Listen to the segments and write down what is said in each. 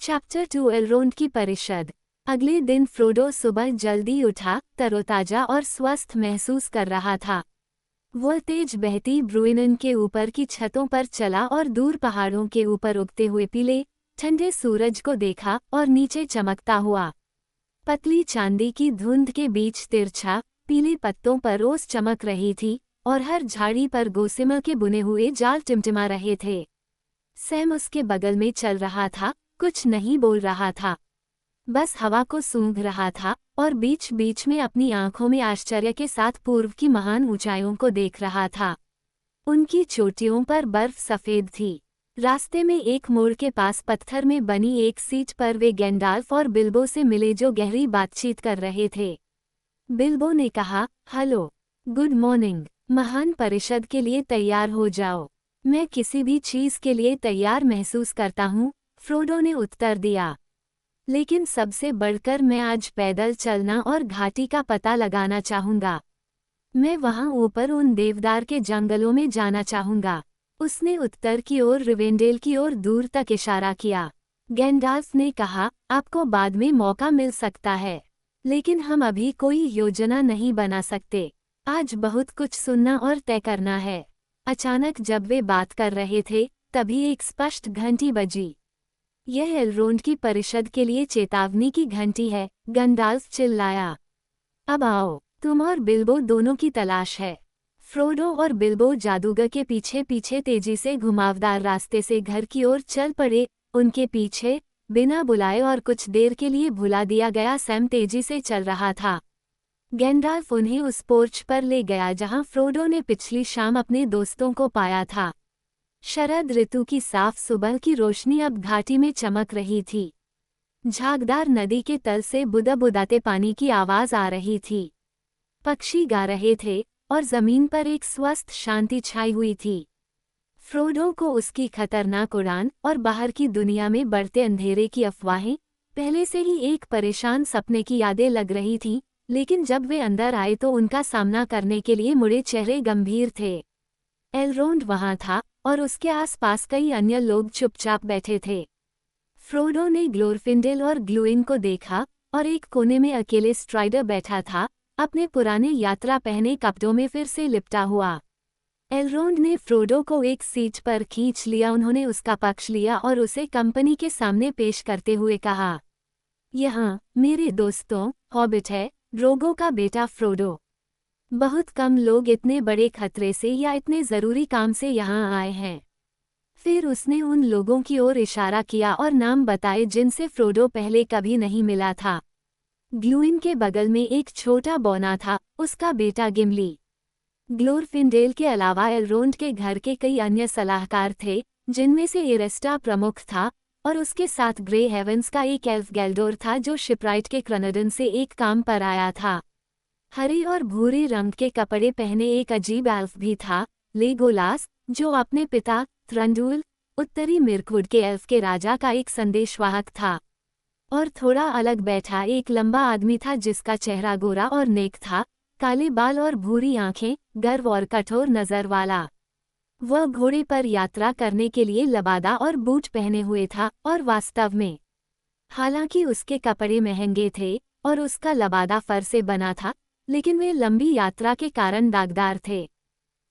Chapter 2 एलरोंड की परिषद। अगले दिन फ्रोडो सुबह जल्दी उठा, तरोताजा और स्वस्थ महसूस कर रहा था। वह तेज बहती ब्रुइनन के ऊपर की छतों पर चला और दूर पहाड़ों के ऊपर उगते हुए पीले ठंडे सूरज को देखा और नीचे चमकता हुआ पतली चांदी की धुंध के बीच तिरछा पीले पत्तों पर ओस चमक रही थी और हर झाड़ी पर गोसिमा के बुने हुए जाल टिमटिमा रहे थे। सैम उसके बगल में चल रहा था, कुछ नहीं बोल रहा था, बस हवा को सूंघ रहा था और बीच बीच में अपनी आंखों में आश्चर्य के साथ पूर्व की महान ऊंचाइयों को देख रहा था। उनकी चोटियों पर बर्फ सफेद थी। रास्ते में एक मोड़ के पास पत्थर में बनी एक सीट पर वे गैंडाल्फ और बिल्बो से मिले जो गहरी बातचीत कर रहे थे। बिल्बो ने कहा, हेलो, गुड मॉर्निंग, महान परिषद के लिए तैयार हो जाओ। मैं किसी भी चीज के लिए तैयार महसूस करता हूँ, फ्रोडो ने उत्तर दिया। लेकिन सबसे बढ़कर मैं आज पैदल चलना और घाटी का पता लगाना चाहूंगा। मैं वहां ऊपर उन देवदार के जंगलों में जाना चाहूंगा। उसने उत्तर की ओर रिवेंडेल की ओर दूर तक इशारा किया। गैंडाल्फ ने कहा, आपको बाद में मौका मिल सकता है, लेकिन हम अभी कोई योजना नहीं बना सकते। आज बहुत कुछ सुनना और तय करना है। अचानक जब वे बात कर रहे थे, तभी एक स्पष्ट घंटी बजी। यह एलरोंड की परिषद के लिए चेतावनी की घंटी है, गैंडाल्फ चिल्लाया। अब आओ, तुम और बिल्बो दोनों की तलाश है। फ्रोडो और बिल्बो जादूगर के पीछे पीछे तेजी से घुमावदार रास्ते से घर की ओर चल पड़े। उनके पीछे बिना बुलाए और कुछ देर के लिए भुला दिया गया सैम तेजी से चल रहा था। गैंडाल्फ उन्हें उस पोर्च पर ले गया जहां फ्रोडो ने पिछली शाम अपने दोस्तों को पाया था। शरद ऋतु की साफ सुबह की रोशनी अब घाटी में चमक रही थी। झागदार नदी के तल से बुदाबुदाते पानी की आवाज आ रही थी। पक्षी गा रहे थे और जमीन पर एक स्वस्थ शांति छाई हुई थी। फ्रोडो को उसकी खतरनाक उड़ान और बाहर की दुनिया में बढ़ते अंधेरे की अफवाहें, पहले से ही एक परेशान सपने की यादें लग रही थीं, लेकिन जब वे अंदर आए तो उनका सामना करने के लिए मुड़े चेहरे गंभीर थे। एलरोंड वहां था और उसके आसपास कई अन्य लोग चुपचाप बैठे थे। फ्रोडो ने ग्लोरफिंडेल और ग्लूइन को देखा और एक कोने में अकेले स्ट्राइडर बैठा था, अपने पुराने यात्रा पहने कपड़ों में फिर से लिपटा हुआ। एलरोंड ने फ्रोडो को एक सीट पर खींच लिया। उन्होंने उसका पक्ष लिया और उसे कंपनी के सामने पेश करते हुए कहा, यहाँ मेरे दोस्तों, हॉबिट है, ड्रोगो का बेटा फ्रोडो। बहुत कम लोग इतने बड़े खतरे से या इतने जरूरी काम से यहाँ आए हैं। फिर उसने उन लोगों की ओर इशारा किया और नाम बताए जिनसे फ्रोडो पहले कभी नहीं मिला था। ग्लूइन के बगल में एक छोटा बौना था, उसका बेटा गिमली। ग्लोरफिंडेल के अलावा एलरोंड के घर के कई अन्य सलाहकार थे, जिनमें से एरेस्टा प्रमुख था और उसके साथ ग्रे हेवंस का एक एल्फ गैल्डोर था जो शिपराइट के क्रनडन से एक काम पर आया था। हरे और भूरे रंग के कपड़े पहने एक अजीब एल्फ भी था, लेगोलास, जो अपने पिता थ्रंडुल, उत्तरी मिर्कवुड के एल्फ के राजा का एक संदेशवाहक था। और थोड़ा अलग बैठा एक लंबा आदमी था जिसका चेहरा गोरा और नेक था, काले बाल और भूरी आंखें, गर्व और कठोर नजर वाला। वह घोड़े पर यात्रा करने के लिए लबादा और बूट पहने हुए था और वास्तव में, हालांकि उसके कपड़े महंगे थे और उसका लबादा फर से बना था, लेकिन वे लंबी यात्रा के कारण दागदार थे।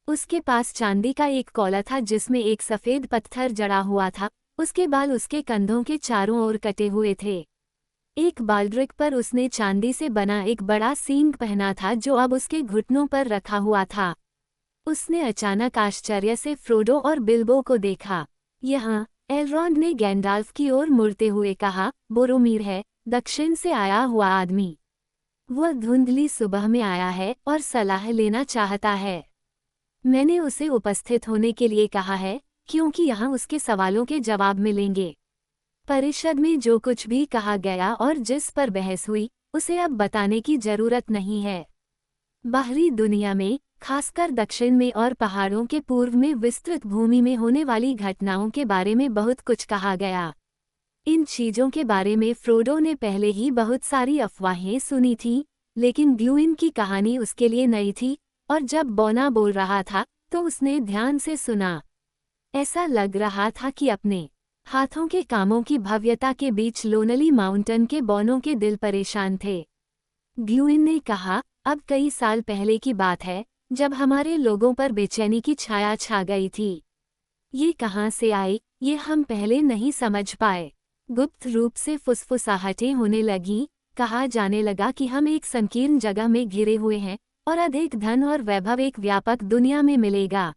उसके पास चांदी का एक कौला था जिसमें एक सफेद पत्थर जड़ा हुआ था। उसके बाल उसके कंधों के चारों ओर कटे हुए थे। एक बाल्ड्रिक पर उसने चांदी से बना एक बड़ा सींग पहना था जो अब उसके घुटनों पर रखा हुआ था। उसने अचानक आश्चर्य से फ्रोडो और बिल्बो को देखा। यहाँ, एलरोंड ने गैंडाल्फ की ओर मुड़ते हुए कहा, बोरोमीर है, दक्षिण से आया हुआ आदमी। वह धुंधली सुबह में आया है और सलाह लेना चाहता है। मैंने उसे उपस्थित होने के लिए कहा है, क्योंकि यहाँ उसके सवालों के जवाब मिलेंगे। परिषद में जो कुछ भी कहा गया और जिस पर बहस हुई, उसे अब बताने की जरूरत नहीं है। बाहरी दुनिया में, खासकर दक्षिण में और पहाड़ों के पूर्व में विस्तृत भूमि में होने वाली घटनाओं के बारे में बहुत कुछ कहा गया। इन चीजों के बारे में फ्रोडो ने पहले ही बहुत सारी अफवाहें सुनी थीं, लेकिन ग्लूइन की कहानी उसके लिए नई थी और जब बौना बोल रहा था तो उसने ध्यान से सुना। ऐसा लग रहा था कि अपने हाथों के कामों की भव्यता के बीच लोनली माउंटेन के बौनों के दिल परेशान थे। ग्लूइन ने कहा, अब कई साल पहले की बात है, जब हमारे लोगों पर बेचैनी की छाया छा गई थी। ये कहाँ से आई, ये हम पहले नहीं समझ पाए। गुप्त रूप से फुसफुसाहटें होने लगीं, कहा जाने लगा कि हम एक संकीर्ण जगह में घिरे हुए हैं और अधिक धन और वैभव एक व्यापक दुनिया में मिलेगा।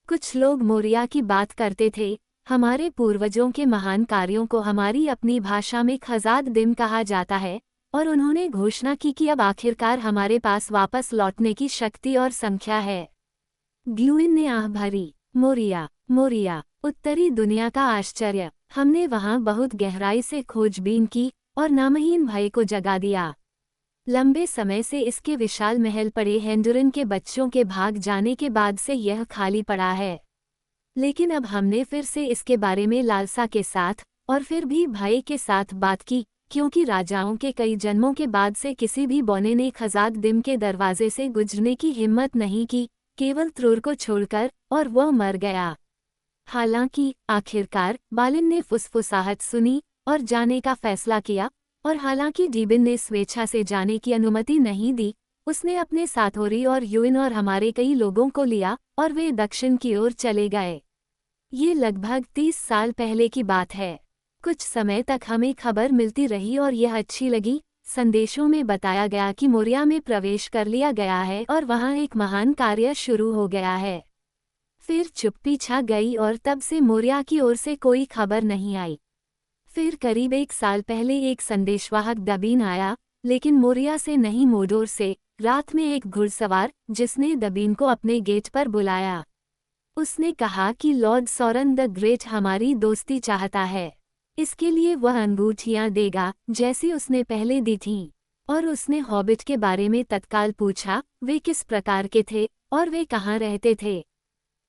कुछ लोग मोरिया की बात करते थे, हमारे पूर्वजों के महान कार्यों को हमारी अपनी भाषा में खजाद दिन कहा जाता है, और उन्होंने घोषणा की कि अब आखिरकार हमारे पास वापस लौटने की शक्ति और संख्या है। ग्लूइन ने आह भरी, मोरिया, मोरिया, उत्तरी दुनिया का आश्चर्य। हमने वहां बहुत गहराई से खोजबीन की और नामहीन भय को जगा दिया। लंबे समय से इसके विशाल महल पड़े हेंडुरिन के बच्चों के भाग जाने के बाद से यह खाली पड़ा है। लेकिन अब हमने फिर से इसके बारे में लालसा के साथ और फिर भी भय के साथ बात की, क्योंकि राजाओं के कई जन्मों के बाद से किसी भी बौने ने खजाद दिम के दरवाजे से गुजरने की हिम्मत नहीं की, केवल त्रूर को छोड़कर, और वह मर गया। हालांकि आखिरकार बालिन ने फुसफुसाहट सुनी और जाने का फैसला किया, और हालांकि डीबिन ने स्वेच्छा से जाने की अनुमति नहीं दी, उसने अपने साथ होरी और यूइन और हमारे कई लोगों को लिया और वे दक्षिण की ओर चले गए। ये लगभग 30 साल पहले की बात है। कुछ समय तक हमें खबर मिलती रही और यह अच्छी लगी। संदेशों में बताया गया कि मोरिया में प्रवेश कर लिया गया है और वहां एक महान कार्य शुरू हो गया है। फिर चुप्पी छा गई और तब से मोरिया की ओर से कोई खबर नहीं आई। फिर करीब 1 साल पहले एक संदेशवाहक दबीन आया, लेकिन मोरिया से नहीं, मोडोर से, रात में एक घुड़सवार, जिसने दबीन को अपने गेट पर बुलाया। उसने कहा कि लॉर्ड सॉरन द ग्रेट हमारी दोस्ती चाहता है। इसके लिए वह अंगूठियां देगा, जैसी उसने पहले दी थीं। और उसने हॉबिट के बारे में तत्काल पूछा, वे किस प्रकार के थे और वे कहाँ रहते थे।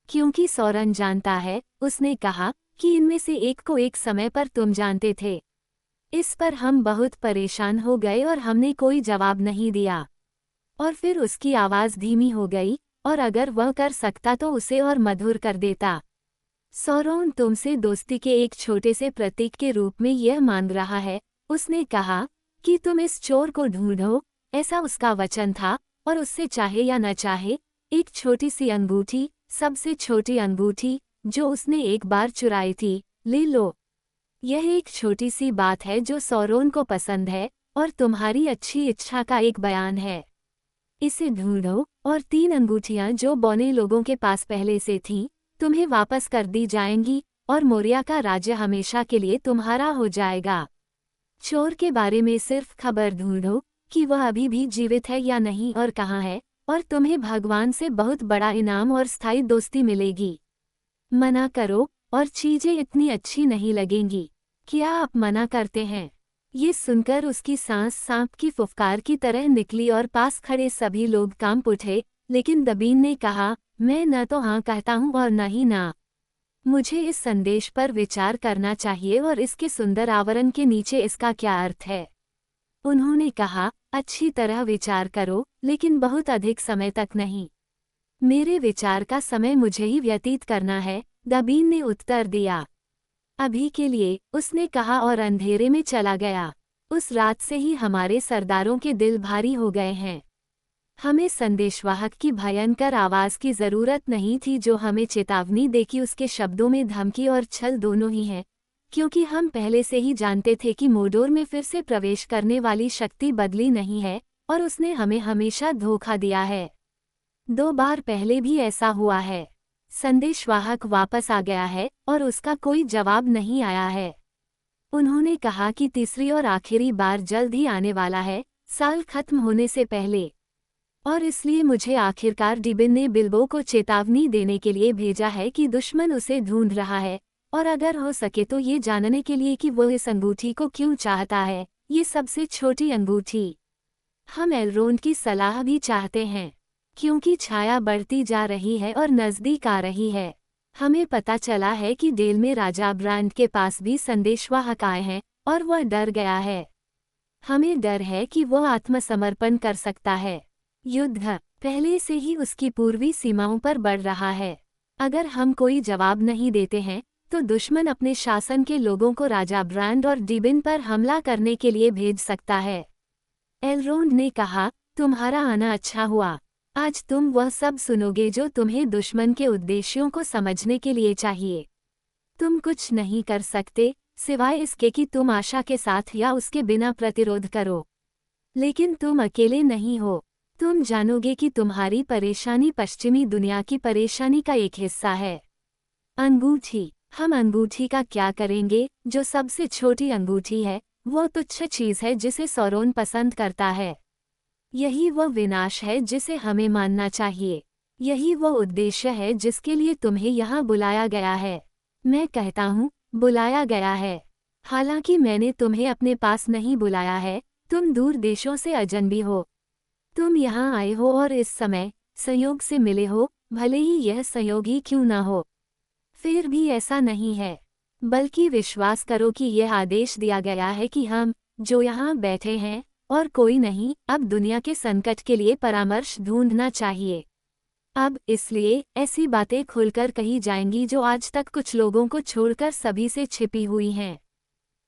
क्योंकि सॉरन जानता है, उसने कहा, कि इनमें से एक को एक समय पर तुम जानते थे। इस पर हम बहुत परेशान हो गए और हमने कोई जवाब नहीं दिया। और फिर उसकी आवाज़ धीमी हो गई, और अगर वह कर सकता तो उसे और मधुर कर देता। सॉरन तुमसे दोस्ती के एक छोटे से प्रतीक के रूप में यह मांग रहा है। उसने कहा कि तुम इस चोर को ढूंढो, ऐसा उसका वचन था, और उससे चाहे या न चाहे, एक छोटी सी अंगूठी, सबसे छोटी अंगूठी, जो उसने एक बार चुराई थी, ले लो। यह एक छोटी सी बात है जो सॉरन को पसंद है, और तुम्हारी अच्छी इच्छा का एक बयान है। इसे ढूंढो, और 3 अंगूठियां जो बौने लोगों के पास पहले से थीं, तुम्हें वापस कर दी जाएंगी, और मोरिया का राज्य हमेशा के लिए तुम्हारा हो जाएगा। चोर के बारे में सिर्फ खबर ढूंढो कि वह अभी भी जीवित है या नहीं और कहाँ है, और तुम्हें भगवान से बहुत बड़ा इनाम और स्थायी दोस्ती मिलेगी। मना करो, और चीजें इतनी अच्छी नहीं लगेंगी। क्या आप मना करते हैं? ये सुनकर उसकी सांस सांप की फुफकार की तरह निकली और पास खड़े सभी लोग कांप उठे, लेकिन दबीन ने कहा, मैं न तो हाँ कहता हूँ और न ही ना। मुझे इस संदेश पर विचार करना चाहिए और इसके सुंदर आवरण के नीचे इसका क्या अर्थ है। उन्होंने कहा, अच्छी तरह विचार करो, लेकिन बहुत अधिक समय तक नहीं। मेरे विचार का समय मुझे ही व्यतीत करना है, दबीन ने उत्तर दिया। अभी के लिए, उसने कहा और अंधेरे में चला गया। उस रात से ही हमारे सरदारों के दिल भारी हो गए हैं। हमें संदेशवाहक की भयंकर आवाज़ की ज़रूरत नहीं थी जो हमें चेतावनी दे कि उसके शब्दों में धमकी और छल दोनों ही हैं, क्योंकि हम पहले से ही जानते थे कि मोडोर में फिर से प्रवेश करने वाली शक्ति बदली नहीं है, और उसने हमें हमेशा धोखा दिया है। 2 बार पहले भी ऐसा हुआ है। संदेशवाहक वापस आ गया है और उसका कोई जवाब नहीं आया है। उन्होंने कहा कि तीसरी और आखिरी बार जल्द ही आने वाला है, साल खत्म होने से पहले। और इसलिए मुझे आखिरकार डिबिन ने बिल्बो को चेतावनी देने के लिए भेजा है कि दुश्मन उसे ढूंढ रहा है, और अगर हो सके तो ये जानने के लिए कि वो इस अंगूठी को क्यों चाहता है, ये सबसे छोटी अंगूठी। हम एलरोंड की सलाह भी चाहते हैं, क्योंकि छाया बढ़ती जा रही है और नज़दीक आ रही है। हमें पता चला है कि डेल में राजा ब्रांड के पास भी संदेशवाहक आए हैं, और वह डर गया है। हमें डर है कि वह आत्मसमर्पण कर सकता है। युद्ध पहले से ही उसकी पूर्वी सीमाओं पर बढ़ रहा है। अगर हम कोई जवाब नहीं देते हैं, तो दुश्मन अपने शासन के लोगों को राजा ब्रांड और डिबिन पर हमला करने के लिए भेज सकता है। एलरोंड ने कहा, तुम्हारा आना अच्छा हुआ। आज तुम वह सब सुनोगे जो तुम्हें दुश्मन के उद्देश्यों को समझने के लिए चाहिए। तुम कुछ नहीं कर सकते सिवाय इसके कि तुम आशा के साथ या उसके बिना प्रतिरोध करो। लेकिन तुम अकेले नहीं हो। तुम जानोगे कि तुम्हारी परेशानी पश्चिमी दुनिया की परेशानी का एक हिस्सा है। अंगूठी। हम अंगूठी का क्या करेंगे? जो सबसे छोटी अंगूठी है वो तुच्छ चीज है जिसे सौरोन पसंद करता है। यही वह विनाश है जिसे हमें मानना चाहिए। यही वह उद्देश्य है जिसके लिए तुम्हें यहाँ बुलाया गया है। मैं कहता हूँ बुलाया गया है। हालांकि मैंने तुम्हें अपने पास नहीं बुलाया है, तुम दूर देशों से अजनबी हो। तुम यहाँ आए हो और इस समय संयोग से मिले हो, भले ही यह संयोग ही क्यों न हो। फिर भी ऐसा नहीं है, बल्कि विश्वास करो कि यह आदेश दिया गया है कि हम जो यहाँ बैठे हैं और कोई नहीं, अब दुनिया के संकट के लिए परामर्श ढूंढना चाहिए। अब इसलिए ऐसी बातें खुलकर कही जाएंगी जो आज तक कुछ लोगों को छोड़कर सभी से छिपी हुई हैं।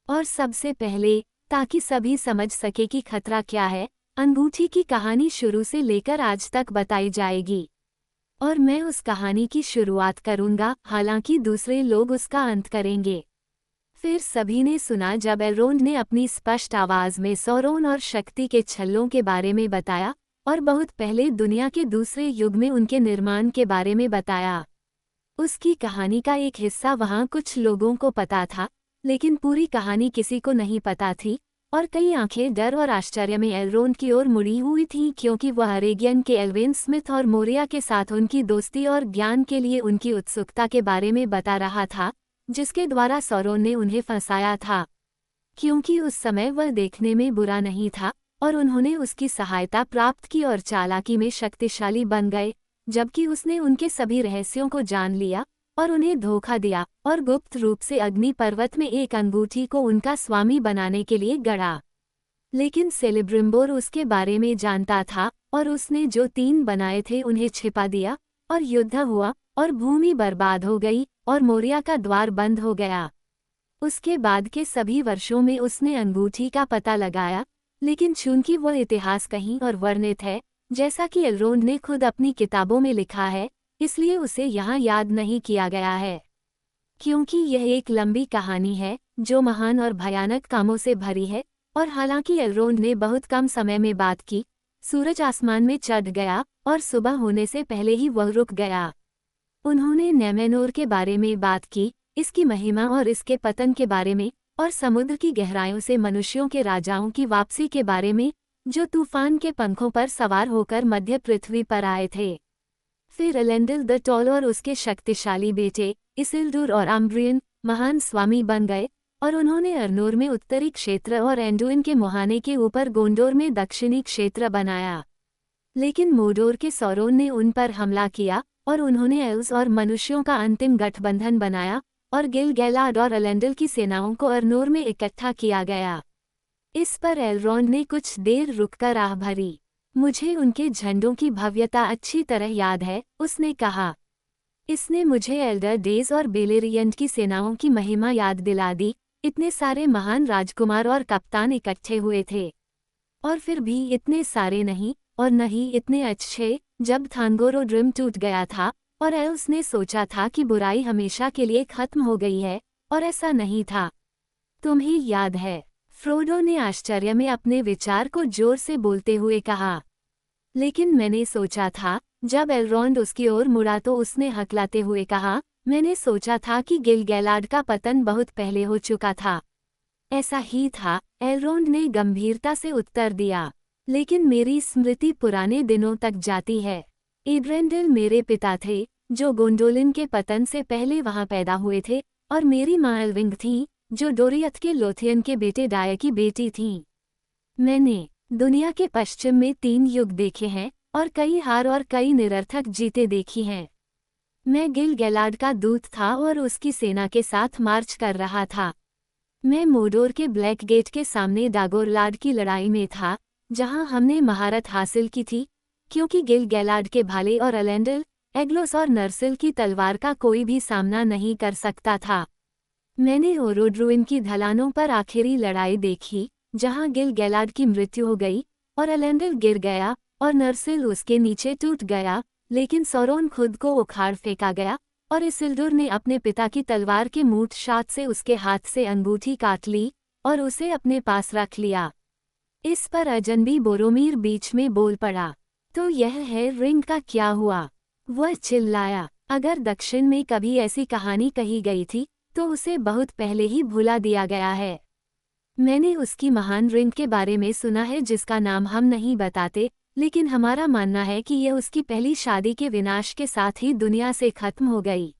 और सबसे पहले, ताकि सभी समझ सके कि खतरा क्या है, अंगूठी की कहानी शुरू से लेकर आज तक बताई जाएगी। और मैं उस कहानी की शुरुआत करूंगा, हालांकि दूसरे लोग उसका अंत करेंगे। फिर सभी ने सुना जब एलरोंड ने अपनी स्पष्ट आवाज में सौरोन और शक्ति के छल्लों के बारे में बताया और बहुत पहले दुनिया के दूसरे युग में उनके निर्माण के बारे में बताया। उसकी कहानी का एक हिस्सा वहां कुछ लोगों को पता था, लेकिन पूरी कहानी किसी को नहीं पता थी, और कई आंखें डर और आश्चर्य में एलरोंड की ओर मुड़ी हुई थीं क्योंकि वह अरेगियन के एल्विन स्मिथ और मोरिया के साथ उनकी दोस्ती और ज्ञान के लिए उनकी उत्सुकता के बारे में बता रहा था, जिसके द्वारा सौरोन ने उन्हें फंसाया था। क्योंकि उस समय वह देखने में बुरा नहीं था और उन्होंने उसकी सहायता प्राप्त की और चालाकी में शक्तिशाली बन गए, जबकि उसने उनके सभी रहस्यों को जान लिया और उन्हें धोखा दिया और गुप्त रूप से अग्नि पर्वत में एक अंगूठी को उनका स्वामी बनाने के लिए गढ़ा। लेकिन सेलिब्रिम्बोर उसके बारे में जानता था और उसने जो 3 बनाए थे उन्हें छिपा दिया, और युद्ध हुआ और भूमि बर्बाद हो गई और मोरिया का द्वार बंद हो गया। उसके बाद के सभी वर्षों में उसने अंगूठी का पता लगाया, लेकिन चूंकि वह इतिहास कहीं और वर्णित है, जैसा कि एलरोंड ने खुद अपनी किताबों में लिखा है, इसलिए उसे यहाँ याद नहीं किया गया है। क्योंकि यह एक लंबी कहानी है जो महान और भयानक कामों से भरी है, और हालांकि एलरोंड ने बहुत कम समय में बात की, सूरज आसमान में चढ़ गया और सुबह होने से पहले ही वह रुक गया। उन्होंने नेमेनोर के बारे में बात की, इसकी महिमा और इसके पतन के बारे में, और समुद्र की गहराइयों से मनुष्यों के राजाओं की वापसी के बारे में, जो तूफान के पंखों पर सवार होकर मध्य पृथ्वी पर आए थे। फिर एलेंडिल द टॉल और उसके शक्तिशाली बेटे इसिल्डुर और अम्ब्रियन महान स्वामी बन गए, और उन्होंने अर्नोर में उत्तरी क्षेत्र और एंडुइन के मुहाने के ऊपर गोंडोर में दक्षिणी क्षेत्र बनाया। लेकिन मोडोर के सौरोन ने उन पर हमला किया और उन्होंने एल्स और मनुष्यों का अंतिम गठबंधन बनाया, और गिल-गैलाड और एलेंडिल की सेनाओं को अर्नोर में इकट्ठा किया गया। इस पर एलरोंड ने कुछ देर रुककर आह भरी। मुझे उनके झंडों की भव्यता अच्छी तरह याद है, उसने कहा। इसने मुझे एल्डर डेज और बेलेरियंट की सेनाओं की महिमा याद दिला दी। इतने सारे महान राजकुमार और कप्तान इकट्ठे हुए थे, और फिर भी इतने सारे नहीं, और न ही इतने अच्छे। जब थांगोरोड्रिम टूट गया था और एल्स ने सोचा था कि बुराई हमेशा के लिए खत्म हो गई है, और ऐसा नहीं था। तुम्हें याद है? फ्रोडो ने आश्चर्य में अपने विचार को जोर से बोलते हुए कहा। लेकिन मैंने सोचा था, जब एलरोंड उसकी ओर मुड़ा तो उसने हकलाते हुए कहा, मैंने सोचा था कि गिल-गैलाड का पतन बहुत पहले हो चुका था। ऐसा ही था, एलरोंड ने गंभीरता से उत्तर दिया। लेकिन मेरी स्मृति पुराने दिनों तक जाती है। इब्रेंडिल मेरे पिता थे, जो गोंडोलिन के पतन से पहले वहां पैदा हुए थे, और मेरी माँ एल्विंग थी, जो डोरियथ के लोथियन के बेटे डाय की बेटी थीं। मैंने दुनिया के पश्चिम में 3 युग देखे हैं, और कई हार और कई निरर्थक जीते देखी हैं। मैं गिल-गैलाड का दूत था और उसकी सेना के साथ मार्च कर रहा था। मैं मोडोर के ब्लैक गेट के सामने डागोरलाड की लड़ाई में था, जहां हमने महारत हासिल की थी, क्योंकि गिल-गैलाड के भाले और एलेंडिल, एग्लोस और नर्सिल की तलवार का कोई भी सामना नहीं कर सकता था। मैंने ओरोड्रुइन की ढलानों पर आखिरी लड़ाई देखी, जहां गिल-गैलाड की मृत्यु हो गई और एलेंडल गिर गया और नर्सिल उसके नीचे टूट गया, लेकिन सौरोन खुद को उखाड़ फेंका गया और इसिल्डुर ने अपने पिता की तलवार के मूठ शात से उसके हाथ से अंगूठी काट ली और उसे अपने पास रख लिया। इस पर अजनबी बोरोमीर बीच में बोल पड़ा, तो यह है रिंग का क्या हुआ? वह चिल्लाया, अगर दक्षिण में कभी ऐसी कहानी कही गई थी तो उसे बहुत पहले ही भुला दिया गया है। मैंने उसकी महान रिंग के बारे में सुना है जिसका नाम हम नहीं बताते, लेकिन हमारा मानना है कि यह उसकी पहली शादी के विनाश के साथ ही दुनिया से खत्म हो गई।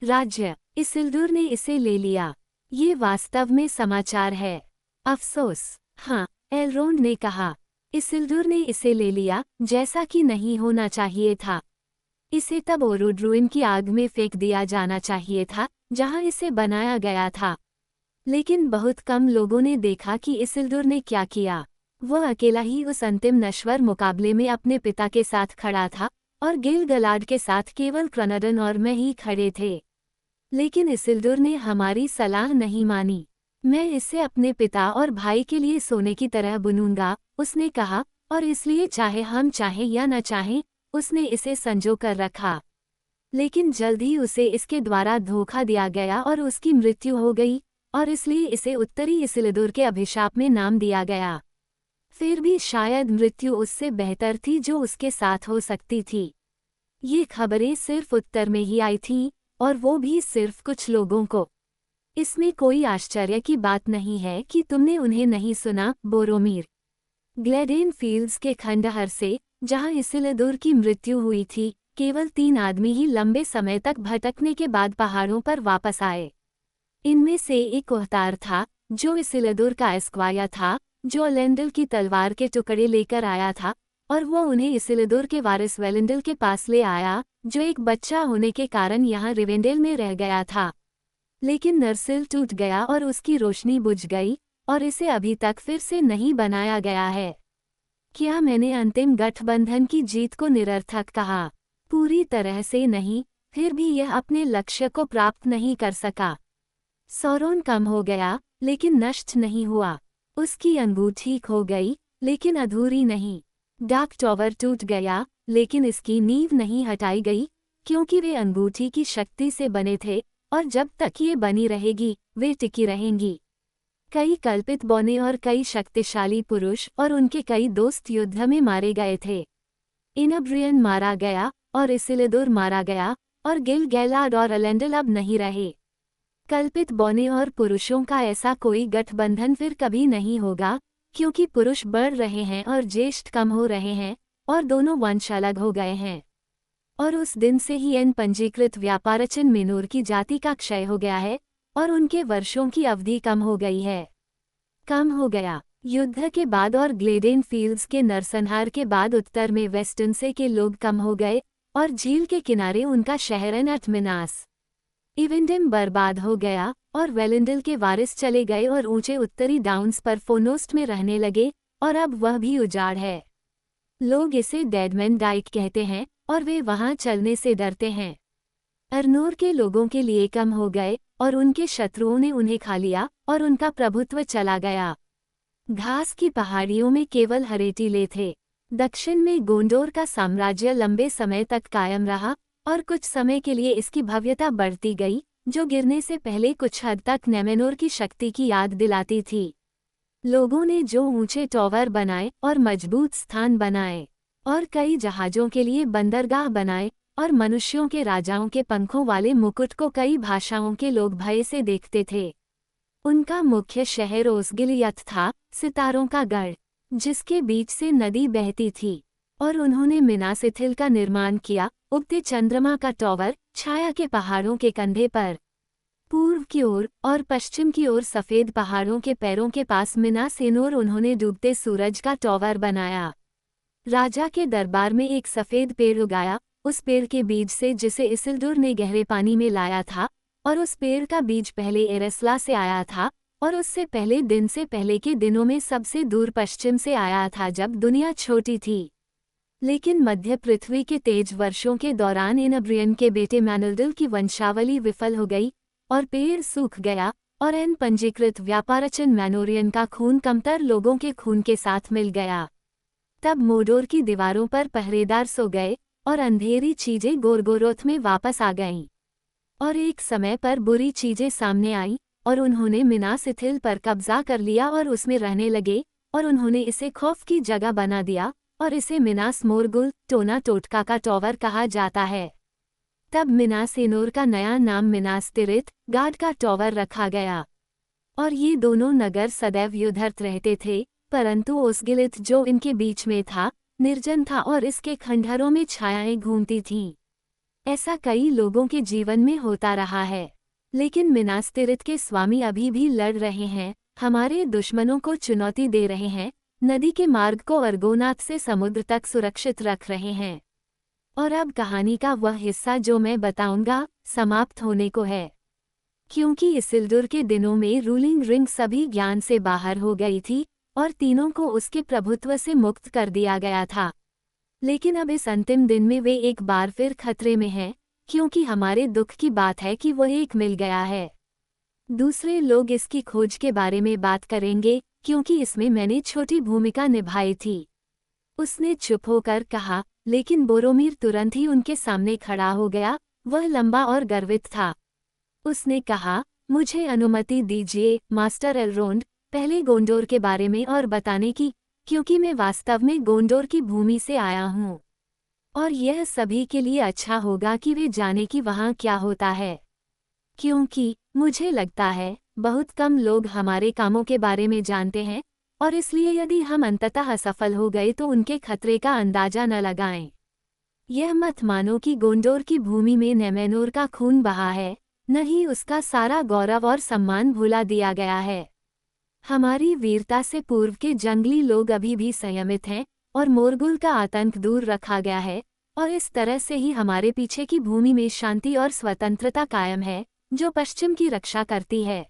राज्य इसिल्डुर ने इसे ले लिया। ये वास्तव में समाचार है। अफसोस। हाँ, एलरोंड ने कहा। इसिल्डुर ने इसे ले लिया, जैसा कि नहीं होना चाहिए था। इसे तब ओरोड्रुइन की आग में फेंक दिया जाना चाहिए था, जहां इसे बनाया गया था। लेकिन बहुत कम लोगों ने देखा कि इसिल्डुर ने क्या किया। वह अकेला ही उस अंतिम नश्वर मुकाबले में अपने पिता के साथ खड़ा था, और गिल-गलाड के साथ केवल क्रनडन और मैं ही खड़े थे। लेकिन इसिल्डुर ने हमारी सलाह नहीं मानी। मैं इसे अपने पिता और भाई के लिए सोने की तरह बुनूंगा, उसने कहा, और इसलिए चाहे हम चाहें या न चाहें, उसने इसे संजो कर रखा। लेकिन जल्द ही उसे इसके द्वारा धोखा दिया गया और उसकी मृत्यु हो गई, और इसलिए इसे उत्तरी इसिल्डुर के अभिशाप में नाम दिया गया। फिर भी शायद मृत्यु उससे बेहतर थी जो उसके साथ हो सकती थी। ये खबरें सिर्फ उत्तर में ही आई थीं, और वो भी सिर्फ कुछ लोगों को। इसमें कोई आश्चर्य की बात नहीं है कि तुमने उन्हें नहीं सुना, बोरोमीर। ग्लेडेन फील्ड्स के खंडहर से, जहां इसिल्डुर की मृत्यु हुई थी, केवल 3 आदमी ही लंबे समय तक भटकने के बाद पहाड़ों पर वापस आए। इनमें से एक ओहतार था, जो इसिल्डुर का एस्क्वायर था, जो एलेंडल की तलवार के टुकड़े लेकर आया था, और वो उन्हें इसिल्डुर के वारिस वेलिंडल के पास ले आया, जो एक बच्चा होने के कारण यहाँ रिवेंडेल में रह गया था। लेकिन नर्सिल टूट गया और उसकी रोशनी बुझ गई, और इसे अभी तक फिर से नहीं बनाया गया है। क्या मैंने अंतिम गठबंधन की जीत को निरर्थक कहा? पूरी तरह से नहीं, फिर भी यह अपने लक्ष्य को प्राप्त नहीं कर सका। सौरोन कम हो गया, लेकिन नष्ट नहीं हुआ। उसकी अंगूठी खो गई, लेकिन अधूरी नहीं। डार्क टॉवर टूट गया, लेकिन इसकी नींव नहीं हटाई गई, क्योंकि वे अंगूठी की शक्ति से बने थे, और जब तक ये बनी रहेगी, वे टिकी रहेंगी। कई कल्पित बौने और कई शक्तिशाली पुरुष और उनके कई दोस्त युद्ध में मारे गए थे। इनब्रियन मारा गया, और इसिल्डुर मारा गया, और गिल-गैलाड और एलेंडल अब नहीं रहे। कल्पित बौने और पुरुषों का ऐसा कोई गठबंधन फिर कभी नहीं होगा, क्योंकि पुरुष बढ़ रहे हैं और ज्येष्ठ कम हो रहे हैं, और दोनों वंश अलग हो गए हैं। और उस दिन से ही इन पंजीकृत व्यापारचन मेनूर की जाति का क्षय हो गया है, और उनके वर्षों की अवधि कम हो गई है। कम हो गया। युद्ध के बाद और ग्लेडेन फील्ड्स के नरसंहार के बाद उत्तर में वेस्टनसे के लोग कम हो गए, और झील के किनारे उनका शहर एनटमिनास इवेंडम बर्बाद हो गया, और वेलिंडल के वारिस चले गए और ऊंचे उत्तरी डाउन्स पर फोनोस्ट में रहने लगे, और अब वह भी उजाड़ है। लोग इसे डेडमैन डाइक कहते हैं, और वे वहां चलने से डरते हैं। अरनोर के लोगों के लिए कम हो गए, और उनके शत्रुओं ने उन्हें खा लिया, और उनका प्रभुत्व चला गया। घास की पहाड़ियों में केवल हरे टीले थे। दक्षिण में गोंडोर का साम्राज्य लंबे समय तक कायम रहा, और कुछ समय के लिए इसकी भव्यता बढ़ती गई, जो गिरने से पहले कुछ हद तक नेमेनोर की शक्ति की याद दिलाती थी। लोगों ने जो ऊंचे टॉवर बनाए और मजबूत स्थान बनाए, और कई जहाजों के लिए बंदरगाह बनाए, और मनुष्यों के राजाओं के पंखों वाले मुकुट को कई भाषाओं के लोग भय से देखते थे। उनका मुख्य शहर ओसगिलियत था, सितारों का गढ़, जिसके बीच से नदी बहती थी। और उन्होंने मिनासिथिल का निर्माण किया, उगते चंद्रमा का टॉवर, छाया के पहाड़ों के कंधे पर। पूर्व की ओर और पश्चिम की ओर सफ़ेद पहाड़ों के पैरों के पास मिनासेनोर उन्होंने डूबते सूरज का टॉवर बनाया। राजा के दरबार में एक सफ़ेद पेड़ उगाया, उस पेड़ के बीज से जिसे इसिल्डुर ने गहरे पानी में लाया था, और उस पेड़ का बीज पहले एरेस्ला से आया था, और उससे पहले दिन से पहले के दिनों में सबसे दूर पश्चिम से आया था जब दुनिया छोटी थी। लेकिन मध्य पृथ्वी के तेज वर्षों के दौरान इनब्रियन के बेटे मैनल्डल की वंशावली विफल हो गई, और पेड़ सूख गया और एन पंजीकृत व्यापारचन मैनोरियन का खून कमतर लोगों के खून के साथ मिल गया। तब मोडोर की दीवारों पर पहरेदार सो गए और अंधेरी चीजें गोरगोरोथ में वापस आ गईं। और एक समय पर बुरी चीजें सामने आईं और उन्होंने मिनास इथिल पर कब्जा कर लिया और उसमें रहने लगे और उन्होंने इसे खौफ की जगह बना दिया और इसे मिनास मोरगुल टोना टोटका का टॉवर कहा जाता है। तब मिनास एनोर का नया नाम मिनास तिरित गाड का टॉवर रखा गया। और ये दोनों नगर सदैव युद्धरत रहते थे, परंतु ओस्गिलिथ जो इनके बीच में था निर्जन था और इसके खंडहरों में छायाएं घूमती थीं। ऐसा कई लोगों के जीवन में होता रहा है। लेकिन मिनास तिरित के स्वामी अभी भी लड़ रहे हैं, हमारे दुश्मनों को चुनौती दे रहे हैं, नदी के मार्ग को अर्गोनाथ से समुद्र तक सुरक्षित रख रहे हैं। और अब कहानी का वह हिस्सा जो मैं बताऊंगा समाप्त होने को है, क्योंकि इसिल्डुर के दिनों में रूलिंग रिंग सभी ज्ञान से बाहर हो गई थी और तीनों को उसके प्रभुत्व से मुक्त कर दिया गया था। लेकिन अब इस अंतिम दिन में वे एक बार फिर खतरे में हैं, क्योंकि हमारे दुख की बात है कि वह एक मिल गया है। दूसरे लोग इसकी खोज के बारे में बात करेंगे, क्योंकि इसमें मैंने छोटी भूमिका निभाई थी। उसने चुप होकर कहा, लेकिन बोरोमीर तुरंत ही उनके सामने खड़ा हो गया। वह लंबा और गर्वित था। उसने कहा, मुझे अनुमति दीजिए मास्टर एलरोंड, पहले गोंडोर के बारे में और बताने की, क्योंकि मैं वास्तव में गोंडोर की भूमि से आया हूँ और यह सभी के लिए अच्छा होगा कि वे जाने कि वहाँ क्या होता है, क्योंकि मुझे लगता है बहुत कम लोग हमारे कामों के बारे में जानते हैं और इसलिए यदि हम अंततः असफल हो गए तो उनके खतरे का अंदाजा न लगाएं। यह मत मानो कि गोंडोर की भूमि में नेमेनोर का खून बहा है, न ही उसका सारा गौरव और सम्मान भुला दिया गया है। हमारी वीरता से पूर्व के जंगली लोग अभी भी संयमित हैं और मोरगुल का आतंक दूर रखा गया है और इस तरह से ही हमारे पीछे की भूमि में शांति और स्वतंत्रता कायम है जो पश्चिम की रक्षा करती है।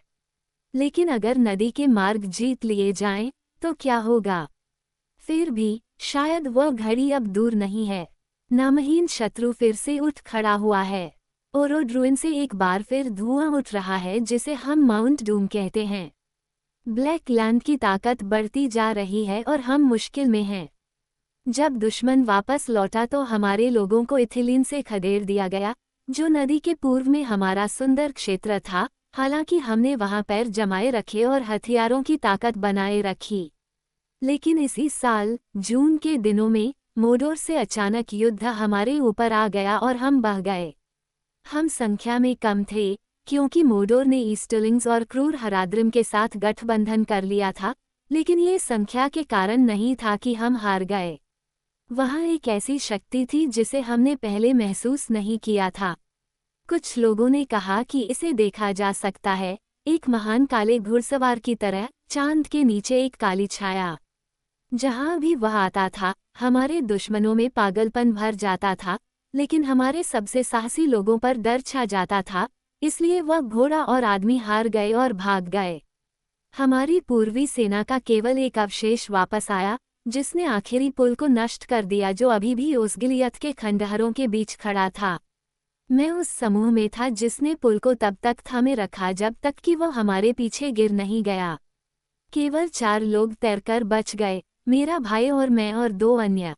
लेकिन अगर नदी के मार्ग जीत लिए जाएं, तो क्या होगा? फिर भी शायद वह घड़ी अब दूर नहीं है। नामहीन शत्रु फिर से उठ खड़ा हुआ है। ओरोड्रुइन से एक बार फिर धुआं उठ रहा है जिसे हम माउंट डूम कहते हैं। ब्लैक लैंड की ताकत बढ़ती जा रही है और हम मुश्किल में हैं। जब दुश्मन वापस लौटा तो हमारे लोगों को इथिलीन से खदेड़ दिया गया, जो नदी के पूर्व में हमारा सुंदर क्षेत्र था। हालांकि हमने वहां पैर जमाए रखे और हथियारों की ताकत बनाए रखी। लेकिन इसी साल जून के दिनों में मोडोर से अचानक युद्ध हमारे ऊपर आ गया और हम बह गए। हम संख्या में कम थे, क्योंकि मोडोर ने ईस्टलिंग्स और क्रूर हराद्रिम के साथ गठबंधन कर लिया था, लेकिन ये संख्या के कारण नहीं था कि हम हार गए। वहाँ एक ऐसी शक्ति थी जिसे हमने पहले महसूस नहीं किया था। कुछ लोगों ने कहा कि इसे देखा जा सकता है, एक महान काले घुड़सवार की तरह, चांद के नीचे एक काली छाया। जहां भी वह आता था, हमारे दुश्मनों में पागलपन भर जाता था, लेकिन हमारे सबसे साहसी लोगों पर डर छा जाता था, इसलिए वह घोड़ा और आदमी हार गए और भाग गए। हमारी पूर्वी सेना का केवल एक अवशेष वापस आया, जिसने आखिरी पुल को नष्ट कर दिया जो अभी भी ओस्गिलियत के खंडहरों के बीच खड़ा था। मैं उस समूह में था जिसने पुल को तब तक थामे रखा जब तक कि वह हमारे पीछे गिर नहीं गया। केवल 4 लोग तैरकर बच गए, मेरा भाई और मैं और 2 अन्य।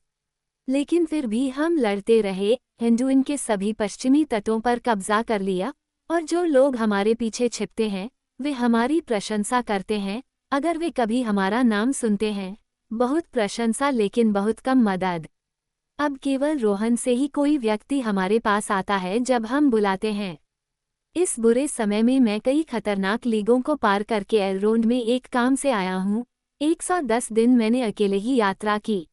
लेकिन फिर भी हम लड़ते रहे। हिंदुइन के सभी पश्चिमी तटों पर कब्जा कर लिया, और जो लोग हमारे पीछे छिपते हैं वे हमारी प्रशंसा करते हैं। अगर वे कभी हमारा नाम सुनते हैं, बहुत प्रशंसा लेकिन बहुत कम मदद। अब केवल रोहन से ही कोई व्यक्ति हमारे पास आता है जब हम बुलाते हैं। इस बुरे समय में मैं कई खतरनाक लीगों को पार करके एलरोंड में एक काम से आया हूँ। 110 दिन मैंने अकेले ही यात्रा की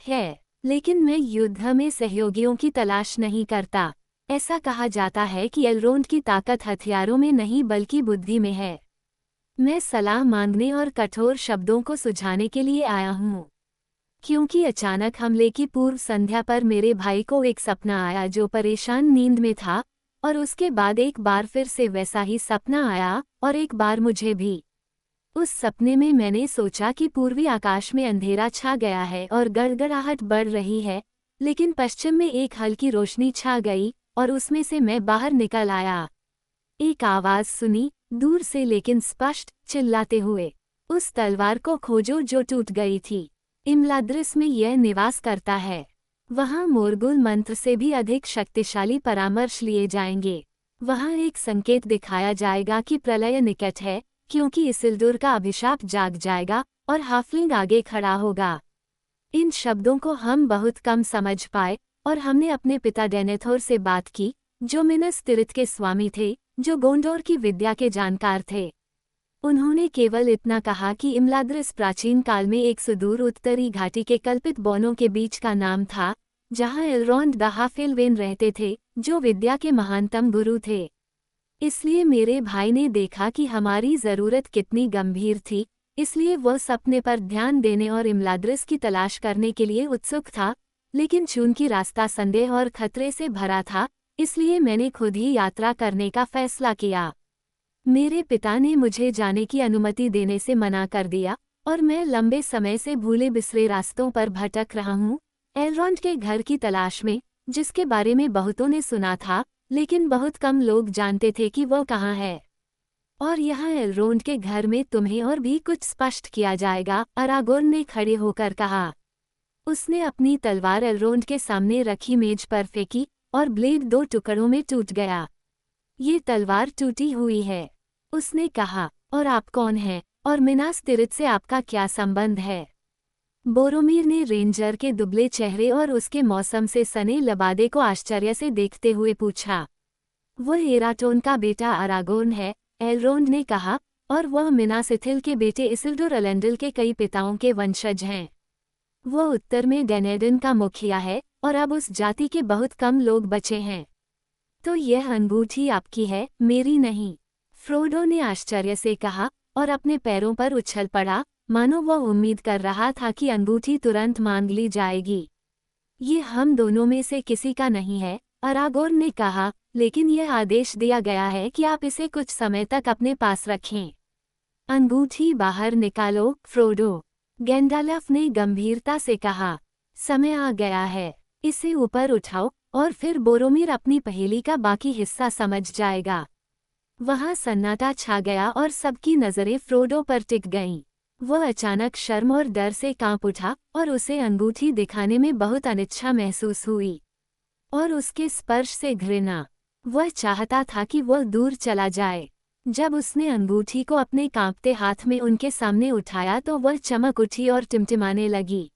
है, लेकिन मैं युद्ध में सहयोगियों की तलाश नहीं करता। ऐसा कहा जाता है कि एलरोंड की ताकत हथियारों में नहीं बल्कि बुद्धि में है। मैं सलाह मांगने और कठोर शब्दों को सुझाने के लिए आया हूँ, क्योंकि अचानक हमले की पूर्व संध्या पर मेरे भाई को एक सपना आया जो परेशान नींद में था, और उसके बाद एक बार फिर से वैसा ही सपना आया, और एक बार मुझे भी। उस सपने में मैंने सोचा कि पूर्वी आकाश में अंधेरा छा गया है और गड़गड़ाहट बढ़ रही है, लेकिन पश्चिम में एक हल्की रोशनी छा गई और उसमें से मैं बाहर निकल आया। एक आवाज सुनी, दूर से लेकिन स्पष्ट, चिल्लाते हुए, उस तलवार को खोजो जो टूट गई थी। इम्लाद्रिस में यह निवास करता है। वहाँ मोरगुल मंत्र से भी अधिक शक्तिशाली परामर्श लिए जाएंगे। वहाँ एक संकेत दिखाया जाएगा कि प्रलय निकट है, क्योंकि इसिल्दुर का अभिशाप जाग जाएगा और हाफलिंग आगे खड़ा होगा। इन शब्दों को हम बहुत कम समझ पाए और हमने अपने पिता डेनेथोर से बात की, जो मिनस तिरिथ के स्वामी थे, जो गोंडोर की विद्या के जानकार थे। उन्होंने केवल इतना कहा कि इम्लाद्रिस प्राचीन काल में एक सुदूर उत्तरी घाटी के कल्पित बोनों के बीच का नाम था, जहां एलरोंड द हाफेलवेन रहते थे, जो विद्या के महानतम गुरु थे। इसलिए मेरे भाई ने देखा कि हमारी जरूरत कितनी गंभीर थी, इसलिए वह सपने पर ध्यान देने और इम्लाद्रिस की तलाश करने के लिए उत्सुक था, लेकिन चूंकि रास्ता संदेह और खतरे से भरा था, इसलिए मैंने खुद ही यात्रा करने का फैसला किया। मेरे पिता ने मुझे जाने की अनुमति देने से मना कर दिया और मैं लंबे समय से भूले बिसरे रास्तों पर भटक रहा हूँ, एलरोंड के घर की तलाश में, जिसके बारे में बहुतों ने सुना था, लेकिन बहुत कम लोग जानते थे कि वह कहाँ है। और यहाँ एलरोंड के घर में तुम्हें और भी कुछ स्पष्ट किया जाएगा, अरागोर्न ने खड़े होकर कहा। उसने अपनी तलवार एलरोंड के सामने रखी मेज पर फेंकी और ब्लेड 2 टुकड़ों में टूट गया। ये तलवार टूटी हुई है, उसने कहा, और आप कौन हैं, और मिनास तिरिथ से आपका क्या संबंध है? बोरोमीर ने रेंजर के दुबले चेहरे और उसके मौसम से सने लबादे को आश्चर्य से देखते हुए पूछा। वह एराटोन का बेटा अरागोर्न है, एलरोंड ने कहा, और वह मिनास इथिल के बेटे इसिल्डुर एलेंडल के कई पिताओं के वंशज हैं। वह उत्तर में डेनेडन का मुखिया है और अब उस जाति के बहुत कम लोग बचे हैं। तो यह अंगूठी आपकी है, मेरी नहीं, फ्रोडो ने आश्चर्य से कहा और अपने पैरों पर उछल पड़ा, मानो वह उम्मीद कर रहा था कि अंगूठी तुरंत मांग ली जाएगी। ये हम दोनों में से किसी का नहीं है, अरागोर्न ने कहा, लेकिन यह आदेश दिया गया है कि आप इसे कुछ समय तक अपने पास रखें। अंगूठी बाहर निकालो, फ्रोडो, गैंडालफ ने गंभीरता से कहा। समय आ गया है, इसे ऊपर उठाओ और फिर बोरोमीर अपनी पहेली का बाकी हिस्सा समझ जाएगा। वहाँ सन्नाटा छा गया और सबकी नज़रें फ्रोडो पर टिक गईं। वह अचानक शर्म और डर से कांप उठा और उसे अंगूठी दिखाने में बहुत अनिच्छा महसूस हुई। और उसके स्पर्श से घृणा। वह चाहता था कि वह दूर चला जाए। जब उसने अंगूठी को अपने कांपते हाथ में उनके सामने उठाया तो वह चमक उठी और टिमटिमाने लगी।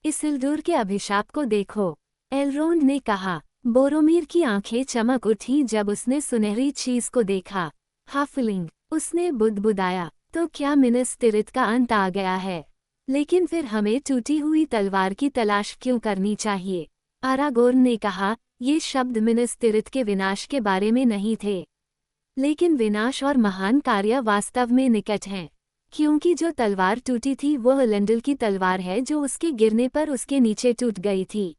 इसिल्दुर के अभिशाप को देखो, एलरोंड ने कहा। बोरोमीर की आंखें चमक उठी जब उसने सुनहरी चीज को देखा। हाफलिंग, उसने बुदबुदाया, तो क्या मिनस तिरिथ का अंत आ गया है? लेकिन फिर हमें टूटी हुई तलवार की तलाश क्यों करनी चाहिए? अरागोर्न ने कहा, ये शब्द मिनस तिरिथ के विनाश के बारे में नहीं थे। लेकिन विनाश और महान कार्य वास्तव में निकट हैं, क्योंकि जो तलवार टूटी थी वह एलेंडल की तलवार है जो उसके गिरने पर उसके नीचे टूट गई थी।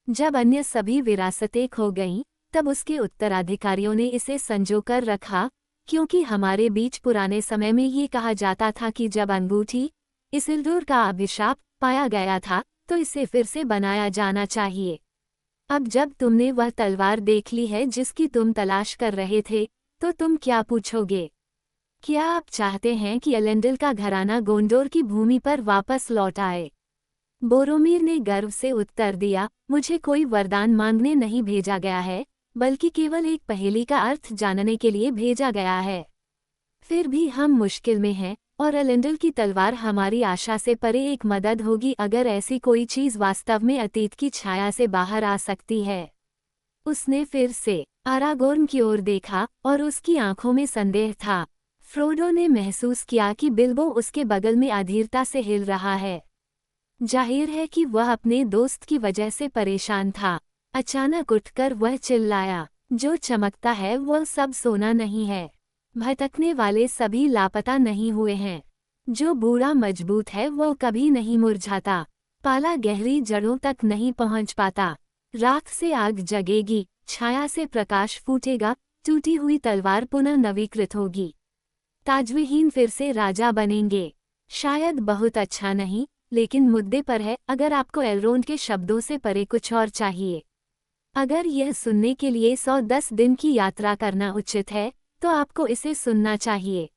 जब अन्य सभी विरासतें खो गईं, तब उसके उत्तराधिकारियों ने इसे संजोकर रखा, क्योंकि हमारे बीच पुराने समय में ये कहा जाता था कि जब अंगूठी इसिल्दुर का अभिशाप पाया गया था तो इसे फिर से बनाया जाना चाहिए। अब जब तुमने वह तलवार देख ली है जिसकी तुम तलाश कर रहे थे, तो तुम क्या पूछोगे? क्या आप चाहते हैं कि एलेंडल का घराना गोंडोर की भूमि पर वापस लौट आए? बोरोमीर ने गर्व से उत्तर दिया, मुझे कोई वरदान मांगने नहीं भेजा गया है, बल्कि केवल एक पहेली का अर्थ जानने के लिए भेजा गया है। फिर भी हम मुश्किल में हैं, और एलेंडल की तलवार हमारी आशा से परे एक मदद होगी अगर ऐसी कोई चीज़ वास्तव में अतीत की छाया से बाहर आ सकती है। उसने फिर से अरागोर्न की ओर देखा और उसकी आंखों में संदेह था। फ्रोडो ने महसूस किया कि बिल्बो उसके बगल में अधीरता से हिल रहा है। जाहिर है कि वह अपने दोस्त की वजह से परेशान था। अचानक उठकर वह चिल्लाया, जो चमकता है वह सब सोना नहीं है। भटकने वाले सभी लापता नहीं हुए हैं। जो बूढ़ा मजबूत है वह कभी नहीं मुरझाता। पाला गहरी जड़ों तक नहीं पहुंच पाता। राख से आग जगेगी, छाया से प्रकाश फूटेगा, टूटी हुई तलवार पुनः नवीकृत होगी। ताजविहीन फिर से राजा बनेंगे। शायद बहुत अच्छा नहीं, लेकिन मुद्दे पर है। अगर आपको एलरोंड के शब्दों से परे कुछ और चाहिए, अगर यह सुनने के लिए 110 दिन की यात्रा करना उचित है, तो आपको इसे सुनना चाहिए।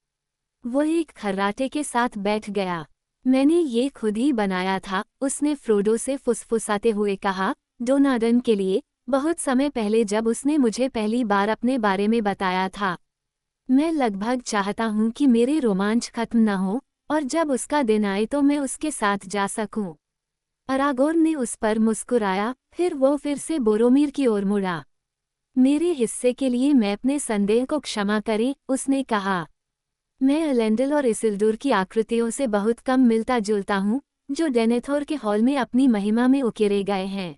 वो एक खर्राटे के साथ बैठ गया। मैंने ये खुद ही बनाया था, उसने फ्रोडो से फुसफुसाते हुए कहा, डोनाल्डन के लिए, बहुत समय पहले जब उसने मुझे पहली बार अपने बारे में बताया था। मैं लगभग चाहता हूँ कि मेरे रोमांच खत्म न हो, और जब उसका दिन आए तो मैं उसके साथ जा सकूं। अरागोन ने उस पर मुस्कुराया, फिर वो फिर से बोरोमीर की ओर मुड़ा। मेरे हिस्से के लिए मैं अपने संदेह को क्षमा करें, उसने कहा। मैं एलेंडल और इसिल्डुर की आकृतियों से बहुत कम मिलता जुलता हूँ, जो डेनेथोर के हॉल में अपनी महिमा में उकेरे गए हैं।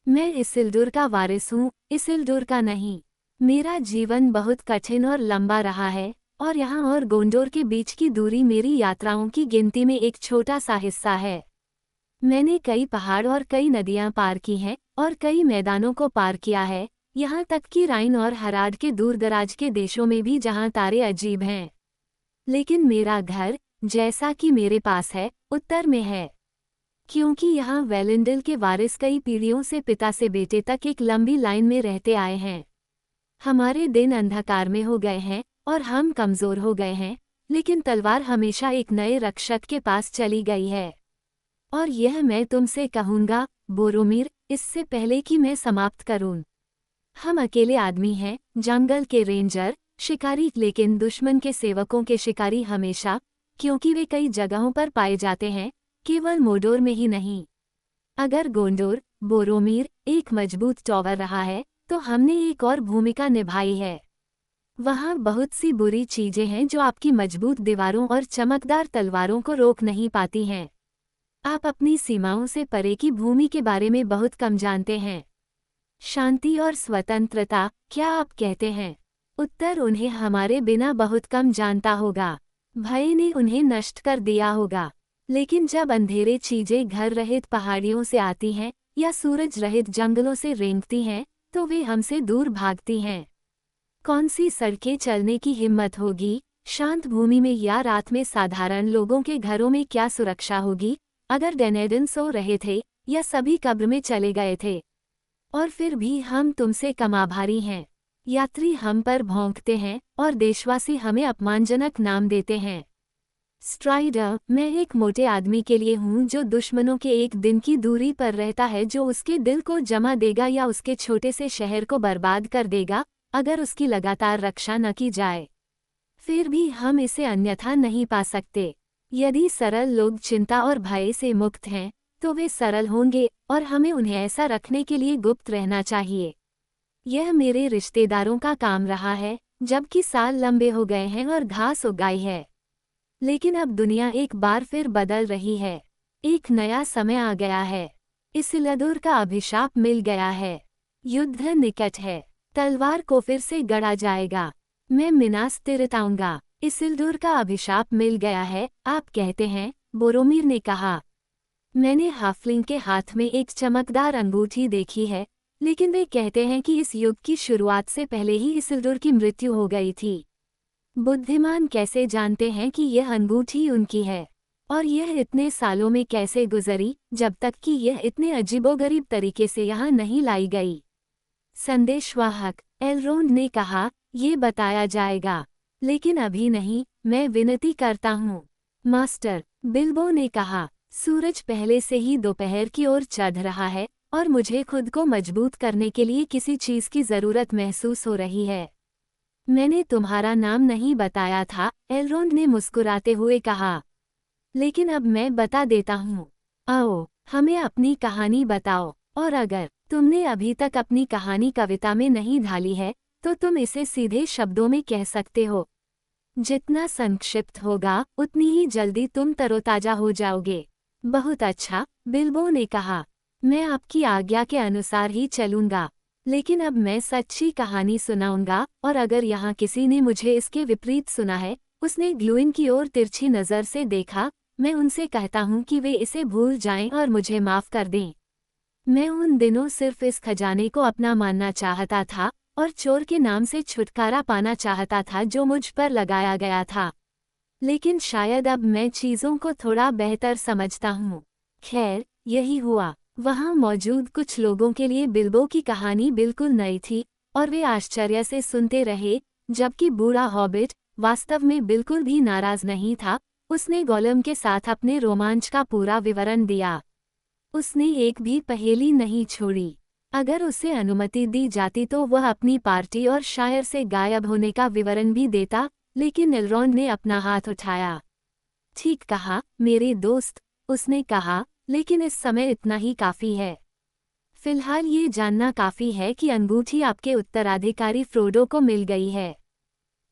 मैं इसिल्डुर का वारिस हूँ, इसिल्डुर का नहीं। मेरा जीवन बहुत कठिन और लंबा रहा है, और यहाँ और गोंडोर के बीच की दूरी मेरी यात्राओं की गिनती में एक छोटा सा हिस्सा है। मैंने कई पहाड़ और कई नदियाँ पार की हैं, और कई मैदानों को पार किया है, यहाँ तक कि राइन और हराड के दूरदराज के देशों में भी जहाँ तारे अजीब हैं। लेकिन मेरा घर, जैसा कि मेरे पास है, उत्तर में है। क्योंकि यहाँ वेलिंडल के वारिस कई पीढ़ियों से पिता से बेटे तक एक लंबी लाइन में रहते आए हैं। हमारे दिन अंधकार में हो गए हैं, और हम कमजोर हो गए हैं, लेकिन तलवार हमेशा एक नए रक्षक के पास चली गई है। और यह मैं तुमसे कहूँगा, बोरोमीर, इससे पहले कि मैं समाप्त करूँ। हम अकेले आदमी हैं, जंगल के रेंजर, शिकारी, लेकिन दुश्मन के सेवकों के शिकारी हमेशा, क्योंकि वे कई जगहों पर पाए जाते हैं, केवल मोडोर में ही नहीं। अगर गोंडोर, बोरोमीर, एक मजबूत टॉवर रहा है, तो हमने एक और भूमिका निभाई है। वहाँ बहुत सी बुरी चीजें हैं जो आपकी मजबूत दीवारों और चमकदार तलवारों को रोक नहीं पाती हैं। आप अपनी सीमाओं से परे की भूमि के बारे में बहुत कम जानते हैं। शांति और स्वतंत्रता, क्या आप कहते हैं? उत्तर उन्हें हमारे बिना बहुत कम जानता होगा। भय ने उन्हें नष्ट कर दिया होगा। लेकिन जब अंधेरे चीजें घर रहित पहाड़ियों से आती हैं, या सूरज रहित जंगलों से रेंगती हैं, तो वे हमसे दूर भागती हैं। कौन सी सड़कें चलने की हिम्मत होगी, शांत भूमि में या रात में साधारण लोगों के घरों में क्या सुरक्षा होगी, अगर डेनेडन सो रहे थे, या सभी कब्र में चले गए थे? और फिर भी हम तुमसे कम आभारी हैं। यात्री हम पर भौंकते हैं, और देशवासी हमें अपमानजनक नाम देते हैं। स्ट्राइडर, मैं एक मोटे आदमी के लिए हूँ जो दुश्मनों के एक दिन की दूरी पर रहता है, जो उसके दिल को जमा देगा या उसके छोटे से शहर को बर्बाद कर देगा, अगर उसकी लगातार रक्षा न की जाए। फिर भी हम इसे अन्यथा नहीं पा सकते। यदि सरल लोग चिंता और भय से मुक्त हैं, तो वे सरल होंगे, और हमें उन्हें ऐसा रखने के लिए गुप्त रहना चाहिए। यह मेरे रिश्तेदारों का काम रहा है, जबकि साल लंबे हो गए हैं और घास उगाई है। लेकिन अब दुनिया एक बार फिर बदल रही है। एक नया समय आ गया है। इसिल्डुर का अभिशाप मिल गया है। युद्ध निकट है। तलवार को फिर से गढ़ा जाएगा। मैं मिनास तिरताऊंगा। इसिल्डुर का अभिशाप मिल गया है, आप कहते हैं, बोरोमीर ने कहा। मैंने हाफलिंग के हाथ में एक चमकदार अंगूठी देखी है, लेकिन वे कहते हैं कि इस युग की शुरुआत से पहले ही इसिल्डुर की मृत्यु हो गई थी। बुद्धिमान कैसे जानते हैं कि यह अंगूठी उनकी है? और यह इतने सालों में कैसे गुजरी, जब तक कि यह इतने अजीबोगरीब तरीके से यहाँ नहीं लाई गई? संदेशवाहक, एलरोंड ने कहा, ये बताया जाएगा। लेकिन अभी नहीं, मैं विनती करता हूँ। मास्टर, बिल्बो ने कहा, सूरज पहले से ही दोपहर की ओर चढ़ रहा है, और मुझे खुद को मजबूत करने के लिए किसी चीज़ की ज़रूरत महसूस हो रही है। मैंने तुम्हारा नाम नहीं बताया था, एलरोंड ने मुस्कुराते हुए कहा। लेकिन अब मैं बता देता हूँ। आओ, हमें अपनी कहानी बताओ, और अगर तुमने अभी तक अपनी कहानी कविता में नहीं ढाली है, तो तुम इसे सीधे शब्दों में कह सकते हो। जितना संक्षिप्त होगा, उतनी ही जल्दी तुम तरोताजा हो जाओगे। बहुत अच्छा, बिल्बो ने कहा। मैं आपकी आज्ञा के अनुसार ही चलूंगा। लेकिन अब मैं सच्ची कहानी सुनाऊंगा, और अगर यहाँ किसी ने मुझे इसके विपरीत सुना है, उसने ग्लूइन की ओर तिरछी नज़र से देखा, मैं उनसे कहता हूँ कि वे इसे भूल जाएं और मुझे माफ़ कर दें। मैं उन दिनों सिर्फ इस खजाने को अपना मानना चाहता था, और चोर के नाम से छुटकारा पाना चाहता था जो मुझ पर लगाया गया था। लेकिन शायद अब मैं चीज़ों को थोड़ा बेहतर समझता हूँ। खैर, यही हुआ। वहाँ मौजूद कुछ लोगों के लिए बिल्बो की कहानी बिल्कुल नई थी, और वे आश्चर्य से सुनते रहे, जबकि बूढ़ा हॉबिट वास्तव में बिल्कुल भी नाराज नहीं था। उसने गोलम के साथ अपने रोमांच का पूरा विवरण दिया। उसने एक भी पहेली नहीं छोड़ी। अगर उसे अनुमति दी जाती तो वह अपनी पार्टी और शायर से गायब होने का विवरण भी देता, लेकिन एलरोंड ने अपना हाथ उठाया। ठीक कहा मेरे दोस्त, उसने कहा, लेकिन इस समय इतना ही काफी है। फिलहाल ये जानना काफी है कि अंगूठी आपके उत्तराधिकारी फ्रोडो को मिल गई है।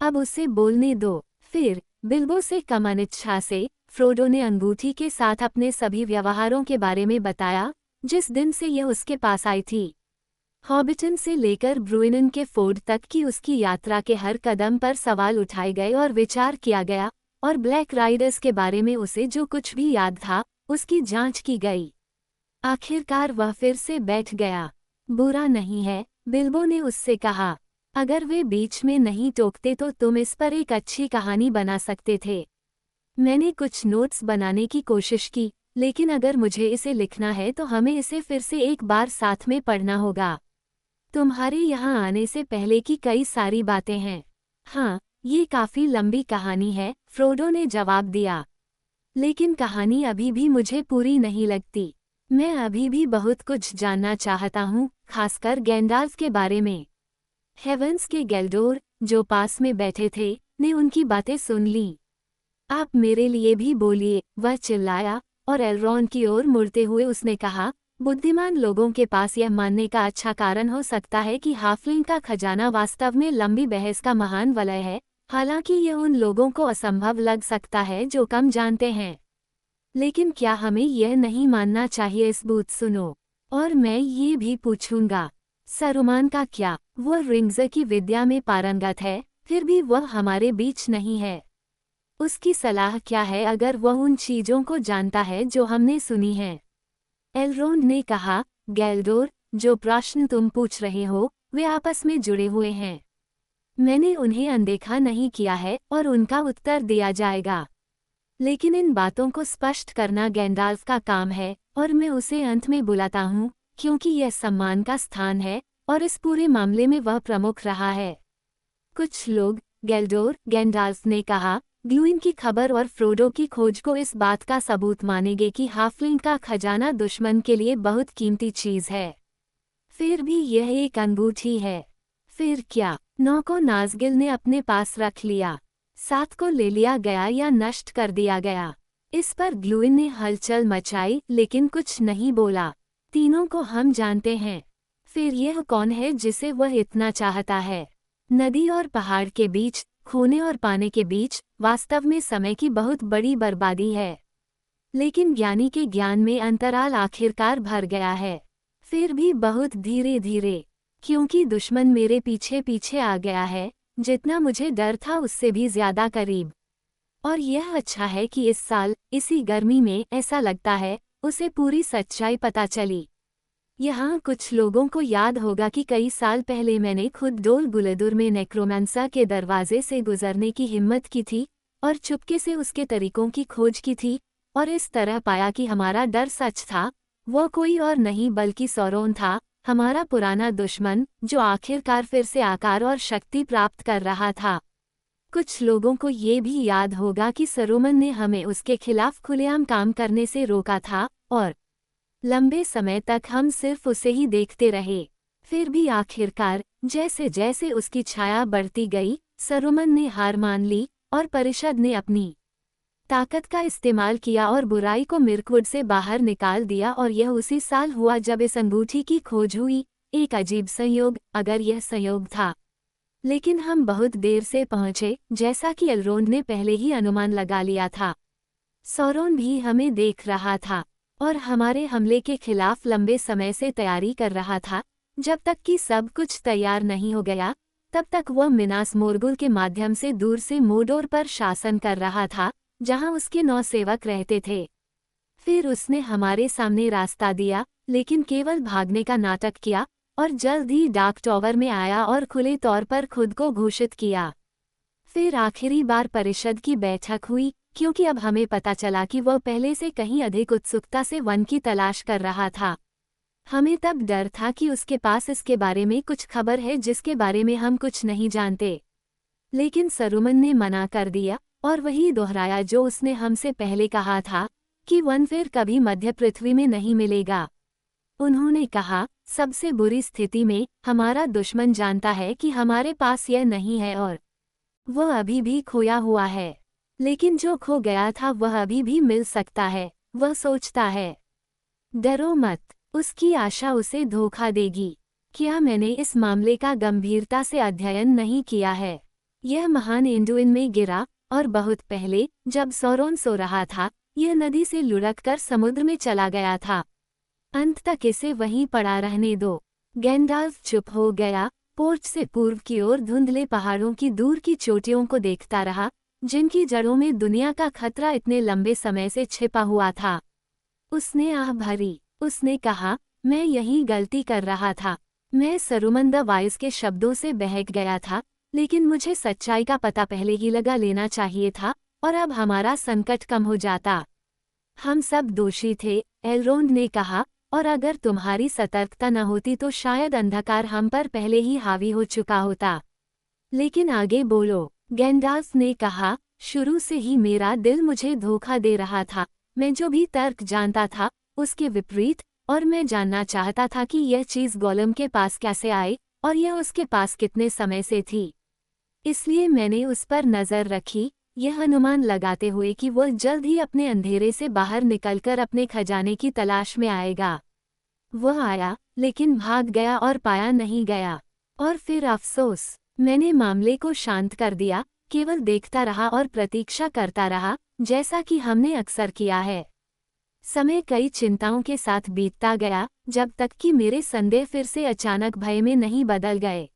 अब उसे बोलने दो। फिर बिल्बो से कम अनिच्छा से फ्रोडो ने अंगूठी के साथ अपने सभी व्यवहारों के बारे में बताया, जिस दिन से यह उसके पास आई थी। हॉबिटन से लेकर ब्रुइनन के फोर्ड तक की उसकी यात्रा के हर कदम पर सवाल उठाए गए और विचार किया गया, और ब्लैक राइडर्स के बारे में उसे जो कुछ भी याद था उसकी जांच की गई। आखिरकार वह फिर से बैठ गया। बुरा नहीं है, बिल्बो ने उससे कहा। अगर वे बीच में नहीं टोकते तो तुम इस पर एक अच्छी कहानी बना सकते थे। मैंने कुछ नोट्स बनाने की कोशिश की, लेकिन अगर मुझे इसे लिखना है तो हमें इसे फिर से एक बार साथ में पढ़ना होगा। तुम्हारे यहाँ आने से पहले की कई सारी बातें हैं। हाँ, ये काफी लंबी कहानी है, फ्रोडो ने जवाब दिया। लेकिन कहानी अभी भी मुझे पूरी नहीं लगती। मैं अभी भी बहुत कुछ जानना चाहता हूँ, खासकर गैंडाल्फ के बारे में। हेवंस के गेल्डोर, जो पास में बैठे थे, ने उनकी बातें सुन लीं। आप मेरे लिए भी बोलिए, वह चिल्लाया, और एलरोंड की ओर मुड़ते हुए उसने कहा, बुद्धिमान लोगों के पास यह मानने का अच्छा कारण हो सकता है कि हाफलिंग का खजाना वास्तव में लंबी बहस का महान वलय है, हालांकि यह उन लोगों को असंभव लग सकता है जो कम जानते हैं। लेकिन क्या हमें यह नहीं मानना चाहिए? इस बूथ सुनो। और मैं ये भी पूछूंगा, सरुमान का क्या? वह रिंग्स की विद्या में पारंगत है, फिर भी वह हमारे बीच नहीं है। उसकी सलाह क्या है अगर वह उन चीजों को जानता है जो हमने सुनी हैं? एलरोंड ने कहा, गेल्डोर, जो प्रश्न तुम पूछ रहे हो वे आपस में जुड़े हुए हैं। मैंने उन्हें अनदेखा नहीं किया है और उनका उत्तर दिया जाएगा। लेकिन इन बातों को स्पष्ट करना गैंडाल्फ का काम है, और मैं उसे अंत में बुलाता हूँ, क्योंकि यह सम्मान का स्थान है और इस पूरे मामले में वह प्रमुख रहा है। कुछ लोग, गेल्डोर, गैंडाल्फ ने कहा, ग्लूइन की खबर और फ्रोडो की खोज को इस बात का सबूत मानेंगे कि हाफलिंग का खजाना दुश्मन के लिए बहुत कीमती चीज है। फिर भी यह एक अंगूठी है। फिर क्या? 9 को नाज़गिल ने अपने पास रख लिया। 7 को ले लिया गया या नष्ट कर दिया गया। इस पर ग्लूइन ने हलचल मचाई, लेकिन कुछ नहीं बोला। तीनों को हम जानते हैं। फिर यह कौन है जिसे वह इतना चाहता है? नदी और पहाड़ के बीच, खोने और पाने के बीच, वास्तव में समय की बहुत बड़ी बर्बादी है। लेकिन ज्ञानी के ज्ञान में अंतराल आखिरकार भर गया है, फिर भी बहुत धीरे धीरे, क्योंकि दुश्मन मेरे पीछे पीछे आ गया है, जितना मुझे डर था उससे भी ज्यादा करीब। और यह अच्छा है कि इस साल, इसी गर्मी में, ऐसा लगता है, उसे पूरी सच्चाई पता चली। यहाँ कुछ लोगों को याद होगा कि कई साल पहले मैंने खुद डोल गुलेदुर में नेक्रोमांसा के दरवाजे से गुजरने की हिम्मत की थी और चुपके से उसके तरीकों की खोज की थी, और इस तरह पाया कि हमारा डर सच था। वह कोई और नहीं बल्कि सौरोन था, हमारा पुराना दुश्मन, जो आखिरकार फिर से आकार और शक्ति प्राप्त कर रहा था। कुछ लोगों को ये भी याद होगा कि सरोमन ने हमें उसके खिलाफ खुलेआम काम करने से रोका था, और लंबे समय तक हम सिर्फ उसे ही देखते रहे। फिर भी आखिरकार, जैसे जैसे उसकी छाया बढ़ती गई, सरोमन ने हार मान ली, और परिषद ने अपनी ताकत का इस्तेमाल किया और बुराई को मिर्कवुड से बाहर निकाल दिया। और यह उसी साल हुआ जब इस अंगूठी की खोज हुई। एक अजीब संयोग, अगर यह संयोग था। लेकिन हम बहुत देर से पहुंचे, जैसा कि एलरोंड ने पहले ही अनुमान लगा लिया था। सौरोन भी हमें देख रहा था, और हमारे हमले के खिलाफ लंबे समय से तैयारी कर रहा था। जब तक कि सब कुछ तैयार नहीं हो गया, तब तक वह मिनास मोरगुल के माध्यम से दूर से मोडोर पर शासन कर रहा था, जहां उसके 9 सेवक रहते थे। फिर उसने हमारे सामने रास्ता दिया, लेकिन केवल भागने का नाटक किया, और जल्द ही डार्क टॉवर में आया और खुले तौर पर खुद को घोषित किया। फिर आखिरी बार परिषद की बैठक हुई, क्योंकि अब हमें पता चला कि वह पहले से कहीं अधिक उत्सुकता से वन की तलाश कर रहा था। हमें तब डर था कि उसके पास इसके बारे में कुछ खबर है जिसके बारे में हम कुछ नहीं जानते। लेकिन सरुमन ने मना कर दिया और वही दोहराया जो उसने हमसे पहले कहा था कि वन फिर कभी मध्य पृथ्वी में नहीं मिलेगा। उन्होंने कहा, सबसे बुरी स्थिति में हमारा दुश्मन जानता है कि हमारे पास यह नहीं है और वह अभी भी खोया हुआ है, लेकिन जो खो गया था वह अभी भी मिल सकता है, वह सोचता है। डरो मत, उसकी आशा उसे धोखा देगी। क्या मैंने इस मामले का गंभीरता से अध्ययन नहीं किया है? यह महान एंडुइन में गिरा और बहुत पहले, जब सौरोन सो रहा था, यह नदी से लुढ़ककर समुद्र में चला गया था। अंत तक इसे वहीं पड़ा रहने दो। गैंडाल्फ चुप हो गया, पोर्च से पूर्व की ओर धुंधले पहाड़ों की दूर की चोटियों को देखता रहा, जिनकी जड़ों में दुनिया का खतरा इतने लंबे समय से छिपा हुआ था। उसने आह भरी। उसने कहा, मैं यही गलती कर रहा था। मैं सरुमन द वाइज के शब्दों से बहक गया था, लेकिन मुझे सच्चाई का पता पहले ही लगा लेना चाहिए था और अब हमारा संकट कम हो जाता। हम सब दोषी थे, एलरोंड ने कहा, और अगर तुम्हारी सतर्कता न होती तो शायद अंधकार हम पर पहले ही हावी हो चुका होता। लेकिन आगे बोलो, गैंडाल्फ ने कहा, शुरू से ही मेरा दिल मुझे धोखा दे रहा था। मैं जो भी तर्क जानता था उसके विपरीत, और मैं जानना चाहता था कि यह चीज़ गोलम के पास कैसे आई और यह उसके पास कितने समय से थी। इसलिए मैंने उस पर नज़र रखी, यह अनुमान लगाते हुए कि वह जल्द ही अपने अंधेरे से बाहर निकलकर अपने खजाने की तलाश में आएगा। वह आया, लेकिन भाग गया और पाया नहीं गया। और फिर अफसोस, मैंने मामले को शांत कर दिया, केवल देखता रहा और प्रतीक्षा करता रहा, जैसा कि हमने अक्सर किया है। समय कई चिंताओं के साथ बीतता गया, जब तक कि मेरे संदेह फिर से अचानक भय में नहीं बदल गए।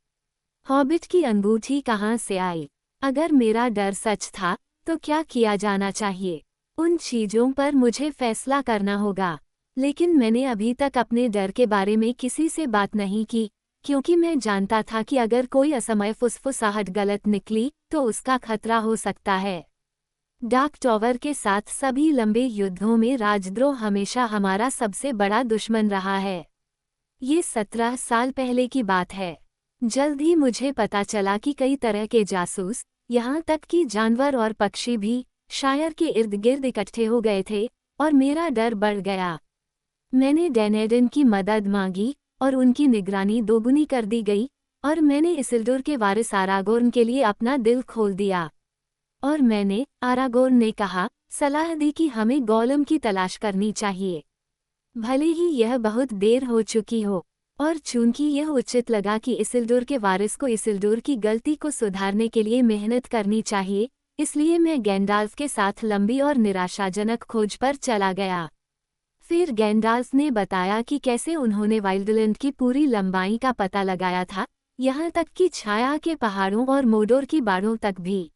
हॉबिट की अंगूठी कहाँ से आई? अगर मेरा डर सच था, तो क्या किया जाना चाहिए? उन चीज़ों पर मुझे फैसला करना होगा। लेकिन मैंने अभी तक अपने डर के बारे में किसी से बात नहीं की, क्योंकि मैं जानता था कि अगर कोई असमय फुसफुसाहट गलत निकली, तो उसका खतरा हो सकता है। डार्क टॉवर के साथ सभी लंबे युद्धों में राजद्रोह हमेशा हमारा सबसे बड़ा दुश्मन रहा है। ये 17 साल पहले की बात है। जल्द ही मुझे पता चला कि कई तरह के जासूस, यहाँ तक कि जानवर और पक्षी भी, शायर के इर्द गिर्द इकट्ठे हो गए थे, और मेरा डर बढ़ गया। मैंने डेनेडन की मदद मांगी, और उनकी निगरानी दोगुनी कर दी गई, और मैंने इसिल्डुर के वारिस आरागोर्न के लिए अपना दिल खोल दिया। और मैंने, आरागोर्न ने कहा, सलाह दी कि हमें गोलम की तलाश करनी चाहिए, भले ही यह बहुत देर हो चुकी हो। और चूंकि यह उचित लगा कि इसिल्डुर के वारिस को इसिल्डुर की गलती को सुधारने के लिए मेहनत करनी चाहिए, इसलिए मैं गैंडाल्फ के साथ लंबी और निराशाजनक खोज पर चला गया। फिर गैंडाल्फ ने बताया कि कैसे उन्होंने वाइल्डलैंड की पूरी लंबाई का पता लगाया था, यहाँ तक कि छाया के पहाड़ों और मोडोर की बाड़ों तक भी।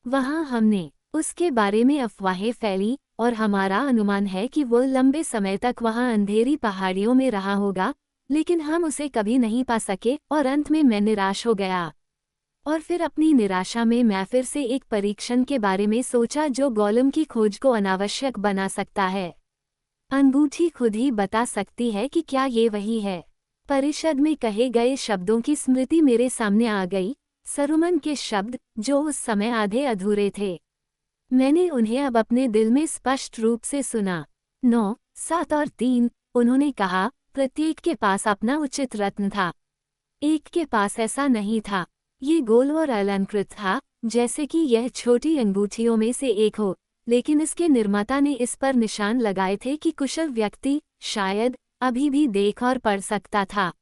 वहाँ हमने उसके बारे में अफवाहें फैली, और हमारा अनुमान है कि वो लंबे समय तक वहाँ अंधेरी पहाड़ियों में रहा होगा, लेकिन हम उसे कभी नहीं पा सके, और अंत में मैं निराश हो गया। और फिर अपनी निराशा में मैं फिर से एक परीक्षण के बारे में सोचा जो गोलम की खोज को अनावश्यक बना सकता है। अंगूठी खुद ही बता सकती है कि क्या ये वही है। परिषद में कहे गए शब्दों की स्मृति मेरे सामने आ गई, सरुमन के शब्द, जो उस समय आधे अधूरे थे। मैंने उन्हें अब अपने दिल में स्पष्ट रूप से सुना। 9, 7 और 3, उन्होंने कहा, प्रत्येक के पास अपना उचित रत्न था। एक के पास ऐसा नहीं था। ये गोल और अलंकृत था, जैसे कि यह छोटी अंगूठियों में से एक हो, लेकिन इसके निर्माता ने इस पर निशान लगाए थे कि कुशल व्यक्ति, शायद, अभी भी देख और पढ़ सकता था।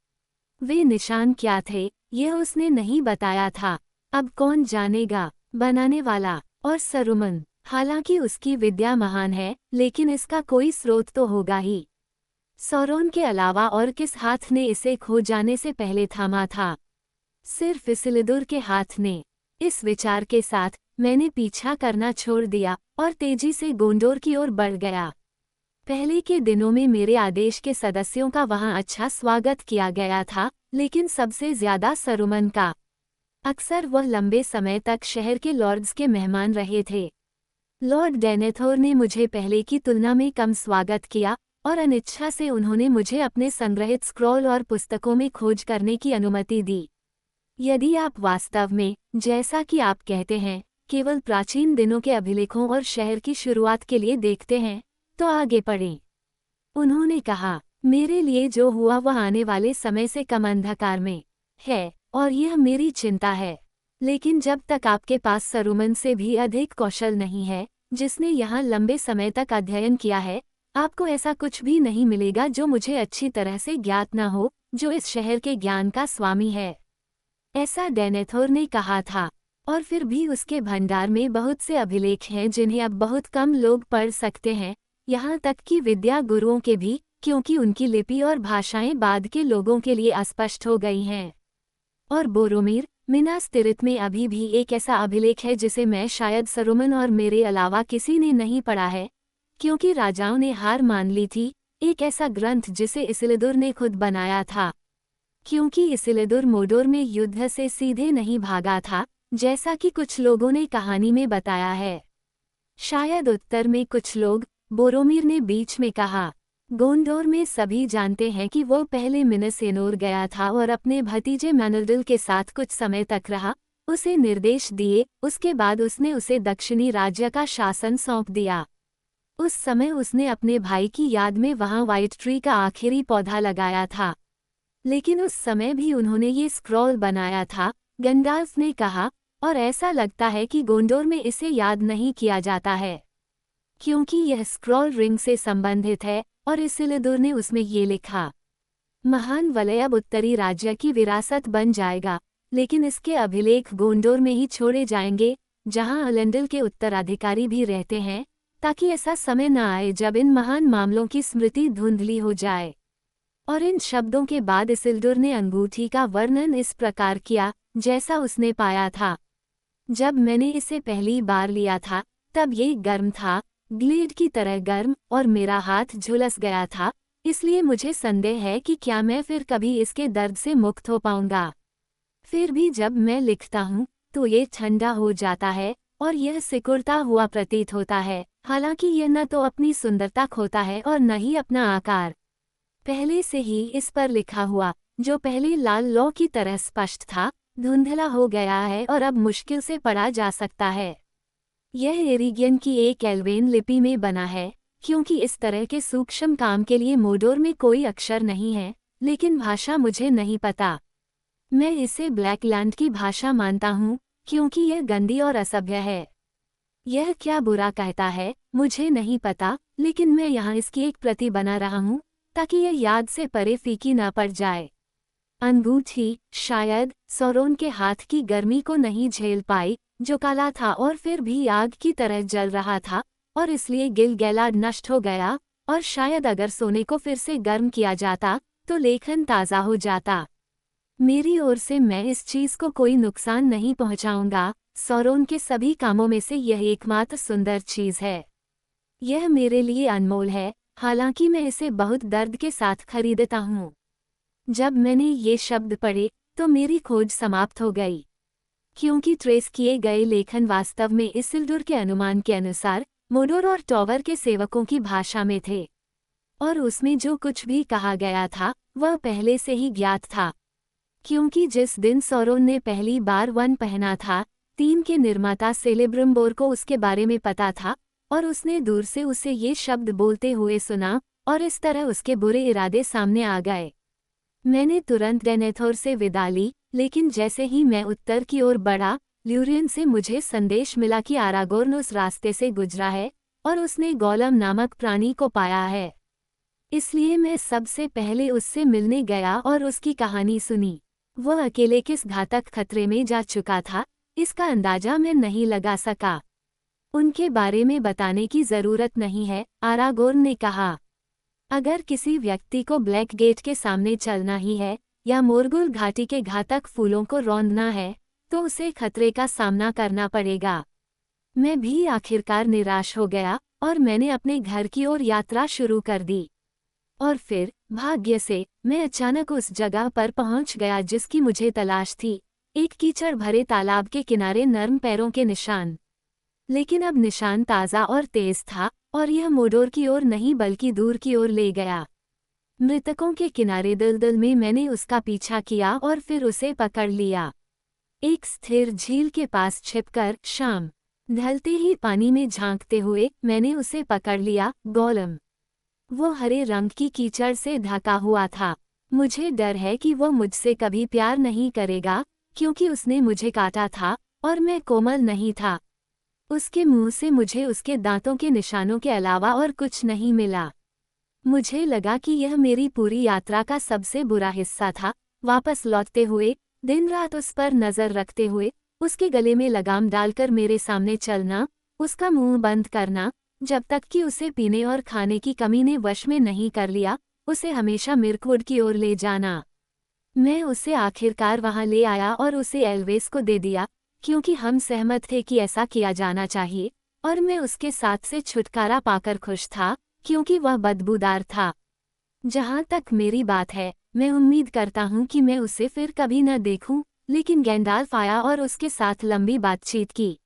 वे निशान क्या थे, यह उसने नहीं बताया था। अब कौन जानेगा? बनाने वाला और सरुमन। हालांकि उसकी विद्या महान है, लेकिन इसका कोई स्रोत तो होगा ही। सौरोन के अलावा और किस हाथ ने इसे खो जाने से पहले थामा था? सिर्फ इसिलिदुर के हाथ ने। इस विचार के साथ मैंने पीछा करना छोड़ दिया और तेजी से गोंडोर की ओर बढ़ गया। पहले के दिनों में मेरे आदेश के सदस्यों का वहां अच्छा स्वागत किया गया था, लेकिन सबसे ज्यादा सरुमन का। अक्सर वह लंबे समय तक शहर के लॉर्ड्स के मेहमान रहे थे। लॉर्ड डेनेथोर ने मुझे पहले की तुलना में कम स्वागत किया, और अनिच्छा से उन्होंने मुझे अपने संग्रहित स्क्रॉल और पुस्तकों में खोज करने की अनुमति दी। यदि आप वास्तव में, जैसा कि आप कहते हैं, केवल प्राचीन दिनों के अभिलेखों और शहर की शुरुआत के लिए देखते हैं, तो आगे पढ़ें। उन्होंने कहा, मेरे लिए जो हुआ वह आने वाले समय से कम अंधकार में है, और यह मेरी चिंता है। लेकिन जब तक आपके पास सरुमन से भी अधिक कौशल नहीं है, जिसने यहाँ लंबे समय तक अध्ययन किया है, आपको ऐसा कुछ भी नहीं मिलेगा जो मुझे अच्छी तरह से ज्ञात न हो, जो इस शहर के ज्ञान का स्वामी है। ऐसा डेनेथोर ने कहा था। और फिर भी उसके भंडार में बहुत से अभिलेख हैं जिन्हें अब बहुत कम लोग पढ़ सकते हैं, यहाँ तक कि विद्या गुरुओं के भी, क्योंकि उनकी लिपि और भाषाएं बाद के लोगों के लिए अस्पष्ट हो गई हैं। और बोरोमीर, मिनास तिरित में अभी भी एक ऐसा अभिलेख है जिसे मैं शायद सरुमन और मेरे अलावा किसी ने नहीं पढ़ा है, क्योंकि राजाओं ने हार मान ली थी, एक ऐसा ग्रंथ जिसे इसिलिदुर ने खुद बनाया था। क्योंकि इसिलिदुर मोडोर में युद्ध से सीधे नहीं भागा था, जैसा कि कुछ लोगों ने कहानी में बताया है। शायद उत्तर में कुछ लोग, बोरोमीर ने बीच में कहा। गोंडोर में सभी जानते हैं कि वो पहले मिनसेनोर गया था और अपने भतीजे मैनरडिल के साथ कुछ समय तक रहा, उसे निर्देश दिए, उसके बाद उसने उसे दक्षिणी राज्य का शासन सौंप दिया। उस समय उसने अपने भाई की याद में वहां व्हाइट ट्री का आखिरी पौधा लगाया था। लेकिन उस समय भी उन्होंने ये स्क्रॉल बनाया था, गंडाल्फ ने कहा, और ऐसा लगता है कि गोंडोर में इसे याद नहीं किया जाता है, क्योंकि यह स्क्रॉल रिंग से संबंधित है, और इसिलिदुर ने उसमें ये लिखा, महान वलय अब उत्तरी राज्य की विरासत बन जाएगा, लेकिन इसके अभिलेख गोंडोर में ही छोड़े जाएंगे, जहां अलेंडल के उत्तराधिकारी भी रहते हैं, ताकि ऐसा समय न आए जब इन महान मामलों की स्मृति धुंधली हो जाए। और इन शब्दों के बाद इसिल्डुर ने अंगूठी का वर्णन इस प्रकार किया, जैसा उसने पाया था। जब मैंने इसे पहली बार लिया था, तब ये गर्म था, ग्लेड की तरह गर्म, और मेरा हाथ झुलस गया था, इसलिए मुझे संदेह है कि क्या मैं फिर कभी इसके दर्द से मुक्त हो पाऊंगा। फिर भी जब मैं लिखता हूँ, तो ये ठंडा हो जाता है, और यह सिकुड़ता हुआ प्रतीत होता है, हालांकि यह न तो अपनी सुंदरता खोता है और न ही अपना आकार। पहले से ही इस पर लिखा हुआ, जो पहले लाल लौ की तरह स्पष्ट था, धुंधला हो गया है और अब मुश्किल से पढ़ा जा सकता है। यह एरिगियन की एक एल्वेन लिपि में बना है, क्योंकि इस तरह के सूक्ष्म काम के लिए मोडोर में कोई अक्षर नहीं है, लेकिन भाषा मुझे नहीं पता। मैं इसे ब्लैकलैंड की भाषा मानता हूँ, क्योंकि यह गंदी और असभ्य है। यह क्या बुरा कहता है, मुझे नहीं पता, लेकिन मैं यहाँ इसकी एक प्रति बना रहा हूँ, ताकि यह याद से परे फीकी न पड़ जाए। अंगूठी, शायद, सौरोन के हाथ की गर्मी को नहीं झेल पाई, जो काला था और फिर भी आग की तरह जल रहा था, और इसलिए गिलगैलाड नष्ट हो गया, और शायद अगर सोने को फिर से गर्म किया जाता, तो लेखन ताज़ा हो जाता। मेरी ओर से मैं इस चीज़ को कोई नुकसान नहीं पहुंचाऊंगा, सौरोन के सभी कामों में से यह एकमात्र सुंदर चीज़ है। यह मेरे लिए अनमोल है, हालांकि मैं इसे बहुत दर्द के साथ खरीदता हूँ। जब मैंने ये शब्द पढ़े, तो मेरी खोज समाप्त हो गई, क्योंकि ट्रेस किए गए लेखन वास्तव में इसिल्डुर के अनुमान के अनुसार मोडोर और टॉवर के सेवकों की भाषा में थे, और उसमें जो कुछ भी कहा गया था, वह पहले से ही ज्ञात था। क्योंकि जिस दिन सौरोन ने पहली बार वन पहना था, 3 के निर्माता सेलेब्रम्बोर को उसके बारे में पता था, और उसने दूर से उसे ये शब्द बोलते हुए सुना, और इस तरह उसके बुरे इरादे सामने आ गए। मैंने तुरंत डेनेथोर से विदा ली, लेकिन जैसे ही मैं उत्तर की ओर बढ़ा, ल्यूरियन से मुझे संदेश मिला कि आरागोर्न उस रास्ते से गुजरा है, और उसने गोलम नामक प्राणी को पाया है। इसलिए मैं सबसे पहले उससे मिलने गया और उसकी कहानी सुनी। वह अकेले किस घातक खतरे में जा चुका था, इसका अंदाजा मैं नहीं लगा सका। उनके बारे में बताने की जरूरत नहीं है, आरागोर्न ने कहा। अगर किसी व्यक्ति को ब्लैक गेट के सामने चलना ही है, या मोरगुल घाटी के घातक फूलों को रौंदना है, तो उसे खतरे का सामना करना पड़ेगा। मैं भी आखिरकार निराश हो गया, और मैंने अपने घर की ओर यात्रा शुरू कर दी। और फिर, भाग्य से, मैं अचानक उस जगह पर पहुंच गया जिसकी मुझे तलाश थी, एक कीचड़ भरे तालाब के किनारे नर्म पैरों के निशान। लेकिन अब निशान ताज़ा और तेज था, और यह मोडोर की ओर नहीं बल्कि दूर की ओर ले गया। मृतकों के किनारे दलदल में मैंने उसका पीछा किया और फिर उसे पकड़ लिया। एक स्थिर झील के पास छिपकर शाम ढलते ही पानी में झांकते हुए मैंने उसे पकड़ लिया। गोलम वो हरे रंग की कीचड़ से ढका हुआ था। मुझे डर है कि वो मुझसे कभी प्यार नहीं करेगा, क्योंकि उसने मुझे काटा था और मैं कोमल नहीं था। उसके मुंह से मुझे उसके दांतों के निशानों के अलावा और कुछ नहीं मिला। मुझे लगा कि यह मेरी पूरी यात्रा का सबसे बुरा हिस्सा था। वापस लौटते हुए, दिन रात उस पर नजर रखते हुए, उसके गले में लगाम डालकर मेरे सामने चलना, उसका मुंह बंद करना, जब तक कि उसे पीने और खाने की कमी ने वश में नहीं कर लिया, उसे हमेशा मिर्कवुड की ओर ले जाना। मैं उसे आखिरकार वहां ले आया और उसे एल्वेस को दे दिया, क्योंकि हम सहमत थे कि ऐसा किया जाना चाहिए, और मैं उसके साथ से छुटकारा पाकर खुश था, क्योंकि वह बदबूदार था। जहां तक मेरी बात है, मैं उम्मीद करता हूं कि मैं उसे फिर कभी न देखूं, लेकिन गैंडाल्फ आया और उसके साथ लंबी बातचीत की।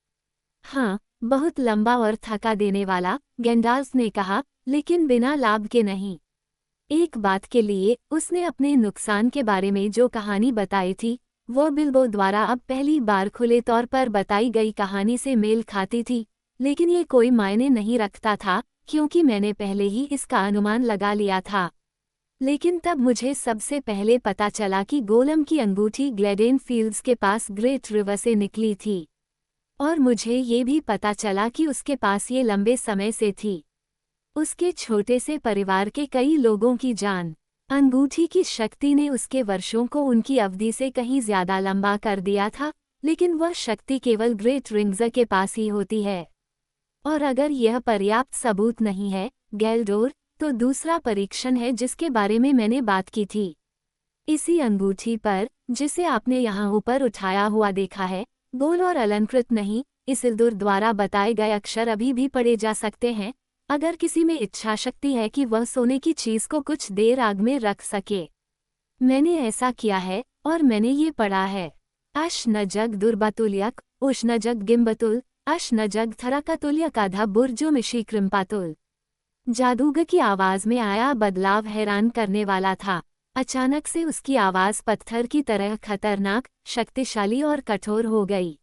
हाँ, बहुत लंबा और थका देने वाला, गैंडाल्फ ने कहा, लेकिन बिना लाभ के नहीं। एक बात के लिए उसने अपने नुकसान के बारे में जो कहानी बताई थी, वो बिल्बो द्वारा अब पहली बार खुले तौर पर बताई गई कहानी से मेल खाती थी, लेकिन ये कोई मायने नहीं रखता था, क्योंकि मैंने पहले ही इसका अनुमान लगा लिया था। लेकिन तब मुझे सबसे पहले पता चला कि गोलम की अंगूठी ग्लेडेन फील्ड्स के पास ग्रेट रिवर से निकली थी, और मुझे ये भी पता चला कि उसके पास ये लंबे समय से थी। उसके छोटे से परिवार के कई लोगों की जान। अंगूठी की शक्ति ने उसके वर्षों को उनकी अवधि से कहीं ज्यादा लंबा कर दिया था, लेकिन वह शक्ति केवल ग्रेट रिंग्ज़र के पास ही होती है। और अगर यह पर्याप्त सबूत नहीं है, गैल्डोर, तो दूसरा परीक्षण है जिसके बारे में मैंने बात की थी। इसी अंगूठी पर, जिसे आपने यहाँ ऊपर उठाया हुआ देखा है, गोल और अलंकृत नहीं, इसिल्दुर द्वारा बताए गए अक्षर अभी भी पढ़े जा सकते हैं, अगर किसी में इच्छा शक्ति है कि वह सोने की चीज को कुछ देर आग में रख सके। मैंने ऐसा किया है, और मैंने ये पढ़ा है। अश नजग दुर्बातुल्यक, उश नजग गिम्बतुल, अश नजग थराकातुल्यक आधा बुर्जो मिशी कृम्पातुल। जादूगर की आवाज में आया बदलाव हैरान करने वाला था। अचानक से उसकी आवाज पत्थर की तरह खतरनाक, शक्तिशाली और कठोर हो गई।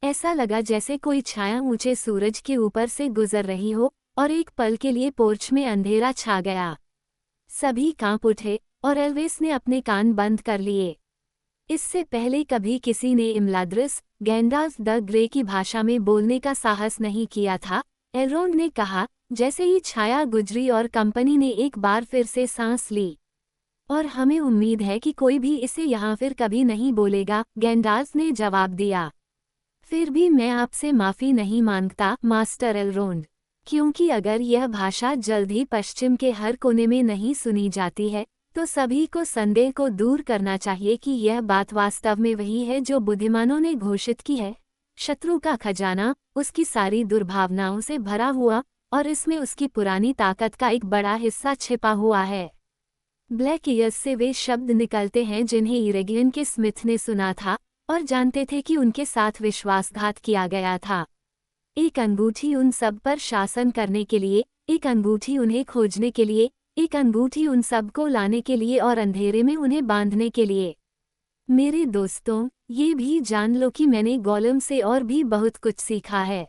ऐसा लगा जैसे कोई छाया ऊंचे सूरज के ऊपर से गुजर रही हो, और एक पल के लिए पोर्च में अंधेरा छा गया। सभी कांप उठे, और एल्वेस ने अपने कान बंद कर लिए। इससे पहले कभी किसी ने इम्लाद्रिस, गैंडाल्फ द ग्रे की भाषा में बोलने का साहस नहीं किया था, एल्रोंड ने कहा, जैसे ही छाया गुजरी और कंपनी ने एक बार फिर से सांस ली। और हमें उम्मीद है कि कोई भी इसे यहाँ फिर कभी नहीं बोलेगा, गैंडाल्फ ने जवाब दिया। फिर भी मैं आपसे माफ़ी नहीं मांगता, मास्टर एल्रोंड, क्योंकि अगर यह भाषा जल्द ही पश्चिम के हर कोने में नहीं सुनी जाती है, तो सभी को संदेह को दूर करना चाहिए कि यह बात वास्तव में वही है जो बुद्धिमानों ने घोषित की है। शत्रु का खजाना, उसकी सारी दुर्भावनाओं से भरा हुआ, और इसमें उसकी पुरानी ताकत का एक बड़ा हिस्सा छिपा हुआ है। ब्लैक ईयर्स से वे शब्द निकलते हैं जिन्हें इरेगियन के स्मिथ ने सुना था, और जानते थे कि उनके साथ विश्वासघात किया गया था। एक अंगूठी उन सब पर शासन करने के लिए, एक अंगूठी उन्हें खोजने के लिए, एक अंगूठी उन सब को लाने के लिए और अंधेरे में उन्हें बांधने के लिए। मेरे दोस्तों, ये भी जान लो कि मैंने गोलम से और भी बहुत कुछ सीखा है।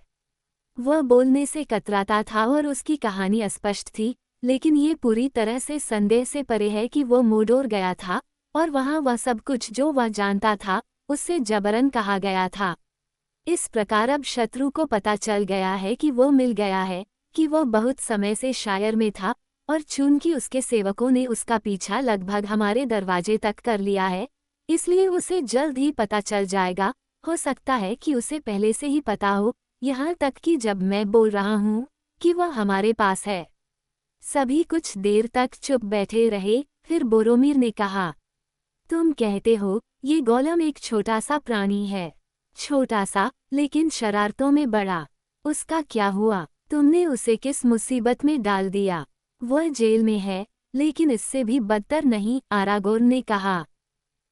वह बोलने से कतराता था और उसकी कहानी अस्पष्ट थी, लेकिन ये पूरी तरह से संदेह से परे है कि वो मोडोर गया था, और वहाँ वह सब कुछ जो वह जानता था, उससे जबरन कहा गया था। इस प्रकार अब शत्रु को पता चल गया है कि वो मिल गया है, कि वो बहुत समय से शायर में था, और चूंकि उसके सेवकों ने उसका पीछा लगभग हमारे दरवाजे तक कर लिया है, इसलिए उसे जल्द ही पता चल जाएगा। हो सकता है कि उसे पहले से ही पता हो, यहाँ तक कि जब मैं बोल रहा हूँ कि वह हमारे पास है। सभी कुछ देर तक चुप बैठे रहे, फिर बोरोमीर ने कहा, तुम कहते हो, ये गोलम एक छोटा सा प्राणी है। छोटा सा, लेकिन शरारतों में बड़ा। उसका क्या हुआ? तुमने उसे किस मुसीबत में डाल दिया? वह जेल में है, लेकिन इससे भी बदतर नहीं, आरागोर्न ने कहा।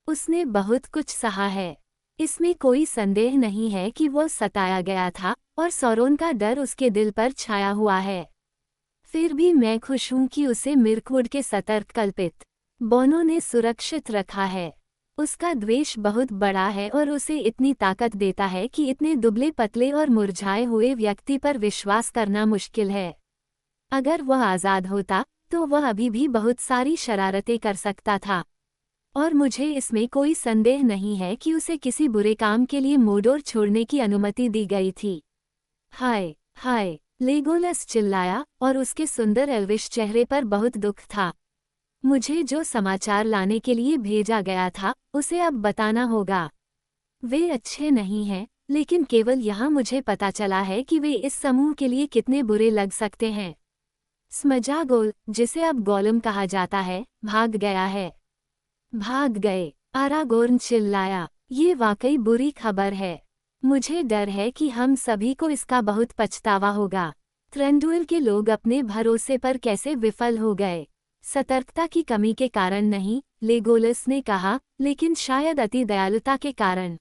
उसने बहुत कुछ सहा है। इसमें कोई संदेह नहीं है कि वो सताया गया था, और सौरोन का डर उसके दिल पर छाया हुआ है। फिर भी मैं खुश हूं कि उसे मिर्कवुड के सतर्क कल्पित बोनो ने सुरक्षित रखा है। उसका द्वेष बहुत बड़ा है और उसे इतनी ताकत देता है कि इतने दुबले पतले और मुरझाए हुए व्यक्ति पर विश्वास करना मुश्किल है। अगर वह आज़ाद होता तो वह अभी भी बहुत सारी शरारतें कर सकता था, और मुझे इसमें कोई संदेह नहीं है कि उसे किसी बुरे काम के लिए मोडोर छोड़ने की अनुमति दी गई थी। हाय हाय, लेगोलस चिल्लाया, और उसके सुंदर एल्विश चेहरे पर बहुत दुख था। मुझे जो समाचार लाने के लिए भेजा गया था उसे अब बताना होगा। वे अच्छे नहीं हैं, लेकिन केवल यहाँ मुझे पता चला है कि वे इस समूह के लिए कितने बुरे लग सकते हैं। स्मजागोल, जिसे अब गोलम कहा जाता है, भाग गया है। भाग गए, आरागोर्न चिल्लाया। ये वाकई बुरी खबर है। मुझे डर है कि हम सभी को इसका बहुत पछतावा होगा। थ्रेंडुइल के लोग अपने भरोसे पर कैसे विफल हो गए। सतर्कता की कमी के कारण नहीं, लेगोलस ने कहा, लेकिन शायद अति दयालुता के कारण।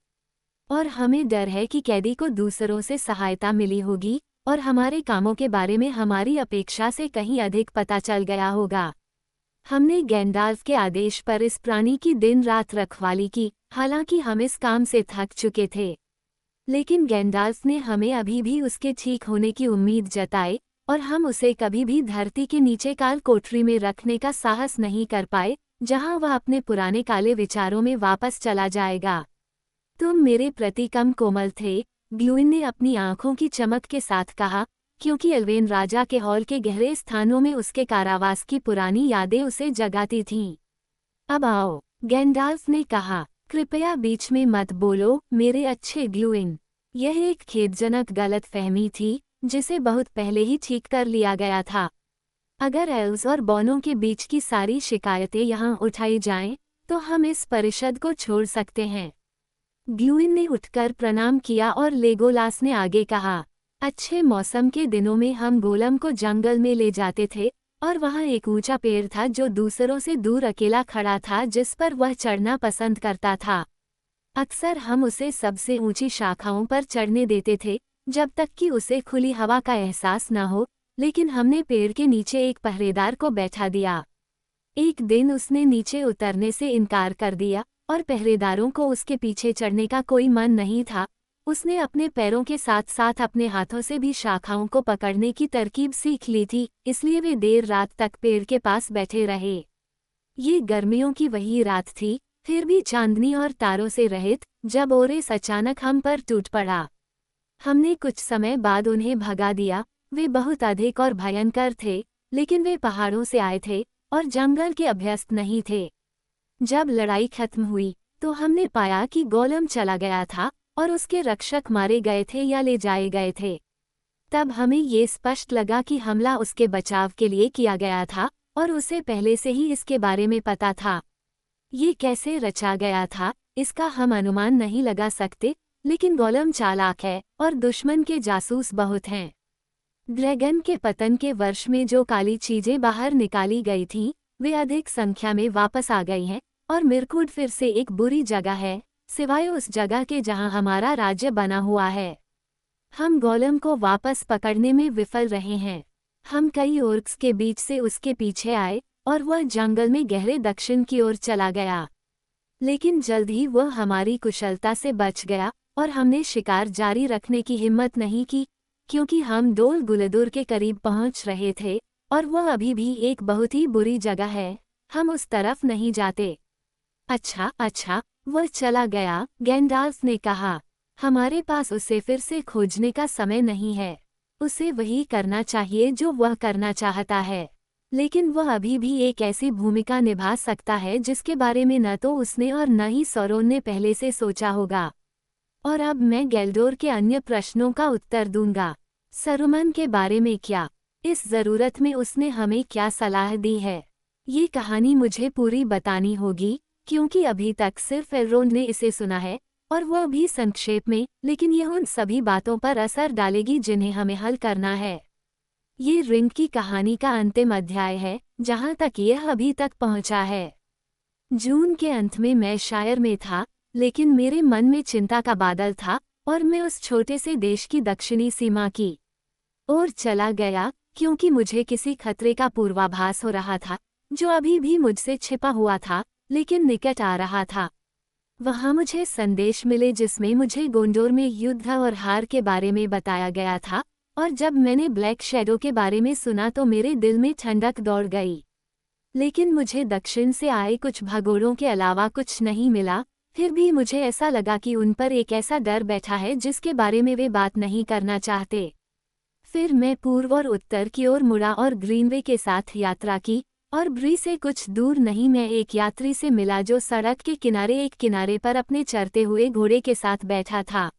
और हमें डर है कि कैदी को दूसरों से सहायता मिली होगी और हमारे कामों के बारे में हमारी अपेक्षा से कहीं अधिक पता चल गया होगा। हमने गैंडाल्फ के आदेश पर इस प्राणी की दिन रात रखवाली की, हालांकि हम इस काम से थक चुके थे। लेकिन गैंडाल्फ ने हमें अभी भी उसके ठीक होने की उम्मीद जताई, और हम उसे कभी भी धरती के नीचे काल कोठरी में रखने का साहस नहीं कर पाए, जहां वह अपने पुराने काले विचारों में वापस चला जाएगा। तुम मेरे प्रति कम कोमल थे, ग्लूइन ने अपनी आंखों की चमक के साथ कहा, क्योंकि एल्वेन राजा के हॉल के गहरे स्थानों में उसके कारावास की पुरानी यादें उसे जगाती थीं। अब आओ, गैंडाल्फ ने कहा, कृपया बीच में मत बोलो, मेरे अच्छे ग्लूइन। यह एक खेदजनक गलतफहमी थी, जिसे बहुत पहले ही ठीक कर लिया गया था। अगर एल्व्स और बॉनों के बीच की सारी शिकायतें यहाँ उठाई जाएं, तो हम इस परिषद को छोड़ सकते हैं। ग्लूइन ने उठकर प्रणाम किया और लेगोलास ने आगे कहा, अच्छे मौसम के दिनों में हम गोलम को जंगल में ले जाते थे, और वहाँ एक ऊंचा पेड़ था जो दूसरों से दूर अकेला खड़ा था, जिस पर वह चढ़ना पसंद करता था। अक्सर हम उसे सबसे ऊंची शाखाओं पर चढ़ने देते थे, जब तक कि उसे खुली हवा का एहसास न हो, लेकिन हमने पेड़ के नीचे एक पहरेदार को बैठा दिया। एक दिन उसने नीचे उतरने से इनकार कर दिया, और पहरेदारों को उसके पीछे चढ़ने का कोई मन नहीं था। उसने अपने पैरों के साथ साथ अपने हाथों से भी शाखाओं को पकड़ने की तरकीब सीख ली थी, इसलिए वे देर रात तक पेड़ के पास बैठे रहे। ये गर्मियों की वही रात थी, फिर भी चांदनी और तारों से रहित, जब ओरेस अचानक हम पर टूट पड़ा। हमने कुछ समय बाद उन्हें भगा दिया। वे बहुत अधिक और भयंकर थे, लेकिन वे पहाड़ों से आए थे और जंगल के अभ्यस्त नहीं थे। जब लड़ाई खत्म हुई तो हमने पाया कि गोलम चला गया था और उसके रक्षक मारे गए थे या ले जाए गए थे। तब हमें ये स्पष्ट लगा कि हमला उसके बचाव के लिए किया गया था, और उसे पहले से ही इसके बारे में पता था। ये कैसे रचा गया था, इसका हम अनुमान नहीं लगा सकते, लेकिन गोलम चालाक है और दुश्मन के जासूस बहुत हैं। ड्रैगन के पतन के वर्ष में जो काली चीजें बाहर निकाली गई थीं, वे अधिक संख्या में वापस आ गई हैं, और मिरकुड फिर से एक बुरी जगह है, सिवाय उस जगह के जहां हमारा राज्य बना हुआ है। हम गोलम को वापस पकड़ने में विफल रहे हैं। हम कई ओर्क्स के बीच से उसके पीछे आए, और वह जंगल में गहरे दक्षिण की ओर चला गया। लेकिन जल्द ही वह हमारी कुशलता से बच गया, और हमने शिकार जारी रखने की हिम्मत नहीं की, क्योंकि हम डोल गुलदुर के करीब पहुंच रहे थे, और वह अभी भी एक बहुत ही बुरी जगह है। हम उस तरफ नहीं जाते। अच्छा, वह चला गया, गैंडाल्फ ने कहा। हमारे पास उसे फिर से खोजने का समय नहीं है। उसे वही करना चाहिए जो वह करना चाहता है, लेकिन वह अभी भी एक ऐसी भूमिका निभा सकता है जिसके बारे में न तो उसने और न ही सौरोन ने पहले से सोचा होगा। और अब मैं गेल्डोर के अन्य प्रश्नों का उत्तर दूंगा। सरुमन के बारे में क्या? इस जरूरत में उसने हमें क्या सलाह दी है? ये कहानी मुझे पूरी बतानी होगी, क्योंकि अभी तक सिर्फ एल्रोंड ने इसे सुना है, और वह भी संक्षेप में, लेकिन यह उन सभी बातों पर असर डालेगी जिन्हें हमें हल करना है। ये रिंग की कहानी का अंतिम अध्याय है, जहां तक यह अभी तक पहुंचा है। जून के अंत में मैं शायर में था, लेकिन मेरे मन में चिंता का बादल था, और मैं उस छोटे से देश की दक्षिणी सीमा की ओर चला गया, क्योंकि मुझे किसी खतरे का पूर्वाभास हो रहा था, जो अभी भी मुझसे छिपा हुआ था, लेकिन निकट आ रहा था। वहाँ मुझे संदेश मिले जिसमें मुझे गोंडोर में युद्ध और हार के बारे में बताया गया था, और जब मैंने ब्लैक शैडो के बारे में सुना तो मेरे दिल में ठंडक दौड़ गई। लेकिन मुझे दक्षिण से आए कुछ भगोड़ों के अलावा कुछ नहीं मिला। फिर भी मुझे ऐसा लगा कि उन पर एक ऐसा डर बैठा है जिसके बारे में वे बात नहीं करना चाहते। फिर मैं पूर्व और उत्तर की ओर मुड़ा और ग्रीनवे के साथ यात्रा की, और ब्री से कुछ दूर नहीं मैं एक यात्री से मिला जो सड़क के किनारे एक किनारे पर अपने चरते हुए घोड़े के साथ बैठा था।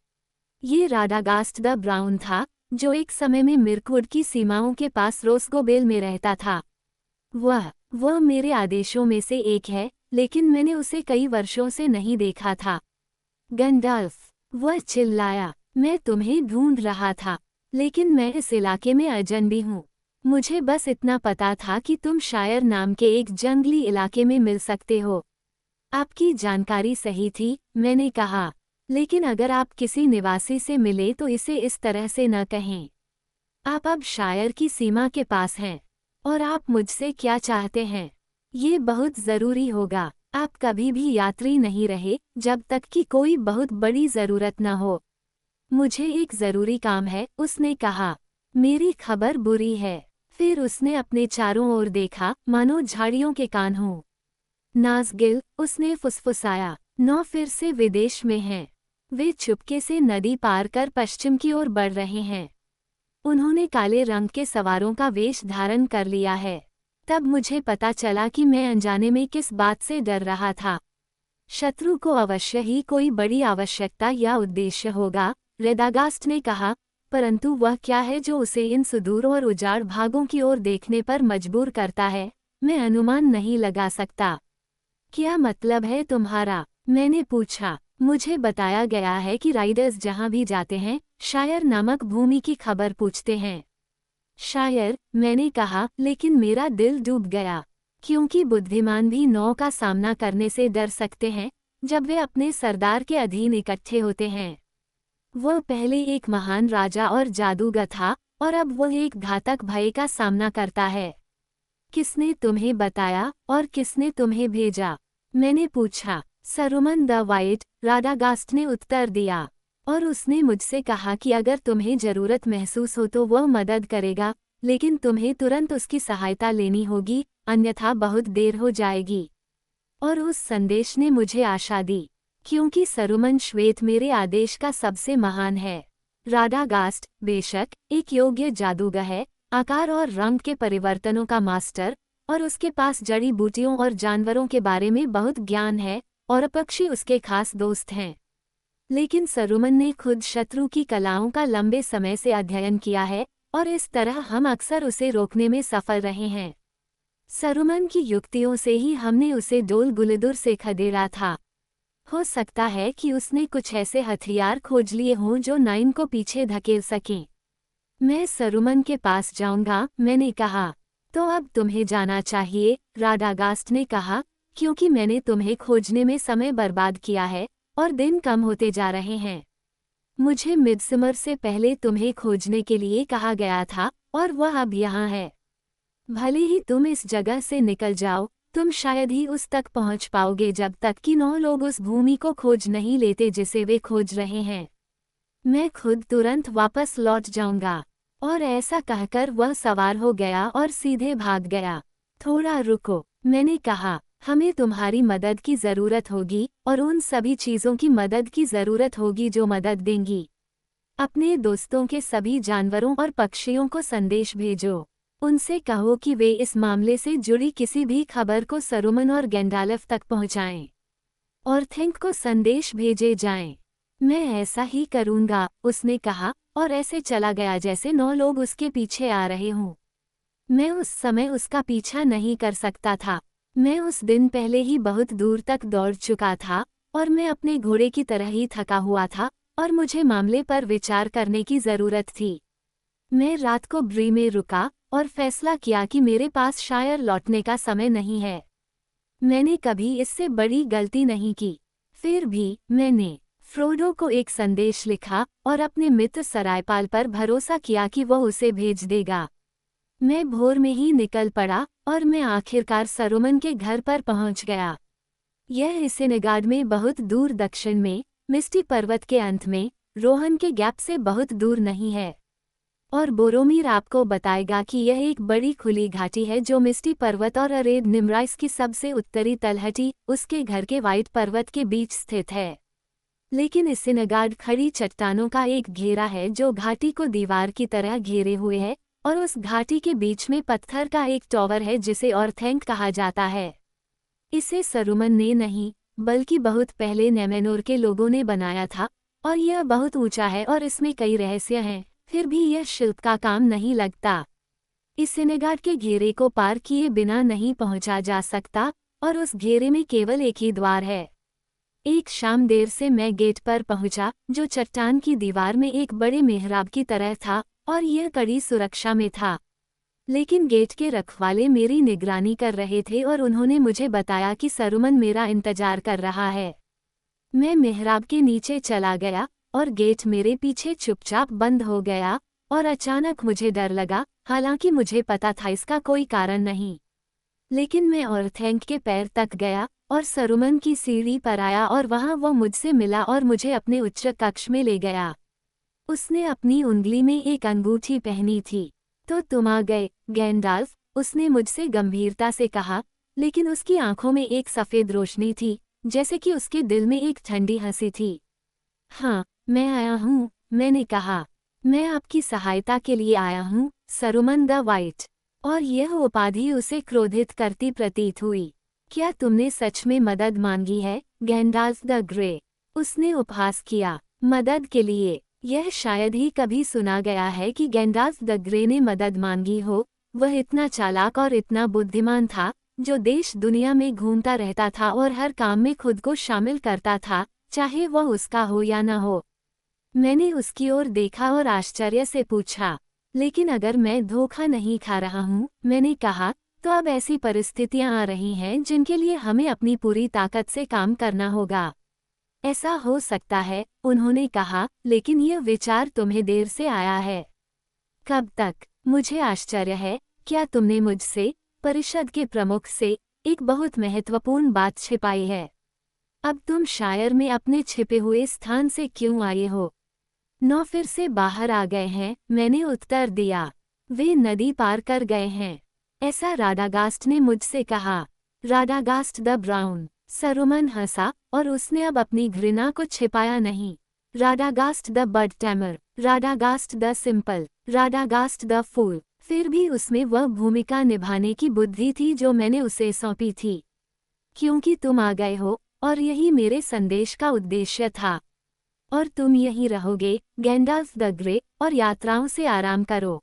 ये राडागास्ट द ब्राउन था, जो एक समय में मिर्कवुड की सीमाओं के पास रोस्गोबेल में रहता था। वह मेरे आदेशों में से एक है, लेकिन मैंने उसे कई वर्षों से नहीं देखा था। गंडाल्फ, वह चिल्लाया, मैं तुम्हें ढूंढ रहा था, लेकिन मैं इस इलाके में अजनबी हूँ। मुझे बस इतना पता था कि तुम शायर नाम के एक जंगली इलाके में मिल सकते हो। आपकी जानकारी सही थी, मैंने कहा, लेकिन अगर आप किसी निवासी से मिले तो इसे इस तरह से न कहें। आप अब शायर की सीमा के पास हैं, और आप मुझसे क्या चाहते हैं? ये बहुत ज़रूरी होगा। आप कभी भी यात्री नहीं रहे जब तक कि कोई बहुत बड़ी ज़रूरत न हो। मुझे एक ज़रूरी काम है, उसने कहा। मेरी खबर बुरी है। फिर उसने अपने चारों ओर देखा, मानो झाड़ियों के कान हों। नाज़गिल, उसने फुसफुसाया, नौ फिर से विदेश में हैं। वे चुपके से नदी पार कर पश्चिम की ओर बढ़ रहे हैं। उन्होंने काले रंग के सवारों का वेश धारण कर लिया है। तब मुझे पता चला कि मैं अनजाने में किस बात से डर रहा था। शत्रु को अवश्य ही कोई बड़ी आवश्यकता या उद्देश्य होगा, रेदागास्ट ने कहा, परंतु वह क्या है जो उसे इन सुदूर और उजाड़ भागों की ओर देखने पर मजबूर करता है, मैं अनुमान नहीं लगा सकता। क्या मतलब है तुम्हारा? मैंने पूछा। मुझे बताया गया है कि राइडर्स जहां भी जाते हैं, शायर नामक भूमि की खबर पूछते हैं। शायर, मैंने कहा, लेकिन मेरा दिल डूब गया, क्योंकि बुद्धिमान भी नौ का सामना करने से डर सकते हैं जब वे अपने सरदार के अधीन इकट्ठे होते हैं। वह पहले एक महान राजा और जादूगर था, और अब वह एक घातक भय का सामना करता है। किसने तुम्हें बताया और किसने तुम्हें भेजा? मैंने पूछा। सरुमन द वाइट, राडागास्ट ने उत्तर दिया, और उसने मुझसे कहा कि अगर तुम्हें जरूरत महसूस हो तो वह मदद करेगा, लेकिन तुम्हें तुरंत उसकी सहायता लेनी होगी, अन्यथा बहुत देर हो जाएगी। और उस संदेश ने मुझे आशा दी, क्योंकि सरुमन श्वेत मेरे आदेश का सबसे महान है। राडागास्ट, बेशक, एक योग्य जादूगर है, आकार और रंग के परिवर्तनों का मास्टर, और उसके पास जड़ी बूटियों और जानवरों के बारे में बहुत ज्ञान है, और पक्षी उसके खास दोस्त हैं। लेकिन सरुमन ने खुद शत्रु की कलाओं का लंबे समय से अध्ययन किया है, और इस तरह हम अक्सर उसे रोकने में सफल रहे हैं। सरुमन की युक्तियों से ही हमने उसे डोल गुलदुर से खदेड़ा था। हो सकता है कि उसने कुछ ऐसे हथियार खोज लिए हों जो नाइन को पीछे धकेल सकें। मैं सरुमन के पास जाऊंगा, मैंने कहा। तो अब तुम्हें जाना चाहिए, राडागास्ट ने कहा, क्योंकि मैंने तुम्हें खोजने में समय बर्बाद किया है, और दिन कम होते जा रहे हैं। मुझे मिडसमर से पहले तुम्हें खोजने के लिए कहा गया था, और वह अब यहाँ है। भले ही तुम इस जगह से निकल जाओ, तुम शायद ही उस तक पहुँच पाओगे जब तक कि 9 लोग उस भूमि को खोज नहीं लेते जिसे वे खोज रहे हैं। मैं खुद तुरंत वापस लौट जाऊंगा। और ऐसा कहकर वह सवार हो गया और सीधे भाग गया। थोड़ा रुको, मैंने कहा, हमें तुम्हारी मदद की ज़रूरत होगी, और उन सभी चीज़ों की मदद की ज़रूरत होगी जो मदद देंगी। अपने दोस्तों के सभी जानवरों और पक्षियों को संदेश भेजो। उनसे कहो कि वे इस मामले से जुड़ी किसी भी खबर को सरुमन और गैंडाल्फ तक पहुंचाएं। और थिंक को संदेश भेजे जाएं। मैं ऐसा ही करूंगा, उसने कहा, और ऐसे चला गया जैसे 9 लोग उसके पीछे आ रहे हों। मैं उस समय उसका पीछा नहीं कर सकता था। मैं उस दिन पहले ही बहुत दूर तक दौड़ चुका था, और मैं अपने घोड़े की तरह ही थका हुआ था, और मुझे मामले पर विचार करने की ज़रूरत थी। मैं रात को ब्री में रुका, और फैसला किया कि मेरे पास शायर लौटने का समय नहीं है। मैंने कभी इससे बड़ी गलती नहीं की। फिर भी, मैंने फ्रोडो को एक संदेश लिखा, और अपने मित्र सरायपाल पर भरोसा किया कि वह उसे भेज देगा। मैं भोर में ही निकल पड़ा, और मैं आखिरकार सरुमन के घर पर पहुंच गया। यह इसेनगार्ड में बहुत दूर दक्षिण में, मिस्टी पर्वत के अंत में, रोहन के गैप से बहुत दूर नहीं है। और बोरोमीर आपको बताएगा कि यह एक बड़ी खुली घाटी है जो मिस्टी पर्वत और अरेब निम्राइस की सबसे उत्तरी तलहटी, उसके घर के व्हाइट पर्वत के बीच स्थित है। लेकिन इसेनगार्ड खड़ी चट्टानों का एक घेरा है जो घाटी को दीवार की तरह घेरे हुए है, और उस घाटी के बीच में पत्थर का एक टॉवर है जिसे ऑर्थेंक कहा जाता है। इसे सरुमन ने नहीं, बल्कि बहुत पहले नेमेनोर के लोगों ने बनाया था, और यह बहुत ऊंचा है और इसमें कई रहस्य हैं, फिर भी यह शिल्प का काम नहीं लगता। इसेनगार्ड के घेरे को पार किए बिना नहीं पहुंचा जा सकता, और उस घेरे में केवल एक ही द्वार है। एक शाम देर से मैं गेट पर पहुंचा, जो चट्टान की दीवार में एक बड़े मेहराब की तरह था, और यह कड़ी सुरक्षा में था। लेकिन गेट के रखवाले मेरी निगरानी कर रहे थे और उन्होंने मुझे बताया कि सरुमन मेरा इंतजार कर रहा है। मैं मेहराब के नीचे चला गया, और गेट मेरे पीछे चुपचाप बंद हो गया, और अचानक मुझे डर लगा, हालांकि मुझे पता था इसका कोई कारण नहीं। लेकिन मैं ऑर्थेंक के पैर तक गया, और सरुमन की सीढ़ी पर आया और वहां वो मुझसे मिला और मुझे अपने उच्च कक्ष में ले गया। उसने अपनी उंगली में एक अंगूठी पहनी थी। तो तुम आ गए, गैंडाल्फ, उसने मुझसे गंभीरता से कहा, लेकिन उसकी आंखों में एक सफ़ेद रोशनी थी, जैसे कि उसके दिल में एक ठंडी हंसी थी। हाँ, मैं आया हूँ, मैंने कहा। मैं आपकी सहायता के लिए आया हूँ, सरुमन द वाइट। और यह उपाधि उसे क्रोधित करती प्रतीत हुई। क्या तुमने सच में मदद मांगी है, गैंडाल्फ द ग्रे? उसने उपहास किया। मदद के लिए? यह शायद ही कभी सुना गया है कि गैंडाल्फ द ग्रे ने मदद मांगी हो। वह इतना चालाक और इतना बुद्धिमान था, जो देश दुनिया में घूमता रहता था और हर काम में खुद को शामिल करता था, चाहे वह उसका हो या न हो। मैंने उसकी ओर देखा और आश्चर्य से पूछा, लेकिन अगर मैं धोखा नहीं खा रहा हूँ, मैंने कहा, तो अब ऐसी परिस्थितियां आ रही हैं जिनके लिए हमें अपनी पूरी ताकत से काम करना होगा। ऐसा हो सकता है, उन्होंने कहा, लेकिन यह विचार तुम्हें देर से आया है। कब तक? मुझे आश्चर्य है, क्या तुमने मुझसे, परिषद के प्रमुख से, एक बहुत महत्वपूर्ण बात छिपाई है? अब तुम शायर में अपने छिपे हुए स्थान से क्यों आए हो? 9 फिर से बाहर आ गए हैं, मैंने उत्तर दिया। वे नदी पार कर गए हैं, ऐसा राडागास्ट ने मुझसे कहा। राडागास्ट द ब्राउन। सरुमन हंसा, और उसने अब अपनी घृणा को छिपाया नहीं। Radagast the bird tamer, Radagast the simple, Radagast the fool. फिर भी उसमें वह भूमिका निभाने की बुद्धि थी जो मैंने उसे सौंपी थी। क्योंकि तुम आ गए हो, और यही मेरे संदेश का उद्देश्य था। और तुम यहीं रहोगे, गैंडाल्फ द ग्रे, और यात्राओं से आराम करो।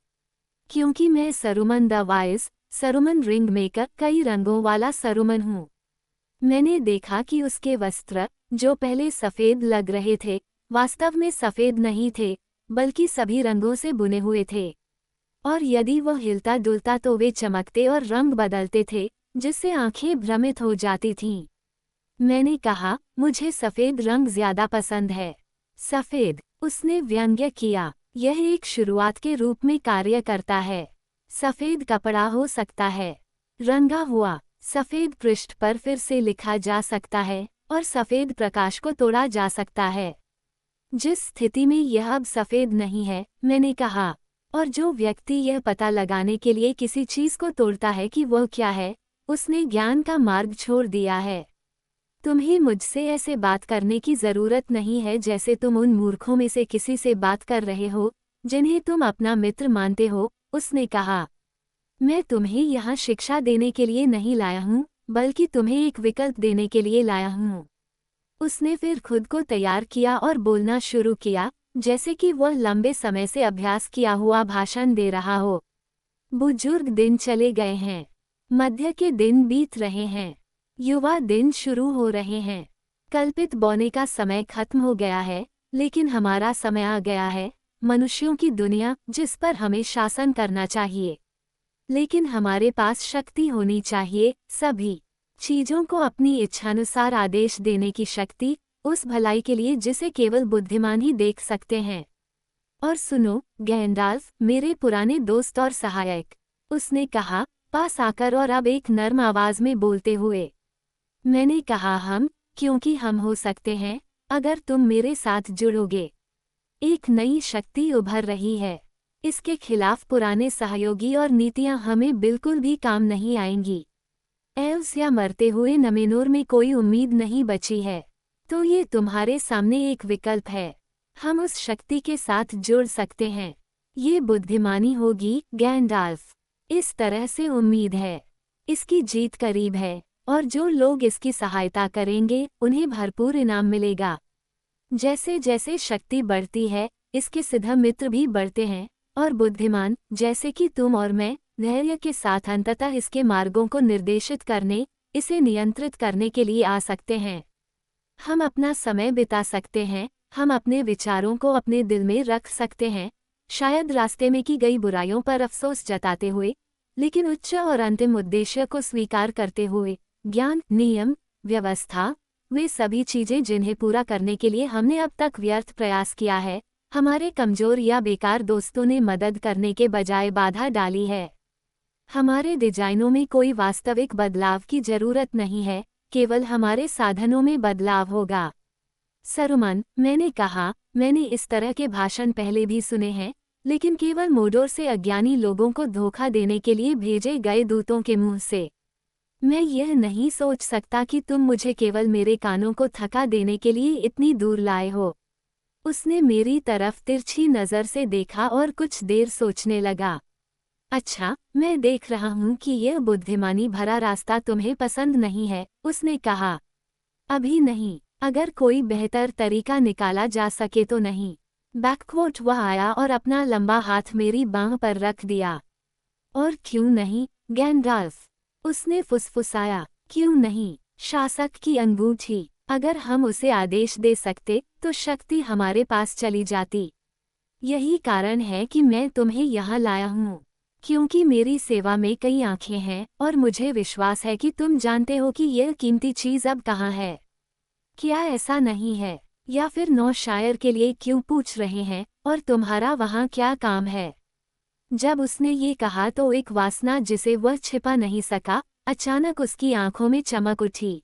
क्योंकि मैं सरुमन द वाइज, सरुमन रिंग मेकर, कई रंगों वाला सरुमन हूँ। मैंने देखा कि उसके वस्त्र, जो पहले सफ़ेद लग रहे थे, वास्तव में सफ़ेद नहीं थे, बल्कि सभी रंगों से बुने हुए थे। और यदि वह हिलता डुलता तो वे चमकते और रंग बदलते थे, जिससे आंखें भ्रमित हो जाती थीं। मैंने कहा, मुझे सफ़ेद रंग ज्यादा पसंद है। सफ़ेद, उसने व्यंग्य किया, यह एक शुरुआत के रूप में कार्य करता है। सफ़ेद कपड़ा हो सकता है रंगा हुआ, सफ़ेद पृष्ठ पर फिर से लिखा जा सकता है, और सफ़ेद प्रकाश को तोड़ा जा सकता है। जिस स्थिति में यह अब सफ़ेद नहीं है, मैंने कहा, और जो व्यक्ति यह पता लगाने के लिए किसी चीज़ को तोड़ता है कि वह क्या है, उसने ज्ञान का मार्ग छोड़ दिया है। तुम्हें मुझसे ऐसे बात करने की ज़रूरत नहीं है जैसे तुम उन मूर्खों में से किसी से बात कर रहे हो, जिन्हें तुम अपना मित्र मानते हो, उसने कहा। मैं तुम्हें यहाँ शिक्षा देने के लिए नहीं लाया हूँ, बल्कि तुम्हें एक विकल्प देने के लिए लाया हूँ। उसने फिर खुद को तैयार किया और बोलना शुरू किया, जैसे कि वह लंबे समय से अभ्यास किया हुआ भाषण दे रहा हो। बुजुर्ग दिन चले गए हैं, मध्य के दिन बीत रहे हैं, युवा दिन शुरू हो रहे हैं। कल्पित बोने का समय खत्म हो गया है, लेकिन हमारा समय आ गया है, मनुष्यों की दुनिया जिस पर हमें शासन करना चाहिए। लेकिन हमारे पास शक्ति होनी चाहिए, सभी चीजों को अपनी इच्छानुसार आदेश देने की शक्ति, उस भलाई के लिए जिसे केवल बुद्धिमान ही देख सकते हैं। और सुनो, गैंडाल्फ, मेरे पुराने दोस्त और सहायक, उसने कहा, पास आकर और अब एक नर्म आवाज में बोलते हुए। मैंने कहा क्योंकि हम हो सकते हैं, अगर तुम मेरे साथ जुड़ोगे। एक नई शक्ति उभर रही है। इसके खिलाफ पुराने सहयोगी और नीतियां हमें बिल्कुल भी काम नहीं आएंगी। एल्स या मरते हुए नमेनोर में कोई उम्मीद नहीं बची है। तो ये तुम्हारे सामने एक विकल्प है। हम उस शक्ति के साथ जुड़ सकते हैं। ये बुद्धिमानी होगी, गैंडाल्फ। इस तरह से उम्मीद है। इसकी जीत करीब है, और जो लोग इसकी सहायता करेंगे उन्हें भरपूर इनाम मिलेगा। जैसे जैसे शक्ति बढ़ती है, इसके सिद्ध मित्र भी बढ़ते हैं, और बुद्धिमान, जैसे कि तुम और मैं, धैर्य के साथ अंततः इसके मार्गों को निर्देशित करने, इसे नियंत्रित करने के लिए आ सकते हैं। हम अपना समय बिता सकते हैं, हम अपने विचारों को अपने दिल में रख सकते हैं, शायद रास्ते में की गई बुराइयों पर अफसोस जताते हुए, लेकिन उच्च और अंतिम उद्देश्य को स्वीकार करते हुए। ज्ञान, नियम, व्यवस्था, वे सभी चीजें जिन्हें पूरा करने के लिए हमने अब तक व्यर्थ प्रयास किया है, हमारे कमजोर या बेकार दोस्तों ने मदद करने के बजाय बाधा डाली है। हमारे डिजाइनों में कोई वास्तविक बदलाव की जरूरत नहीं है, केवल हमारे साधनों में बदलाव होगा। सरुमन, मैंने कहा, मैंने इस तरह के भाषण पहले भी सुने हैं, लेकिन केवल मोडोर से अज्ञानी लोगों को धोखा देने के लिए भेजे गए दूतों के मुंह से। मैं यह नहीं सोच सकता कि तुम मुझे केवल मेरे कानों को थका देने के लिए इतनी दूर लाए हो। उसने मेरी तरफ तिरछी नज़र से देखा और कुछ देर सोचने लगा। अच्छा, मैं देख रहा हूँ कि यह बुद्धिमानी भरा रास्ता तुम्हें पसंद नहीं है, उसने कहा। अभी नहीं, अगर कोई बेहतर तरीका निकाला जा सके तो नहीं। बैकवोट वह आया और अपना लंबा हाथ मेरी बांह पर रख दिया। और क्यों नहीं, गैंडाल्फ, उसने फुसफुसाया। क्यों नहीं? शासक की अंगूठी। अगर हम उसे आदेश दे सकते तो शक्ति हमारे पास चली जाती। यही कारण है कि मैं तुम्हें यहाँ लाया हूँ, क्योंकि मेरी सेवा में कई आंखें हैं और मुझे विश्वास है कि तुम जानते हो कि यह कीमती चीज़ अब कहाँ है। क्या ऐसा नहीं है? या फिर नौशायर के लिए क्यों पूछ रहे हैं, और तुम्हारा वहाँ क्या काम है? जब उसने ये कहा तो एक वासना जिसे वह छिपा नहीं सका, अचानक उसकी आंखों में चमक उठी।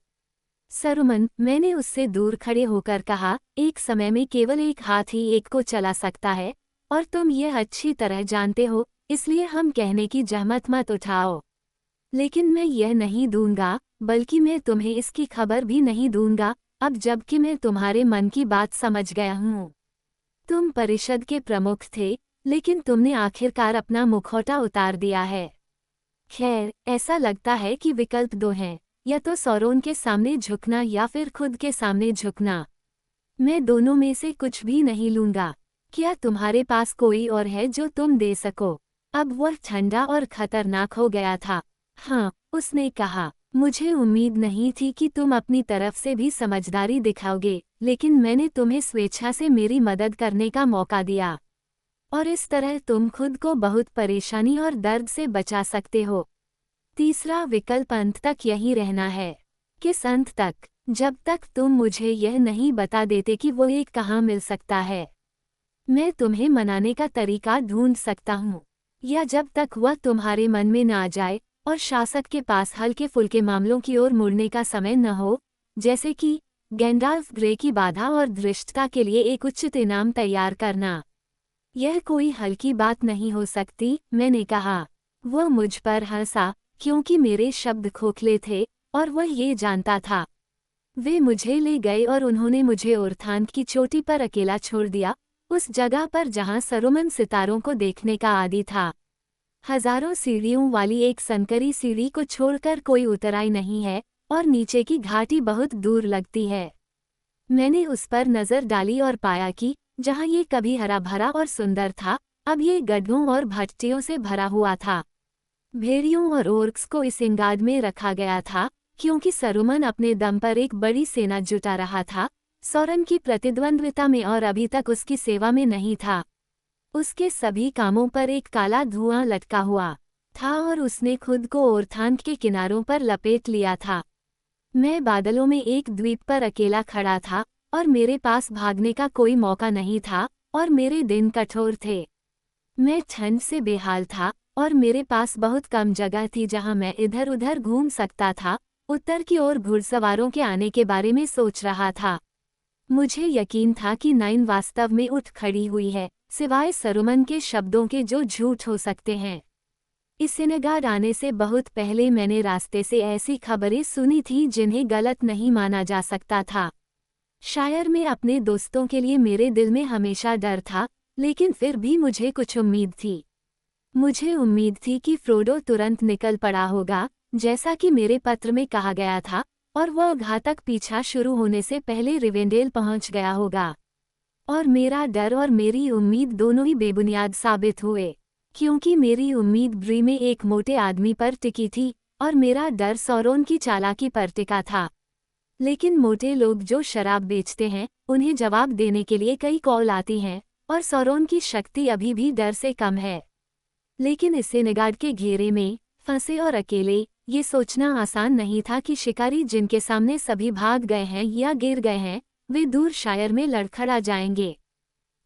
सरुमन, मैंने उससे दूर खड़े होकर कहा, एक समय में केवल एक हाथ ही एक को चला सकता है, और तुम यह अच्छी तरह जानते हो, इसलिए हम कहने की जहमत मत उठाओ। लेकिन मैं यह नहीं दूंगा, बल्कि मैं तुम्हें इसकी खबर भी नहीं दूंगा, अब जबकि मैं तुम्हारे मन की बात समझ गया हूँ। तुम परिषद के प्रमुख थे, लेकिन तुमने आखिरकार अपना मुखौटा उतार दिया है। खैर, ऐसा लगता है कि विकल्प दो हैं, या तो सौरोन के सामने झुकना या फिर खुद के सामने झुकना। मैं दोनों में से कुछ भी नहीं लूंगा। क्या तुम्हारे पास कोई और है जो तुम दे सको? अब वह ठंडा और खतरनाक हो गया था। हाँ, उसने कहा, मुझे उम्मीद नहीं थी कि तुम अपनी तरफ से भी समझदारी दिखाओगे, लेकिन मैंने तुम्हें स्वेच्छा से मेरी मदद करने का मौका दिया। और इस तरह तुम खुद को बहुत परेशानी और दर्द से बचा सकते हो। तीसरा विकल्प अंत तक यही रहना है। किस अंत तक? जब तक तुम मुझे यह नहीं बता देते कि वो एक कहाँ मिल सकता है। मैं तुम्हें मनाने का तरीका ढूंढ सकता हूँ, या जब तक वह तुम्हारे मन में न आ जाए और शासक के पास हल्के फुल्के मामलों की ओर मुड़ने का समय न हो, जैसे कि गैंडाल्फ ग्रे की बाधा और धृष्टता के लिए एक उचित इनाम तैयार करना। यह कोई हल्की बात नहीं हो सकती, मैंने कहा। वह मुझ पर हंसा, क्योंकि मेरे शब्द खोखले थे, और वह ये जानता था। वे मुझे ले गए और उन्होंने मुझे ओर्थान की चोटी पर अकेला छोड़ दिया, उस जगह पर जहां सरुमन सितारों को देखने का आदी था। हजारों सीढ़ियों वाली एक संकरी सीढ़ी को छोड़कर कोई उतराई नहीं है, और नीचे की घाटी बहुत दूर लगती है। मैंने उस पर नजर डाली और पाया कि जहां ये कभी हरा भरा और सुंदर था, अब ये गड्ढों और भट्टियों से भरा हुआ था। भेड़ियों और ओर्क्स को इस इंगाद में रखा गया था, क्योंकि सरुमन अपने दम पर एक बड़ी सेना जुटा रहा था, सौरन की प्रतिद्वंद्विता में और अभी तक उसकी सेवा में नहीं था। उसके सभी कामों पर एक काला धुआं लटका हुआ था और उसने खुद को ओर्थान के किनारों पर लपेट लिया था। मैं बादलों में एक द्वीप पर अकेला खड़ा था, और मेरे पास भागने का कोई मौका नहीं था, और मेरे दिन कठोर थे। मैं ठंड से बेहाल था, और मेरे पास बहुत कम जगह थी जहां मैं इधर उधर घूम सकता था, उत्तर की ओर घुड़सवारों के आने के बारे में सोच रहा था। मुझे यकीन था कि नाइन वास्तव में उठ खड़ी हुई है, सिवाय सरुमन के शब्दों के जो झूठ हो सकते हैं। इस सिनेगाड आने से बहुत पहले मैंने रास्ते से ऐसी खबरें सुनी थी जिन्हें गलत नहीं माना जा सकता था। शायर में अपने दोस्तों के लिए मेरे दिल में हमेशा डर था, लेकिन फिर भी मुझे कुछ उम्मीद थी। मुझे उम्मीद थी कि फ्रोडो तुरंत निकल पड़ा होगा, जैसा कि मेरे पत्र में कहा गया था, और वह घातक पीछा शुरू होने से पहले रिवेंडेल पहुंच गया होगा। और मेरा डर और मेरी उम्मीद दोनों ही बेबुनियाद साबित हुए, क्योंकि मेरी उम्मीद ब्री में एक मोटे आदमी पर टिकी थी और मेरा डर सौरोन की चालाकी पर टिका था। लेकिन मोटे लोग जो शराब बेचते हैं, उन्हें जवाब देने के लिए कई कॉल आती हैं, और सौरोन की शक्ति अभी भी डर से कम है। लेकिन इस सिनेगाड के घेरे में फंसे और अकेले ये सोचना आसान नहीं था कि शिकारी जिनके सामने सभी भाग गए हैं या गिर गए हैं, वे दूर शायर में लड़खड़ा जाएंगे।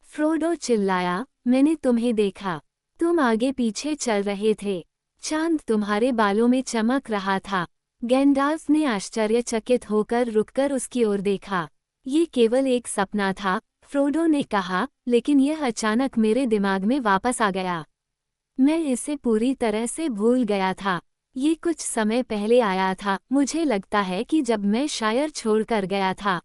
फ्रोडो चिल्लाया, मैंने तुम्हें देखा। तुम आगे पीछे चल रहे थे। चांद तुम्हारे बालों में चमक रहा था। गैंडाल्फ ने आश्चर्यचकित होकर रुककर उसकी ओर देखा। ये केवल एक सपना था, फ्रोडो ने कहा, लेकिन यह अचानक मेरे दिमाग में वापस आ गया। मैं इसे पूरी तरह से भूल गया था। ये कुछ समय पहले आया था, मुझे लगता है कि जब मैं शायर छोड़कर गया था।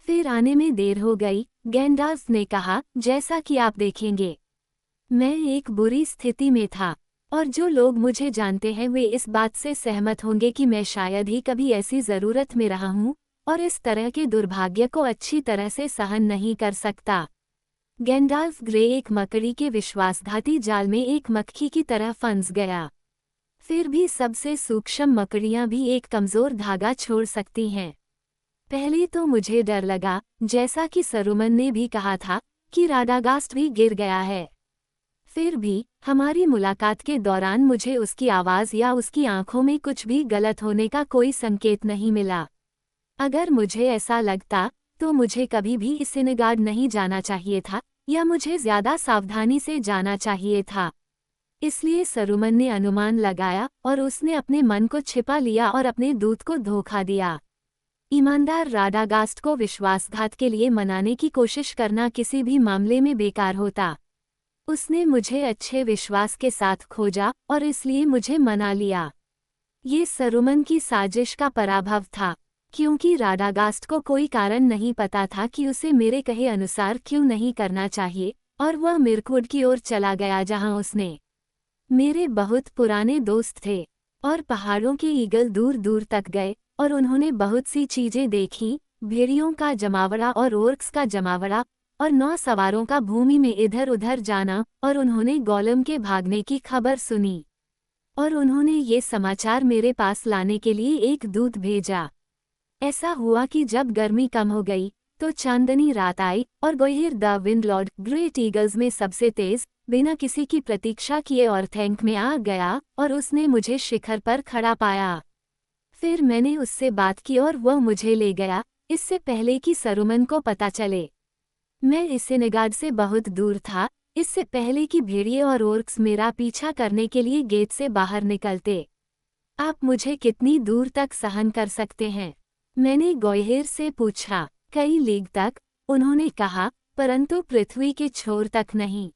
फिर आने में देर हो गई, गैंडाल्फ ने कहा, जैसा कि आप देखेंगे। मैं एक बुरी स्थिति में था, और जो लोग मुझे जानते हैं वे इस बात से सहमत होंगे कि मैं शायद ही कभी ऐसी ज़रूरत में रहा हूँ, और इस तरह के दुर्भाग्य को अच्छी तरह से सहन नहीं कर सकता। गैंडाल्फ ग्रे एक मकड़ी के विश्वासघाती जाल में एक मक्खी की तरह फंस गया। फिर भी सबसे सूक्ष्म मकड़ियां भी एक कमज़ोर धागा छोड़ सकती हैं। पहले तो मुझे डर लगा, जैसा कि सरुमन ने भी कहा था, कि राडागास्ट भी गिर गया है। फिर भी हमारी मुलाकात के दौरान मुझे उसकी आवाज़ या उसकी आंखों में कुछ भी गलत होने का कोई संकेत नहीं मिला। अगर मुझे ऐसा लगता तो मुझे कभी भी इस सिनेगाड नहीं जाना चाहिए था, या मुझे ज़्यादा सावधानी से जाना चाहिए था। इसलिए सरुमन ने अनुमान लगाया और उसने अपने मन को छिपा लिया और अपने दूत को धोखा दिया। ईमानदार राडागास्ट को विश्वासघात के लिए मनाने की कोशिश करना किसी भी मामले में बेकार होता। उसने मुझे अच्छे विश्वास के साथ खोजा और इसलिए मुझे मना लिया। ये सरुमन की साजिश का पराभव था, क्योंकि राडागास्ट को कोई कारण नहीं पता था कि उसे मेरे कहे अनुसार क्यों नहीं करना चाहिए, और वह मिर्कवुड की ओर चला गया जहां उसने मेरे बहुत पुराने दोस्त थे, और पहाड़ों के ईगल दूर दूर तक गए और उन्होंने बहुत सी चीजें देखीं, भेड़ियों का जमावड़ा और ओर्क्स का जमावड़ा, और 9 सवारों का भूमि में इधर उधर जाना, और उन्होंने गोलम के भागने की खबर सुनी। और उन्होंने ये समाचार मेरे पास लाने के लिए एक दूत भेजा। ऐसा हुआ कि जब गर्मी कम हो गई तो चांदनी रात आई, और गोहिर द विंडलॉर्ड ग्रेट ईगल्स में सबसे तेज, बिना किसी की प्रतीक्षा किए और थैंक में आ गया, और उसने मुझे शिखर पर खड़ा पाया। फिर मैंने उससे बात की और वह मुझे ले गया, इससे पहले कि सरुमन को पता चले। मैं इस सिनेगाड से बहुत दूर था, इससे पहले कि भेड़िए और ओर्क्स मेरा पीछा करने के लिए गेट से बाहर निकलते। आप मुझे कितनी दूर तक सहन कर सकते हैं? मैंने गोहिर से पूछा। कई लीग तक, उन्होंने कहा, परंतु पृथ्वी के छोर तक नहीं।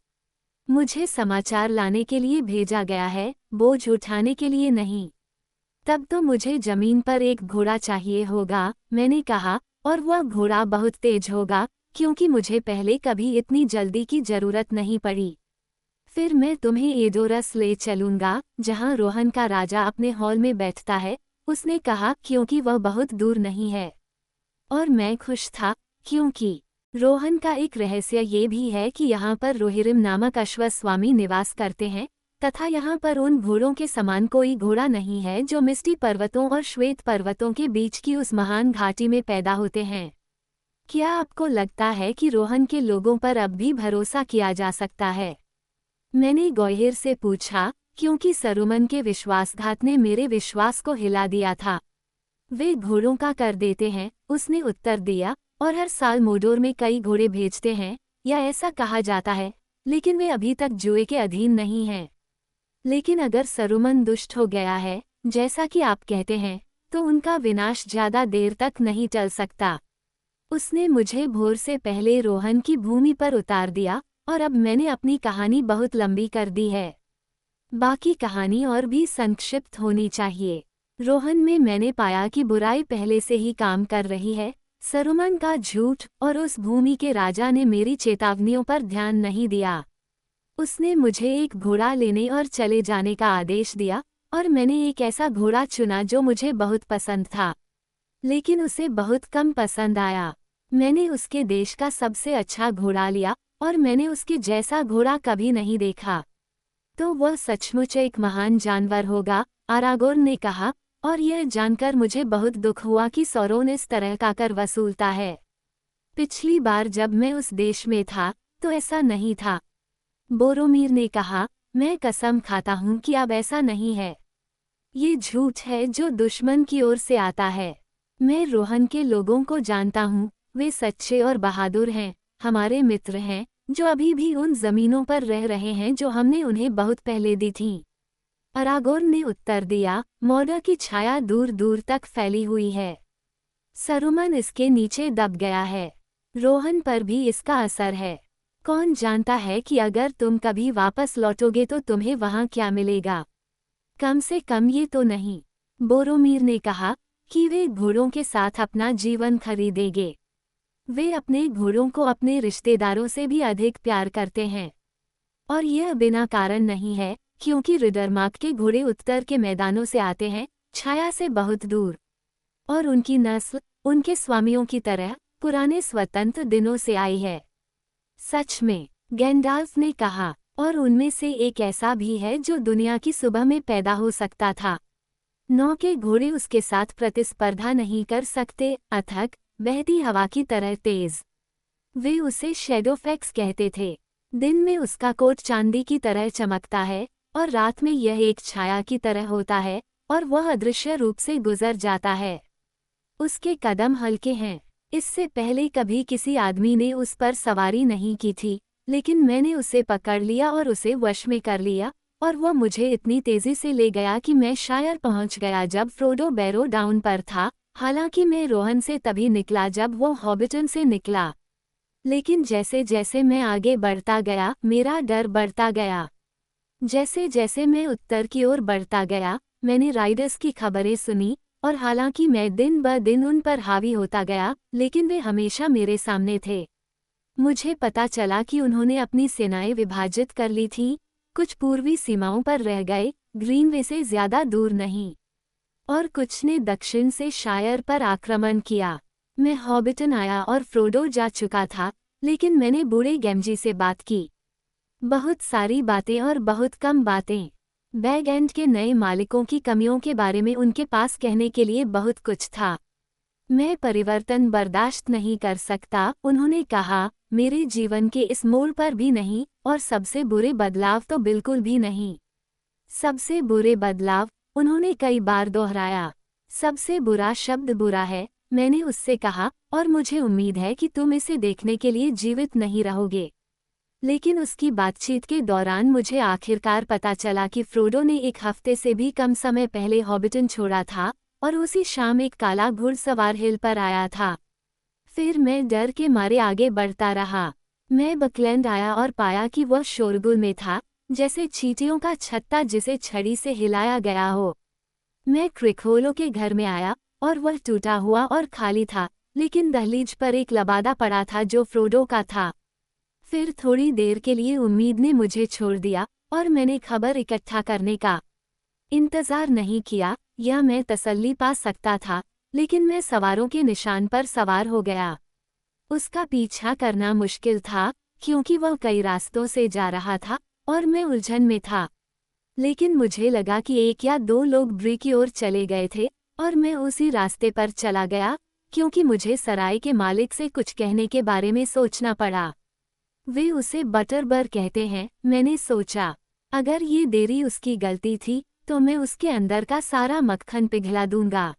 मुझे समाचार लाने के लिए भेजा गया है, बोझ उठाने के लिए नहीं। तब तो मुझे जमीन पर एक घोड़ा चाहिए होगा, मैंने कहा, और वह घोड़ा बहुत तेज होगा, क्योंकि मुझे पहले कभी इतनी जल्दी की जरूरत नहीं पड़ी। फिर मैं तुम्हें एडोरस ले चलूंगा, जहां रोहन का राजा अपने हॉल में बैठता है, उसने कहा, क्योंकि वह बहुत दूर नहीं है। और मैं खुश था, क्योंकि रोहन का एक रहस्य ये भी है कि यहाँ पर रोहिरिम नामक अश्वस्वामी निवास करते हैं, तथा यहाँ पर उन घोड़ों के समान कोई घोड़ा नहीं है जो मिस्टी पर्वतों और श्वेत पर्वतों के बीच की उस महान घाटी में पैदा होते हैं। क्या आपको लगता है कि रोहन के लोगों पर अब भी भरोसा किया जा सकता है? मैंने गोहिर से पूछा, क्योंकि सरुमन के विश्वासघात ने मेरे विश्वास को हिला दिया था। वे घोड़ों का कर देते हैं, उसने उत्तर दिया, और हर साल मोडोर में कई घोड़े भेजते हैं, या ऐसा कहा जाता है, लेकिन वे अभी तक जुए के अधीन नहीं हैं। लेकिन अगर सरुमन दुष्ट हो गया है, जैसा कि आप कहते हैं, तो उनका विनाश ज्यादा देर तक नहीं टल सकता। उसने मुझे भोर से पहले रोहन की भूमि पर उतार दिया और अब मैंने अपनी कहानी बहुत लंबी कर दी है। बाकी कहानी और भी संक्षिप्त होनी चाहिए। रोहन में मैंने पाया कि बुराई पहले से ही काम कर रही है। सरुमन का झूठ और उस भूमि के राजा ने मेरी चेतावनियों पर ध्यान नहीं दिया। उसने मुझे एक घोड़ा लेने और चले जाने का आदेश दिया और मैंने एक ऐसा घोड़ा चुना जो मुझे बहुत पसंद था, लेकिन उसे बहुत कम पसंद आया। मैंने उसके देश का सबसे अच्छा घोड़ा लिया और मैंने उसके जैसा घोड़ा कभी नहीं देखा। तो वह सचमुच एक महान जानवर होगा, आरागोर्न ने कहा, और यह जानकर मुझे बहुत दुख हुआ कि सौरोन इस तरह का कर वसूलता है। पिछली बार जब मैं उस देश में था तो ऐसा नहीं था। बोरोमीर ने कहा, मैं कसम खाता हूँ कि अब ऐसा नहीं है। ये झूठ है जो दुश्मन की ओर से आता है। मैं रोहन के लोगों को जानता हूँ, वे सच्चे और बहादुर हैं, हमारे मित्र हैं, जो अभी भी उन जमीनों पर रह रहे हैं जो हमने उन्हें बहुत पहले दी थीं। अरागोर्न ने उत्तर दिया, मौर्य की छाया दूर दूर तक फैली हुई है। सरुमन इसके नीचे दब गया है। रोहन पर भी इसका असर है। कौन जानता है कि अगर तुम कभी वापस लौटोगे तो तुम्हें वहां क्या मिलेगा। कम से कम ये तो नहीं। बोरोमीर ने कहा कि वे घोड़ों के साथ अपना जीवन खरीदेंगे। वे अपने घोड़ों को अपने रिश्तेदारों से भी अधिक प्यार करते हैं। और यह बिना कारण नहीं है, क्योंकि रिडरमार्क के घोड़े उत्तर के मैदानों से आते हैं, छाया से बहुत दूर। और उनकी नस्ल, उनके स्वामियों की तरह, पुराने स्वतंत्र दिनों से आई है। सच में, गैंडाल्फ ने कहा, और उनमें से एक ऐसा भी है जो दुनिया की सुबह में पैदा हो सकता था। 9 के घोड़े उसके साथ प्रतिस्पर्धा नहीं कर सकते, अथक, बहती हवा की तरह तेज। वे उसे शैडोफैक्स कहते थे। दिन में उसका कोट चांदी की तरह चमकता है और रात में यह एक छाया की तरह होता है और वह अदृश्य रूप से गुजर जाता है। उसके कदम हल्के हैं। इससे पहले कभी किसी आदमी ने उस पर सवारी नहीं की थी, लेकिन मैंने उसे पकड़ लिया और उसे वश में कर लिया, और वह मुझे इतनी तेजी से ले गया कि मैं शायर पहुंच गया जब फ्रोडो बैरो डाउन पर था। हालांकि मैं रोहन से तभी निकला जब वो हॉबिटन से निकला। लेकिन जैसे जैसे मैं आगे बढ़ता गया, मेरा डर बढ़ता गया। जैसे जैसे मैं उत्तर की ओर बढ़ता गया, मैंने राइडर्स की खबरें सुनी, और हालांकि मैं दिन ब दिन उन पर हावी होता गया, लेकिन वे हमेशा मेरे सामने थे। मुझे पता चला कि उन्होंने अपनी सेनाएं विभाजित कर ली थीं, कुछ पूर्वी सीमाओं पर रह गए, ग्रीनवे से ज्यादा दूर नहीं, और कुछ ने दक्षिण से शायर पर आक्रमण किया। मैं हॉबिटन आया और फ्रोडो जा चुका था, लेकिन मैंने बूढ़े गैमजी से बात की। बहुत सारी बातें और बहुत कम बातें। बैग एंड के नए मालिकों की कमियों के बारे में उनके पास कहने के लिए बहुत कुछ था। मैं परिवर्तन बर्दाश्त नहीं कर सकता, उन्होंने कहा, मेरे जीवन के इस मोड़ पर भी नहीं, और सबसे बुरे बदलाव तो बिल्कुल भी नहीं। सबसे बुरे बदलाव, उन्होंने कई बार दोहराया। सबसे बुरा शब्द बुरा है, मैंने उससे कहा, और मुझे उम्मीद है कि तुम इसे देखने के लिए जीवित नहीं रहोगे। लेकिन उसकी बातचीत के दौरान मुझे आखिरकार पता चला कि फ्रोडो ने 1 हफ्ते से भी कम समय पहले हॉबिटन छोड़ा था, और उसी शाम एक काला घुड़सवार हिल पर आया था। फिर मैं डर के मारे आगे बढ़ता रहा। मैं बकलैंड आया और पाया कि वह शोरगुल में था, जैसे चींटियों का छत्ता जिसे छड़ी से हिलाया गया हो। मैं क्रिकहोलो के घर में आया, और वह टूटा हुआ और खाली था, लेकिन दहलीज पर एक लबादा पड़ा था जो फ्रोडो का था। फिर थोड़ी देर के लिए उम्मीद ने मुझे छोड़ दिया, और मैंने खबर इकट्ठा करने का इंतजार नहीं किया, या मैं तसल्ली पा सकता था, लेकिन मैं सवारों के निशान पर सवार हो गया। उसका पीछा करना मुश्किल था, क्योंकि वह कई रास्तों से जा रहा था, और मैं उलझन में था। लेकिन मुझे लगा कि 1 या 2 लोग ब्री की ओर चले गए थे, और मैं उसी रास्ते पर चला गया, क्योंकि मुझे सराय के मालिक से कुछ कहने के बारे में सोचना पड़ा। वे उसे बटरबर कहते हैं, मैंने सोचा। अगर ये देरी उसकी गलती थी, तो मैं उसके अंदर का सारा मक्खन पिघला दूंगा।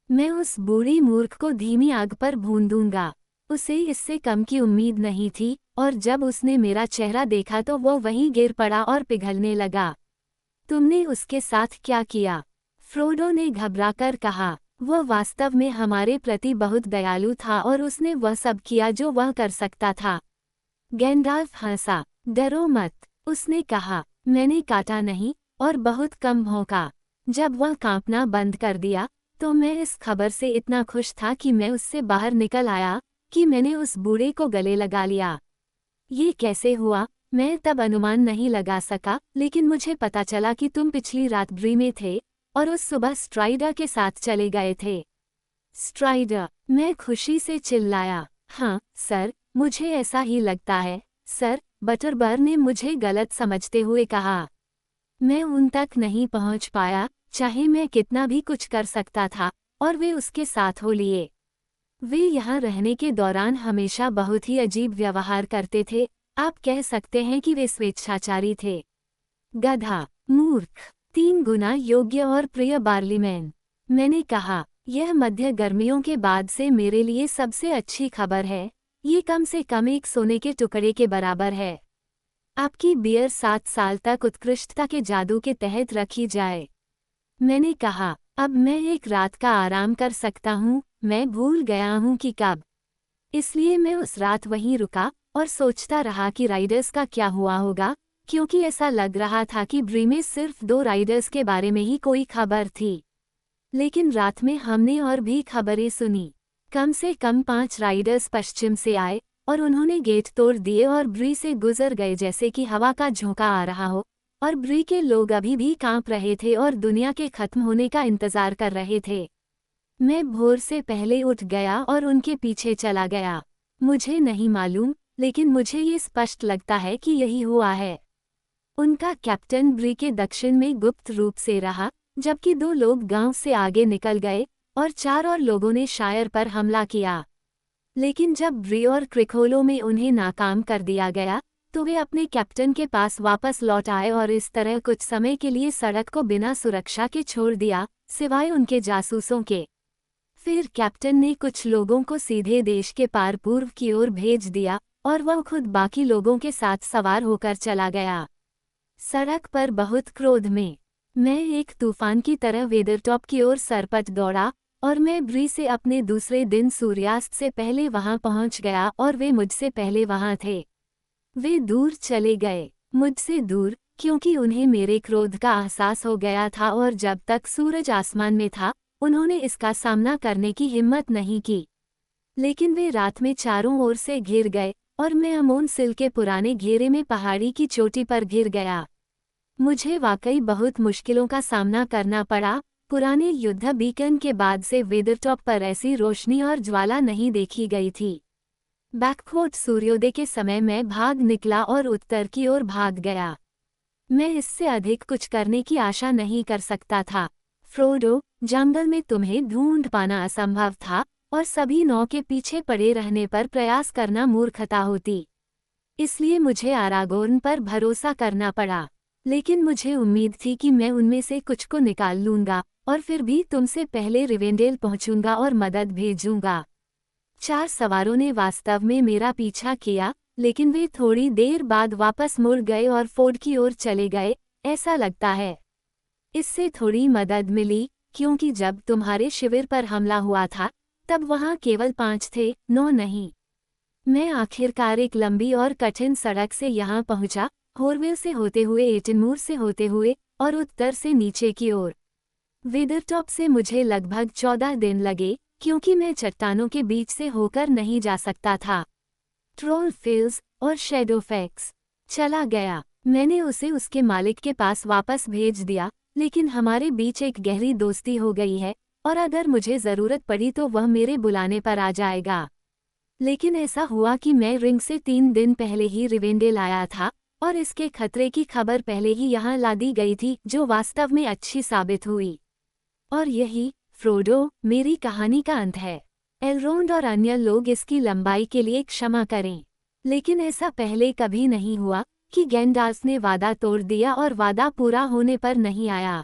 मैं उस बूढ़ी मूर्ख को धीमी आग पर भून दूंगा। उसे इससे कम की उम्मीद नहीं थी, और जब उसने मेरा चेहरा देखा तो वो वहीं गिर पड़ा और पिघलने लगा। तुमने उसके साथ क्या किया? फ्रोडो ने घबराकर कहा। वह वास्तव में हमारे प्रति बहुत दयालु था और उसने वह सब किया जो वह कर सकता था। गैंडाल्फ हंसा। डरो मत, उसने कहा। मैंने काटा नहीं और बहुत कम भौंका। जब वह कांपना बंद कर दिया तो मैं इस खबर से इतना खुश था कि मैं उससे बाहर निकल आया कि मैंने उस बूढ़े को गले लगा लिया। ये कैसे हुआ मैं तब अनुमान नहीं लगा सका, लेकिन मुझे पता चला कि तुम पिछली रात ब्री में थे और उस सुबह स्ट्राइडर के साथ चले गए थे। स्ट्राइडर, मैं खुशी से चिल्लाया। हाँ सर, मुझे ऐसा ही लगता है सर, बटरबर्न ने मुझे गलत समझते हुए कहा। मैं उन तक नहीं पहुंच पाया, चाहे मैं कितना भी कुछ कर सकता था, और वे उसके साथ हो लिए। वे यहाँ रहने के दौरान हमेशा बहुत ही अजीब व्यवहार करते थे। आप कह सकते हैं कि वे स्वेच्छाचारी थे। गधा, मूर्ख, 3 गुना योग्य और प्रिय बार्लीमैन। मैंने कहा, यह मध्य गर्मियों के बाद से मेरे लिए सबसे अच्छी खबर है। ये कम से कम एक सोने के टुकड़े के बराबर है। आपकी बियर 7 साल तक उत्कृष्टता के जादू के तहत रखी जाए। मैंने कहा, अब मैं एक रात का आराम कर सकता हूँ। मैं भूल गया हूँ कि कब। इसलिए मैं उस रात वहीं रुका और सोचता रहा कि राइडर्स का क्या हुआ होगा, क्योंकि ऐसा लग रहा था कि ब्री में सिर्फ 2 राइडर्स के बारे में ही कोई खबर थी। लेकिन रात में हमने और भी खबरें सुनी। कम से कम 5 राइडर्स पश्चिम से आए और उन्होंने गेट तोड़ दिए और ब्री से गुजर गए जैसे कि हवा का झोंका आ रहा हो, और ब्री के लोग अभी भी कांप रहे थे और दुनिया के खत्म होने का इंतजार कर रहे थे। मैं भोर से पहले उठ गया और उनके पीछे चला गया। मुझे नहीं मालूम, लेकिन मुझे ये स्पष्ट लगता है कि यही हुआ है। उनका कैप्टन ब्री के दक्षिण में गुप्त रूप से रहा, जबकि 2 लोग गांव से आगे निकल गए और 4 और लोगों ने शायर पर हमला किया। लेकिन जब ब्री और क्रिकोलो में उन्हें नाकाम कर दिया गया तो वे अपने कैप्टन के पास वापस लौट आए और इस तरह कुछ समय के लिए सड़क को बिना सुरक्षा के छोड़ दिया, सिवाय उनके जासूसों के। फिर कैप्टन ने कुछ लोगों को सीधे देश के पार पूर्व की ओर भेज दिया और वह खुद बाकी लोगों के साथ सवार होकर चला गया। सड़क पर बहुत क्रोध में मैं एक तूफान की तरह वेदरटॉप की ओर सरपट दौड़ा और मैं ब्री से अपने दूसरे दिन सूर्यास्त से पहले वहां पहुंच गया और वे मुझसे पहले वहां थे। वे दूर चले गए, मुझसे दूर, क्योंकि उन्हें मेरे क्रोध का एहसास हो गया था और जब तक सूरज आसमान में था उन्होंने इसका सामना करने की हिम्मत नहीं की। लेकिन वे रात में चारों ओर से घिर गए और मैं अमोन सिल के पुराने घेरे में पहाड़ी की चोटी पर घिर गया। मुझे वाकई बहुत मुश्किलों का सामना करना पड़ा। पुराने युद्ध बीकन के बाद से वेदरटॉप पर ऐसी रोशनी और ज्वाला नहीं देखी गई थी। बैकवोट सूर्योदय के समय मैं भाग निकला और उत्तर की ओर भाग गया। मैं इससे अधिक कुछ करने की आशा नहीं कर सकता था। फ्रोडो, जंगल में तुम्हें ढूंढ पाना असंभव था और सभी 9 के पीछे पड़े रहने पर प्रयास करना मूर्खता होती। इसलिए मुझे आरागोर्न पर भरोसा करना पड़ा। लेकिन मुझे उम्मीद थी कि मैं उनमें से कुछ को निकाल लूंगा और फिर भी तुमसे पहले रिवेंडेल पहुंचूंगा और मदद भेजूंगा। 4 सवारों ने वास्तव में मेरा पीछा किया, लेकिन वे थोड़ी देर बाद वापस मुड़ गए और फोर्ड की ओर चले गए, ऐसा लगता है। इससे थोड़ी मदद मिली, क्योंकि जब तुम्हारे शिविर पर हमला हुआ था तब वहां केवल 5 थे, 9 नहीं। मैं आखिरकार एक लंबी और कठिन सड़क से यहां पहुंचा, होरविल से होते हुए एटनमूर से होते हुए और उत्तर से नीचे की ओर। वेदरटॉप से मुझे लगभग 14 दिन लगे, क्योंकि मैं चट्टानों के बीच से होकर नहीं जा सकता था। ट्रोल फील्ड्स और शैडोफैक्स चला गया। मैंने उसे उसके मालिक के पास वापस भेज दिया, लेकिन हमारे बीच एक गहरी दोस्ती हो गई है और अगर मुझे ज़रूरत पड़ी तो वह मेरे बुलाने पर आ जाएगा। लेकिन ऐसा हुआ कि मैं रिंग से 3 दिन पहले ही रिवेंडेल आया था और इसके खतरे की खबर पहले ही यहाँ ला दी गई थी, जो वास्तव में अच्छी साबित हुई। और यही, फ्रोडो, मेरी कहानी का अंत है। एलरोंड और अन्य लोग इसकी लंबाई के लिए क्षमा करें, लेकिन ऐसा पहले कभी नहीं हुआ कि गैंडाल्फ ने वादा तोड़ दिया और वादा पूरा होने पर नहीं आया।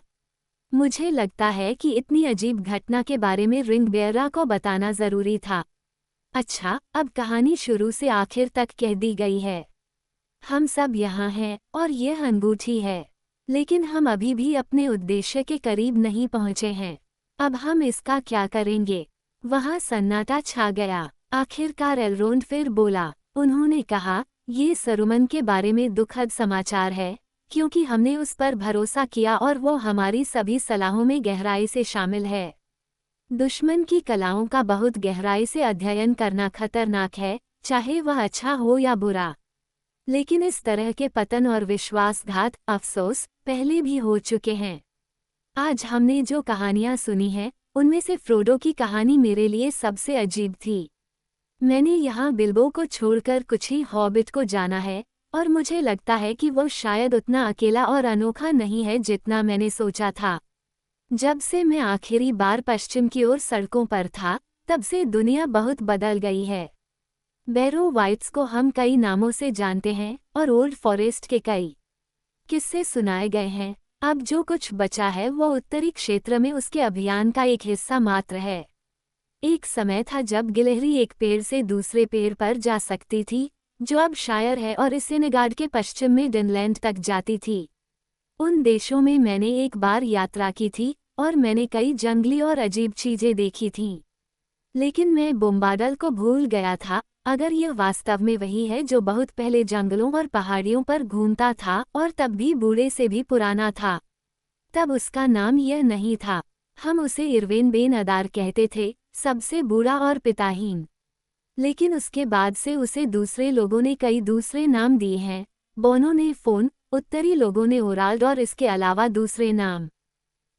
मुझे लगता है कि इतनी अजीब घटना के बारे में रिंग बेयरा को बताना जरूरी था। अच्छा, अब कहानी शुरू से आखिर तक कह दी गई है। हम सब यहाँ हैं और यह अंगूठी है। लेकिन हम अभी भी अपने उद्देश्य के करीब नहीं पहुंचे हैं। अब हम इसका क्या करेंगे? वहां सन्नाटा छा गया। आखिरकार एलरोंड फिर बोला। उन्होंने कहा, ये सरुमन के बारे में दुखद समाचार है, क्योंकि हमने उस पर भरोसा किया और वो हमारी सभी सलाहों में गहराई से शामिल है। दुश्मन की कलाओं का बहुत गहराई से अध्ययन करना खतरनाक है, चाहे वह अच्छा हो या बुरा। लेकिन इस तरह के पतन और विश्वासघात, अफसोस, पहले भी हो चुके हैं। आज हमने जो कहानियां सुनी हैं, उनमें से फ्रोडो की कहानी मेरे लिए सबसे अजीब थी। मैंने यहाँ बिल्बो को छोड़कर कुछ ही हॉबिट को जाना है, और मुझे लगता है कि वो शायद उतना अकेला और अनोखा नहीं है जितना मैंने सोचा था। जब से मैं आखिरी बार पश्चिम की ओर सड़कों पर था, तब से दुनिया बहुत बदल गई है। बैरो वाइट्स को हम कई नामों से जानते हैं और ओल्ड फॉरेस्ट के कई किस्से सुनाए गए हैं। अब जो कुछ बचा है वो उत्तरी क्षेत्र में उसके अभियान का एक हिस्सा मात्र है। एक समय था जब गिलहरी एक पेड़ से दूसरे पेड़ पर जा सकती थी, जो अब शायर है, और इस सेनेगार्ड के पश्चिम में डिनलैंड तक जाती थी। उन देशों में मैंने एक बार यात्रा की थी और मैंने कई जंगली और अजीब चीजें देखी थीं। लेकिन मैं बोम्बाडल को भूल गया था, अगर यह वास्तव में वही है जो बहुत पहले जंगलों और पहाड़ियों पर घूमता था और तब भी बूढ़े से भी पुराना था। तब उसका नाम यह नहीं था। हम उसे इरविन बेन अदार कहते थे, सबसे बूढ़ा और पिताहीन। लेकिन उसके बाद से उसे दूसरे लोगों ने कई दूसरे नाम दिए हैं। बोनो ने फोन, उत्तरी लोगों ने ओराल्ड, और इसके अलावा दूसरे नाम।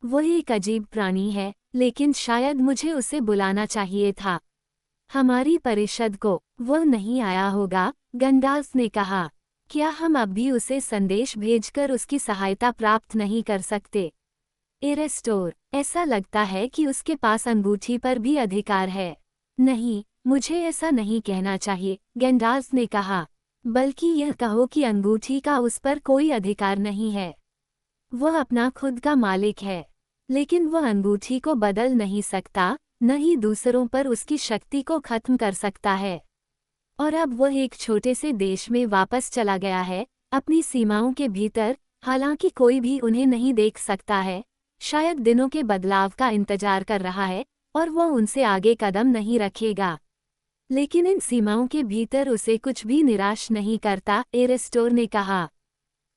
वह एक अजीब प्राणी है, लेकिन शायद मुझे उसे बुलाना चाहिए था। हमारी परिषद को। वह नहीं आया होगा, गंडाल्फ ने कहा। क्या हम अब भी उसे संदेश भेजकर उसकी सहायता प्राप्त नहीं कर सकते? एरेस्टोर, ऐसा लगता है कि उसके पास अंगूठी पर भी अधिकार है। नहीं, मुझे ऐसा नहीं कहना चाहिए, गैंडाल्फ ने कहा। बल्कि यह कहो कि अंगूठी का उस पर कोई अधिकार नहीं है। वह अपना खुद का मालिक है, लेकिन वह अंगूठी को बदल नहीं सकता, न ही दूसरों पर उसकी शक्ति को खत्म कर सकता है। और अब वह एक छोटे से देश में वापस चला गया है, अपनी सीमाओं के भीतर, हालांकि कोई भी उन्हें नहीं देख सकता है। शायद दिनों के बदलाव का इंतजार कर रहा है, और वह उनसे आगे कदम नहीं रखेगा। लेकिन इन सीमाओं के भीतर उसे कुछ भी निराश नहीं करता, एरेस्टोर ने कहा।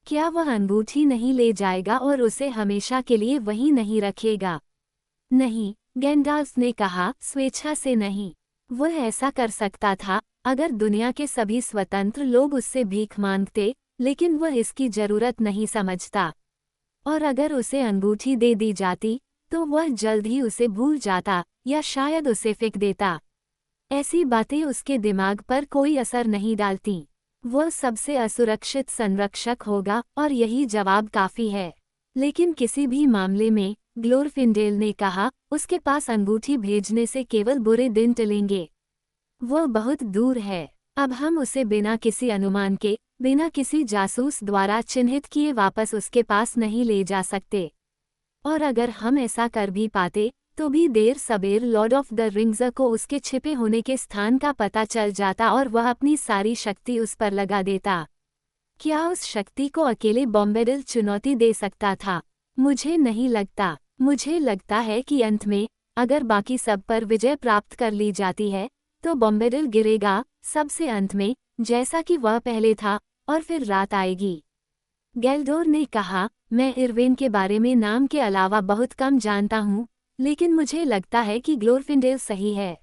क्या वह अंगूठी नहीं ले जाएगा और उसे हमेशा के लिए वहीं नहीं रखेगा? नहीं, गैंडाल्फ ने कहा, स्वेच्छा से नहीं। वह ऐसा कर सकता था अगर दुनिया के सभी स्वतंत्र लोग उससे भीख मांगते, लेकिन वह इसकी जरूरत नहीं समझता। और अगर उसे अंगूठी दे दी जाती, तो वह जल्द ही उसे भूल जाता, या शायद उसे फेंक देता। ऐसी बातें उसके दिमाग पर कोई असर नहीं डालती। वह सबसे असुरक्षित संरक्षक होगा, और यही जवाब काफी है। लेकिन किसी भी मामले में, ग्लोरफिंडेल ने कहा, उसके पास अंगूठी भेजने से केवल बुरे दिन टलेंगे। वह बहुत दूर है। अब हम उसे बिना किसी अनुमान के, बिना किसी जासूस द्वारा चिन्हित किए वापस उसके पास नहीं ले जा सकते। और अगर हम ऐसा कर भी पाते, तो भी देर सबेर लॉर्ड ऑफ द रिंग्स को उसके छिपे होने के स्थान का पता चल जाता और वह अपनी सारी शक्ति उस पर लगा देता। क्या उस शक्ति को अकेले बॉम्बेडल चुनौती दे सकता था? मुझे नहीं लगता। मुझे लगता है कि अंत में, अगर बाकी सब पर विजय प्राप्त कर ली जाती है, तो बॉम्बेडल गिरेगा, सबसे अंत में, जैसा कि वह पहले था, और फिर रात आएगी। गैल्डोर ने कहा, मैं इरविन के बारे में नाम के अलावा बहुत कम जानता हूँ, लेकिन मुझे लगता है कि ग्लोरफिंडेल सही है।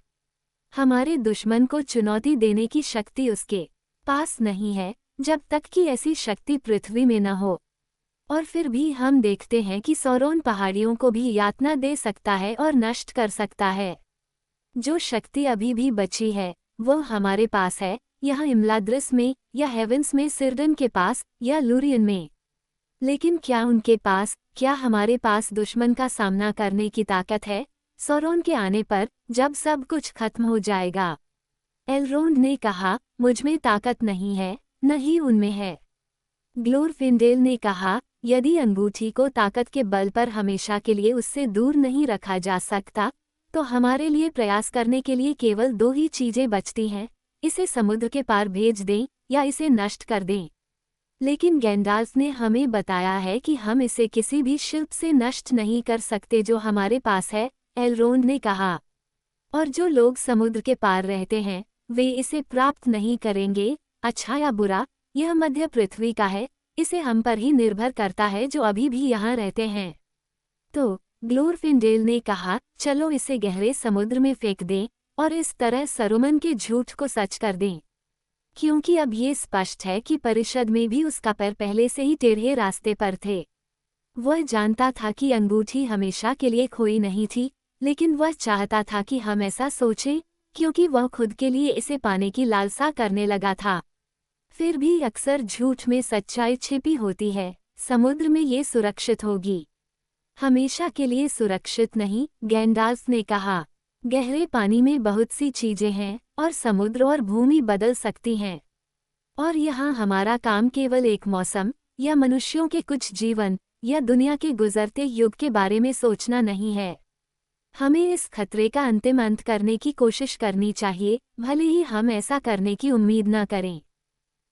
हमारे दुश्मन को चुनौती देने की शक्ति उसके पास नहीं है, जब तक कि ऐसी शक्ति पृथ्वी में न हो। और फिर भी हम देखते हैं कि सौरोन पहाड़ियों को भी यातना दे सकता है और नष्ट कर सकता है। जो शक्ति अभी भी बची है, वह हमारे पास है, यहाँ इम्लाद्रिस में, या हेवेंस में सिरडन के पास, या लूरियन में। लेकिन क्या हमारे पास दुश्मन का सामना करने की ताकत है, सौरोन के आने पर, जब सब कुछ खत्म हो जाएगा? एलरोंड ने कहा, मुझमें ताकत नहीं है, न ही उनमें है। ग्लोरफिंडेल ने कहा, यदि अंगूठी को ताकत के बल पर हमेशा के लिए उससे दूर नहीं रखा जा सकता, तो हमारे लिए प्रयास करने के लिए केवल दो ही चीजें बचती हैं, इसे समुद्र के पार भेज दें, या इसे नष्ट कर दें। लेकिन गैंडाल्फ ने हमें बताया है कि हम इसे किसी भी शिल्प से नष्ट नहीं कर सकते जो हमारे पास है, एलरोंड ने कहा। और जो लोग समुद्र के पार रहते हैं वे इसे प्राप्त नहीं करेंगे। अच्छा या बुरा, यह मध्य पृथ्वी का है, इसे हम पर ही निर्भर करता है जो अभी भी यहाँ रहते हैं। तो ग्लोरफिंडेल ने कहा, चलो इसे गहरे समुद्र में फेंक दें और इस तरह सरुमन के झूठ को सच कर दें। क्योंकि अब ये स्पष्ट है कि परिषद में भी उसका पैर पहले से ही टेढ़े रास्ते पर थे। वह जानता था कि अंगूठी हमेशा के लिए खोई नहीं थी, लेकिन वह चाहता था कि हम ऐसा सोचें, क्योंकि वह खुद के लिए इसे पाने की लालसा करने लगा था। फिर भी अक्सर झूठ में सच्चाई छिपी होती है। समुद्र में ये सुरक्षित होगी, हमेशा के लिए सुरक्षित नहीं, गैंडाल्फ ने कहा। गहरे पानी में बहुत सी चीजें हैं और समुद्र और भूमि बदल सकती हैं। और यहाँ हमारा काम केवल एक मौसम या मनुष्यों के कुछ जीवन या दुनिया के गुजरते युग के बारे में सोचना नहीं है। हमें इस खतरे का अंतिम अंत करने की कोशिश करनी चाहिए, भले ही हम ऐसा करने की उम्मीद न करें।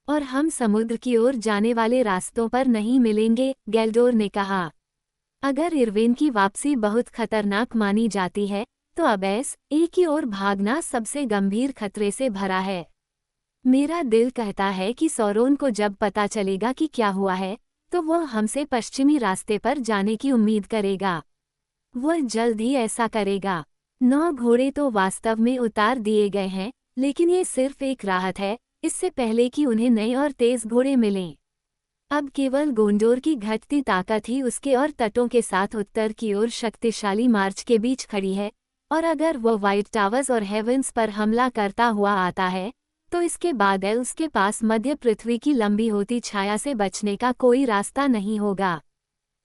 और हम समुद्र की ओर जाने वाले रास्तों पर नहीं मिलेंगे, गैल्डोर ने कहा। अगर इरविन की वापसी बहुत खतरनाक मानी जाती है तो अब ए की ओर भागना सबसे गंभीर खतरे से भरा है। मेरा दिल कहता है कि सौरोन को जब पता चलेगा कि क्या हुआ है तो वह हमसे पश्चिमी रास्ते पर जाने की उम्मीद करेगा। वह जल्द ही ऐसा करेगा। 9 घोड़े तो वास्तव में उतार दिए गए हैं, लेकिन ये सिर्फ एक राहत है, इससे पहले कि उन्हें नए और तेज घोड़े मिलें। अब केवल गोंडोर की घटती ताकत ही उसके और तटों के साथ उत्तर की ओर शक्तिशाली मार्च के बीच खड़ी है, और अगर वह व्हाइट टावर्स और हेवेंस पर हमला करता हुआ आता है तो इसके बाद उसके पास मध्य पृथ्वी की लंबी होती छाया से बचने का कोई रास्ता नहीं होगा।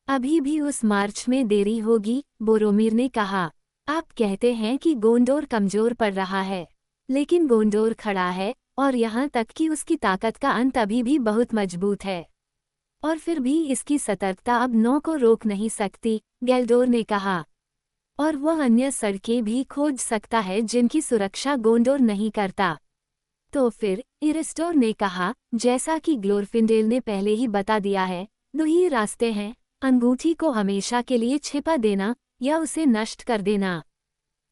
अभी भी उस मार्च में देरी होगी, बोरोमीर ने कहा। आप कहते हैं कि गोंडोर कमजोर पड़ रहा है, लेकिन गोंडोर खड़ा है और यहाँ तक कि उसकी ताकत का अंत अभी भी बहुत मजबूत है। और फिर भी इसकी सतर्कता अब 9 को रोक नहीं सकती, गैल्डोर ने कहा। और वह अन्य सड़कें भी खोज सकता है जिनकी सुरक्षा गोंडोर नहीं करता। तो फिर, इरिस्टोर ने कहा, जैसा कि ग्लोरफिंडेल ने पहले ही बता दिया है, 2 ही रास्ते हैं, अंगूठी को हमेशा के लिए छिपा देना या उसे नष्ट कर देना।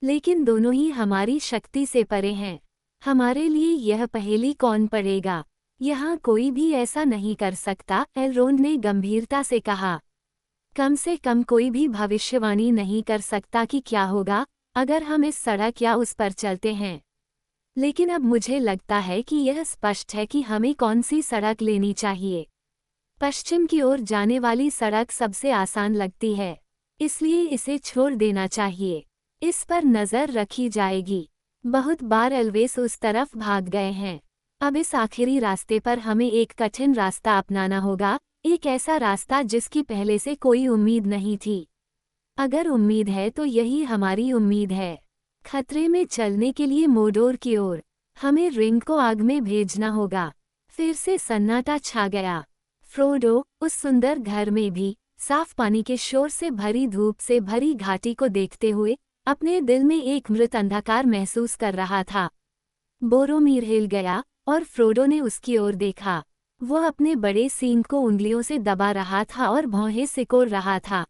लेकिन दोनों ही हमारी शक्ति से परे हैं। हमारे लिए यह पहेली कौन पड़ेगा? यहाँ कोई भी ऐसा नहीं कर सकता, एलरोंड ने गंभीरता से कहा। कम से कम कोई भी भविष्यवाणी नहीं कर सकता कि क्या होगा अगर हम इस सड़क या उस पर चलते हैं। लेकिन अब मुझे लगता है कि यह स्पष्ट है कि हमें कौन सी सड़क लेनी चाहिए। पश्चिम की ओर जाने वाली सड़क सबसे आसान लगती है, इसलिए इसे छोड़ देना चाहिए। इस पर नज़र रखी जाएगी। बहुत बार एल्वेस उस तरफ भाग गए हैं। अब इस आखिरी रास्ते पर हमें एक कठिन रास्ता अपनाना होगा, एक ऐसा रास्ता जिसकी पहले से कोई उम्मीद नहीं थी। अगर उम्मीद है तो यही हमारी उम्मीद है। खतरे में चलने के लिए मोडोर की ओर हमें रिंग को आग में भेजना होगा। फिर से सन्नाटा छा गया। फ्रोडो उस सुंदर घर में भी साफ पानी के शोर से भरी धूप से भरी घाटी को देखते हुए अपने दिल में एक मृत अंधकार महसूस कर रहा था। बोरोमीर हिल गया और फ्रोडो ने उसकी ओर देखा। वह अपने बड़े सींग को उंगलियों से दबा रहा था और भौहें सिकोड़ रहा था।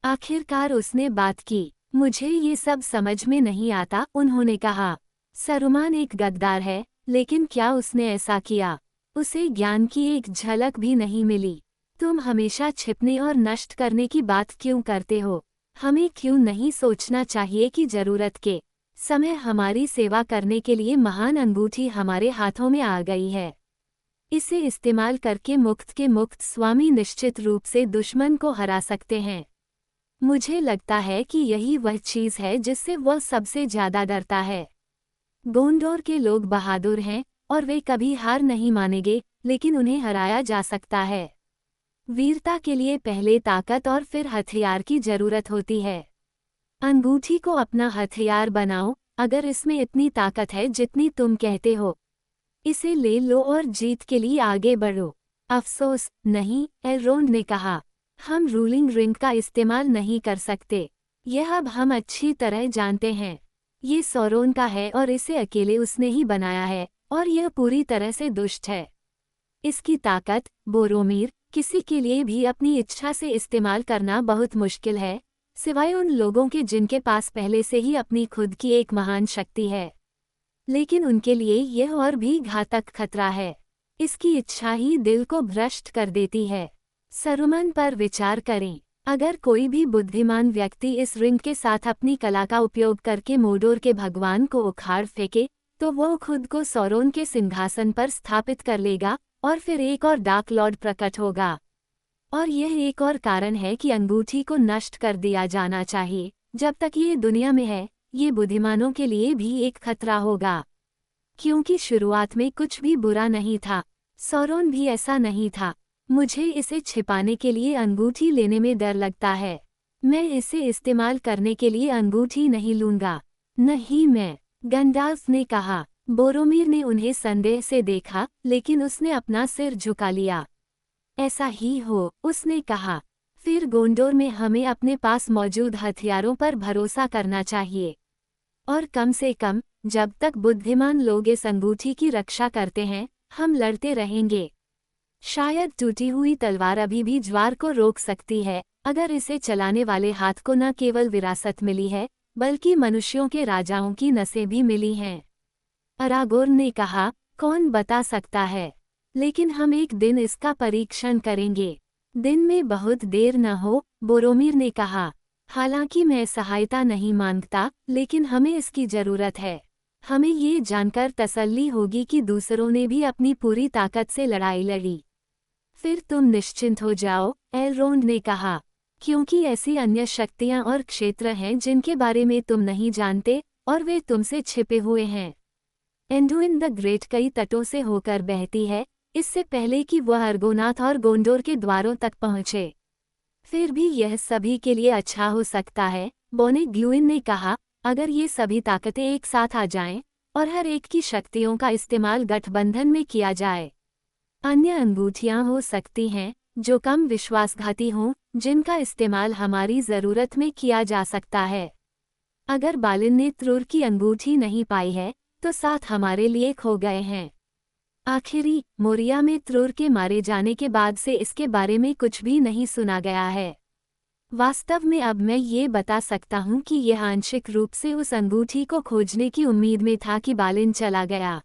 आखिरकार उसने बात की। मुझे ये सब समझ में नहीं आता, उन्होंने कहा। सरुमान एक गद्दार है, लेकिन क्या उसने ऐसा किया? उसे ज्ञान की एक झलक भी नहीं मिली। तुम हमेशा छिपने और नष्ट करने की बात क्यों करते हो? हमें क्यों नहीं सोचना चाहिए कि जरूरत के समय हमारी सेवा करने के लिए महान अंगूठी हमारे हाथों में आ गई है। इसे इस्तेमाल करके मुक्त के मुक्त स्वामी निश्चित रूप से दुश्मन को हरा सकते हैं। मुझे लगता है कि यही वह चीज़ है जिससे वह सबसे ज्यादा डरता है। गोंडोर के लोग बहादुर हैं और वे कभी हार नहीं मानेंगे, लेकिन उन्हें हराया जा सकता है। वीरता के लिए पहले ताकत और फिर हथियार की जरूरत होती है। अंगूठी को अपना हथियार बनाओ, अगर इसमें इतनी ताकत है जितनी तुम कहते हो। इसे ले लो और जीत के लिए आगे बढ़ो। अफसोस नहीं, एलरोंड ने कहा। हम रूलिंग रिंग का इस्तेमाल नहीं कर सकते। यह अब हम अच्छी तरह जानते हैं। ये सौरोन का है और इसे अकेले उसने ही बनाया है, और यह पूरी तरह से दुष्ट है। इसकी ताकत, बोरोमीर, किसी के लिए भी अपनी इच्छा से इस्तेमाल करना बहुत मुश्किल है, सिवाय उन लोगों के जिनके पास पहले से ही अपनी खुद की एक महान शक्ति है। लेकिन उनके लिए यह और भी घातक खतरा है। इसकी इच्छा ही दिल को भ्रष्ट कर देती है। सरुमन पर विचार करें। अगर कोई भी बुद्धिमान व्यक्ति इस रिंग के साथ अपनी कला का उपयोग करके मोडोर के भगवान को उखाड़ फेंके, तो वो खुद को सौरोन के सिंहासन पर स्थापित कर लेगा और फिर एक और डार्क लॉर्ड प्रकट होगा। और यह एक और कारण है कि अंगूठी को नष्ट कर दिया जाना चाहिए। जब तक ये दुनिया में है, ये बुद्धिमानों के लिए भी एक खतरा होगा। क्योंकि शुरुआत में कुछ भी बुरा नहीं था, सौरोन भी ऐसा नहीं था। मुझे इसे छिपाने के लिए अंगूठी लेने में डर लगता है। मैं इसे इस्तेमाल करने के लिए अंगूठी नहीं लूंगा। नहीं मैं, गंडाल्फ ने कहा। बोरोमीर ने उन्हें संदेह से देखा, लेकिन उसने अपना सिर झुका लिया। ऐसा ही हो, उसने कहा। फिर गोंडोर में हमें अपने पास मौजूद हथियारों पर भरोसा करना चाहिए। और कम से कम, जब तक बुद्धिमान लोग इस अंगूठी की रक्षा करते हैं, हम लड़ते रहेंगे। शायद टूटी हुई तलवार अभी भी ज्वार को रोक सकती है, अगर इसे चलाने वाले हाथ को न केवल विरासत मिली है, बल्कि मनुष्यों के राजाओं की नसें भी मिली हैं। अरागोर्न ने कहा, कौन बता सकता है, लेकिन हम एक दिन इसका परीक्षण करेंगे। दिन में बहुत देर न हो, बोरोमीर ने कहा। हालांकि मैं सहायता नहीं मांगता, लेकिन हमें इसकी जरूरत है। हमें ये जानकर तसल्ली होगी कि दूसरों ने भी अपनी पूरी ताकत से लड़ाई लड़ी। फिर तुम निश्चिंत हो जाओ, एलरोंड ने कहा, क्योंकि ऐसी अन्य शक्तियां और क्षेत्र हैं जिनके बारे में तुम नहीं जानते, और वे तुमसे छिपे हुए हैं। एंडुइन द ग्रेट कई तटों से होकर बहती है, इससे पहले कि वह अर्गोनाथ और गोंडोर के द्वारों तक पहुंचे। फिर भी यह सभी के लिए अच्छा हो सकता है, बोने ग्लूइन ने कहा, अगर ये सभी ताकतें एक साथ आ जाएं, और हर एक की शक्तियों का इस्तेमाल गठबंधन में किया जाए। अन्य अंगूठियां हो सकती हैं, जो कम विश्वासघाती हों, जिनका इस्तेमाल हमारी ज़रूरत में किया जा सकता है। अगर बालिन ने त्रुर की अंगूठी नहीं पाई है, तो साथ हमारे लिए खो गए हैं। आखिरी, मोरिया में त्रुर के मारे जाने के बाद से इसके बारे में कुछ भी नहीं सुना गया है। वास्तव में अब मैं ये बता सकता हूँ कि यह आंशिक रूप से उस अंगूठी को खोजने की उम्मीद में था कि बालिन चला गया।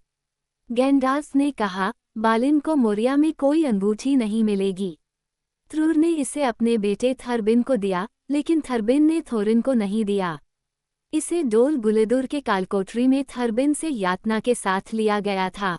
गैंडाल्फ ने कहा, बालिन को मोरिया में कोई अंगूठी नहीं मिलेगी। त्रुर ने इसे अपने बेटे थरबिन को दिया, लेकिन थरबिन ने थोरिन को नहीं दिया। इसे डोल गुलेदुर के कालकोठरी में थरबिन से यातना के साथ लिया गया था।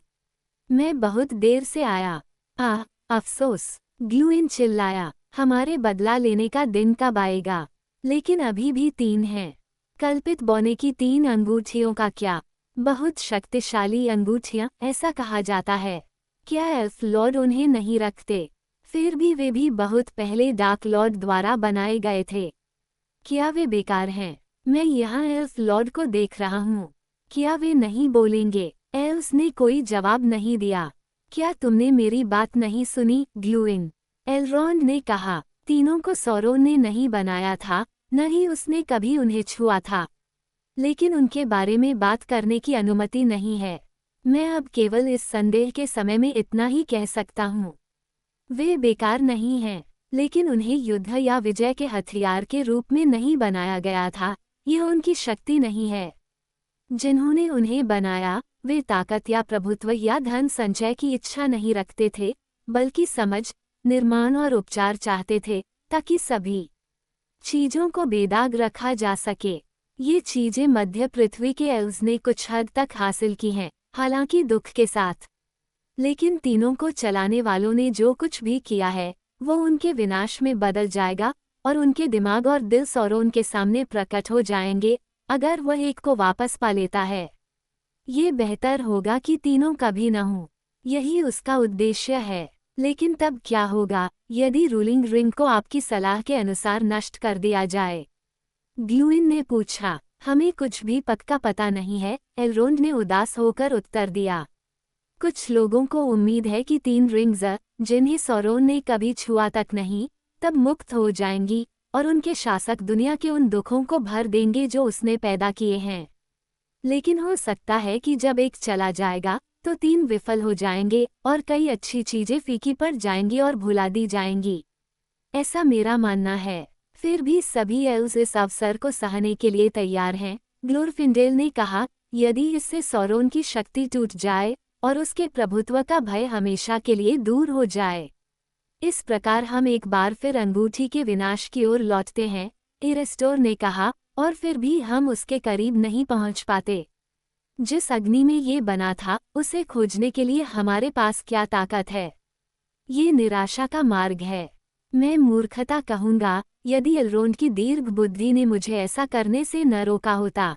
मैं बहुत देर से आया। आह, अफसोस, ग्लूइन चिल्लाया। हमारे बदला लेने का दिन कब आएगा? लेकिन अभी भी 3 हैं। कल्पित बौने की 3 अंगूठियों का क्या? बहुत शक्तिशाली अंगूठियां, ऐसा कहा जाता है। क्या एल्फ लॉर्ड उन्हें नहीं रखते? फिर भी वे भी बहुत पहले डार्क लॉर्ड द्वारा बनाए गए थे। क्या वे बेकार हैं? मैं यहाँ एल्फ लॉर्ड को देख रहा हूँ। क्या वे नहीं बोलेंगे? एल्व्स ने कोई जवाब नहीं दिया। क्या तुमने मेरी बात नहीं सुनी, ग्लूइन? एलरोंड ने कहा, तीनों को सौरोन ने नहीं बनाया था, न ही उसने कभी उन्हें छुआ था। लेकिन उनके बारे में बात करने की अनुमति नहीं है। मैं अब केवल इस संदेह के समय में इतना ही कह सकता हूँ। वे बेकार नहीं हैं, लेकिन उन्हें युद्ध या विजय के हथियार के रूप में नहीं बनाया गया था। यह उनकी शक्ति नहीं है। जिन्होंने उन्हें बनाया, वे ताकत या प्रभुत्व या धन संचय की इच्छा नहीं रखते थे, बल्कि समझ, निर्माण और उपचार चाहते थे, ताकि सभी चीजों को बेदाग रखा जा सके। ये चीजें मध्य पृथ्वी के एल्व्स ने कुछ हद तक हासिल की हैं, हालांकि दुख के साथ। लेकिन तीनों को चलाने वालों ने जो कुछ भी किया है, वो उनके विनाश में बदल जाएगा, और उनके दिमाग और दिल सौरोन के सामने प्रकट हो जाएंगे, अगर वह एक को वापस पा लेता है। ये बेहतर होगा कि तीनों कभी न हों। यही उसका उद्देश्य है। लेकिन तब क्या होगा, यदि रूलिंग रिंग को आपकी सलाह के अनुसार नष्ट कर दिया जाए? ग्लूइन ने पूछा। हमें कुछ भी पक्का पता नहीं है, एलरोंड ने उदास होकर उत्तर दिया। कुछ लोगों को उम्मीद है कि 3 रिंग्स, जिन्हें सौरोन ने कभी छुआ तक नहीं, तब मुक्त हो जाएंगी, और उनके शासक दुनिया के उन दुखों को भर देंगे जो उसने पैदा किए हैं। लेकिन हो सकता है कि जब एक चला जाएगा, तो 3 विफल हो जाएंगे और कई अच्छी चीजें फीकी पड़ जाएंगी और भुला दी जाएंगी। ऐसा मेरा मानना है। फिर भी सभी एल्स इस अवसर को सहने के लिए तैयार हैं, ग्लोरफिंडेल ने कहा। यदि इससे सौरोन की शक्ति टूट जाए और उसके प्रभुत्व का भय हमेशा के लिए दूर हो जाए, इस प्रकार हम एक बार फिर अंगूठी के विनाश की ओर लौटते हैं, एरिस्टोर ने कहा, और फिर भी हम उसके करीब नहीं पहुंच पाते। जिस अग्नि में ये बना था, उसे खोजने के लिए हमारे पास क्या ताकत है? ये निराशा का मार्ग है। मैं मूर्खता कहूंगा, यदि एलरोंड की दीर्घ बुद्धि ने मुझे ऐसा करने से न रोका होता।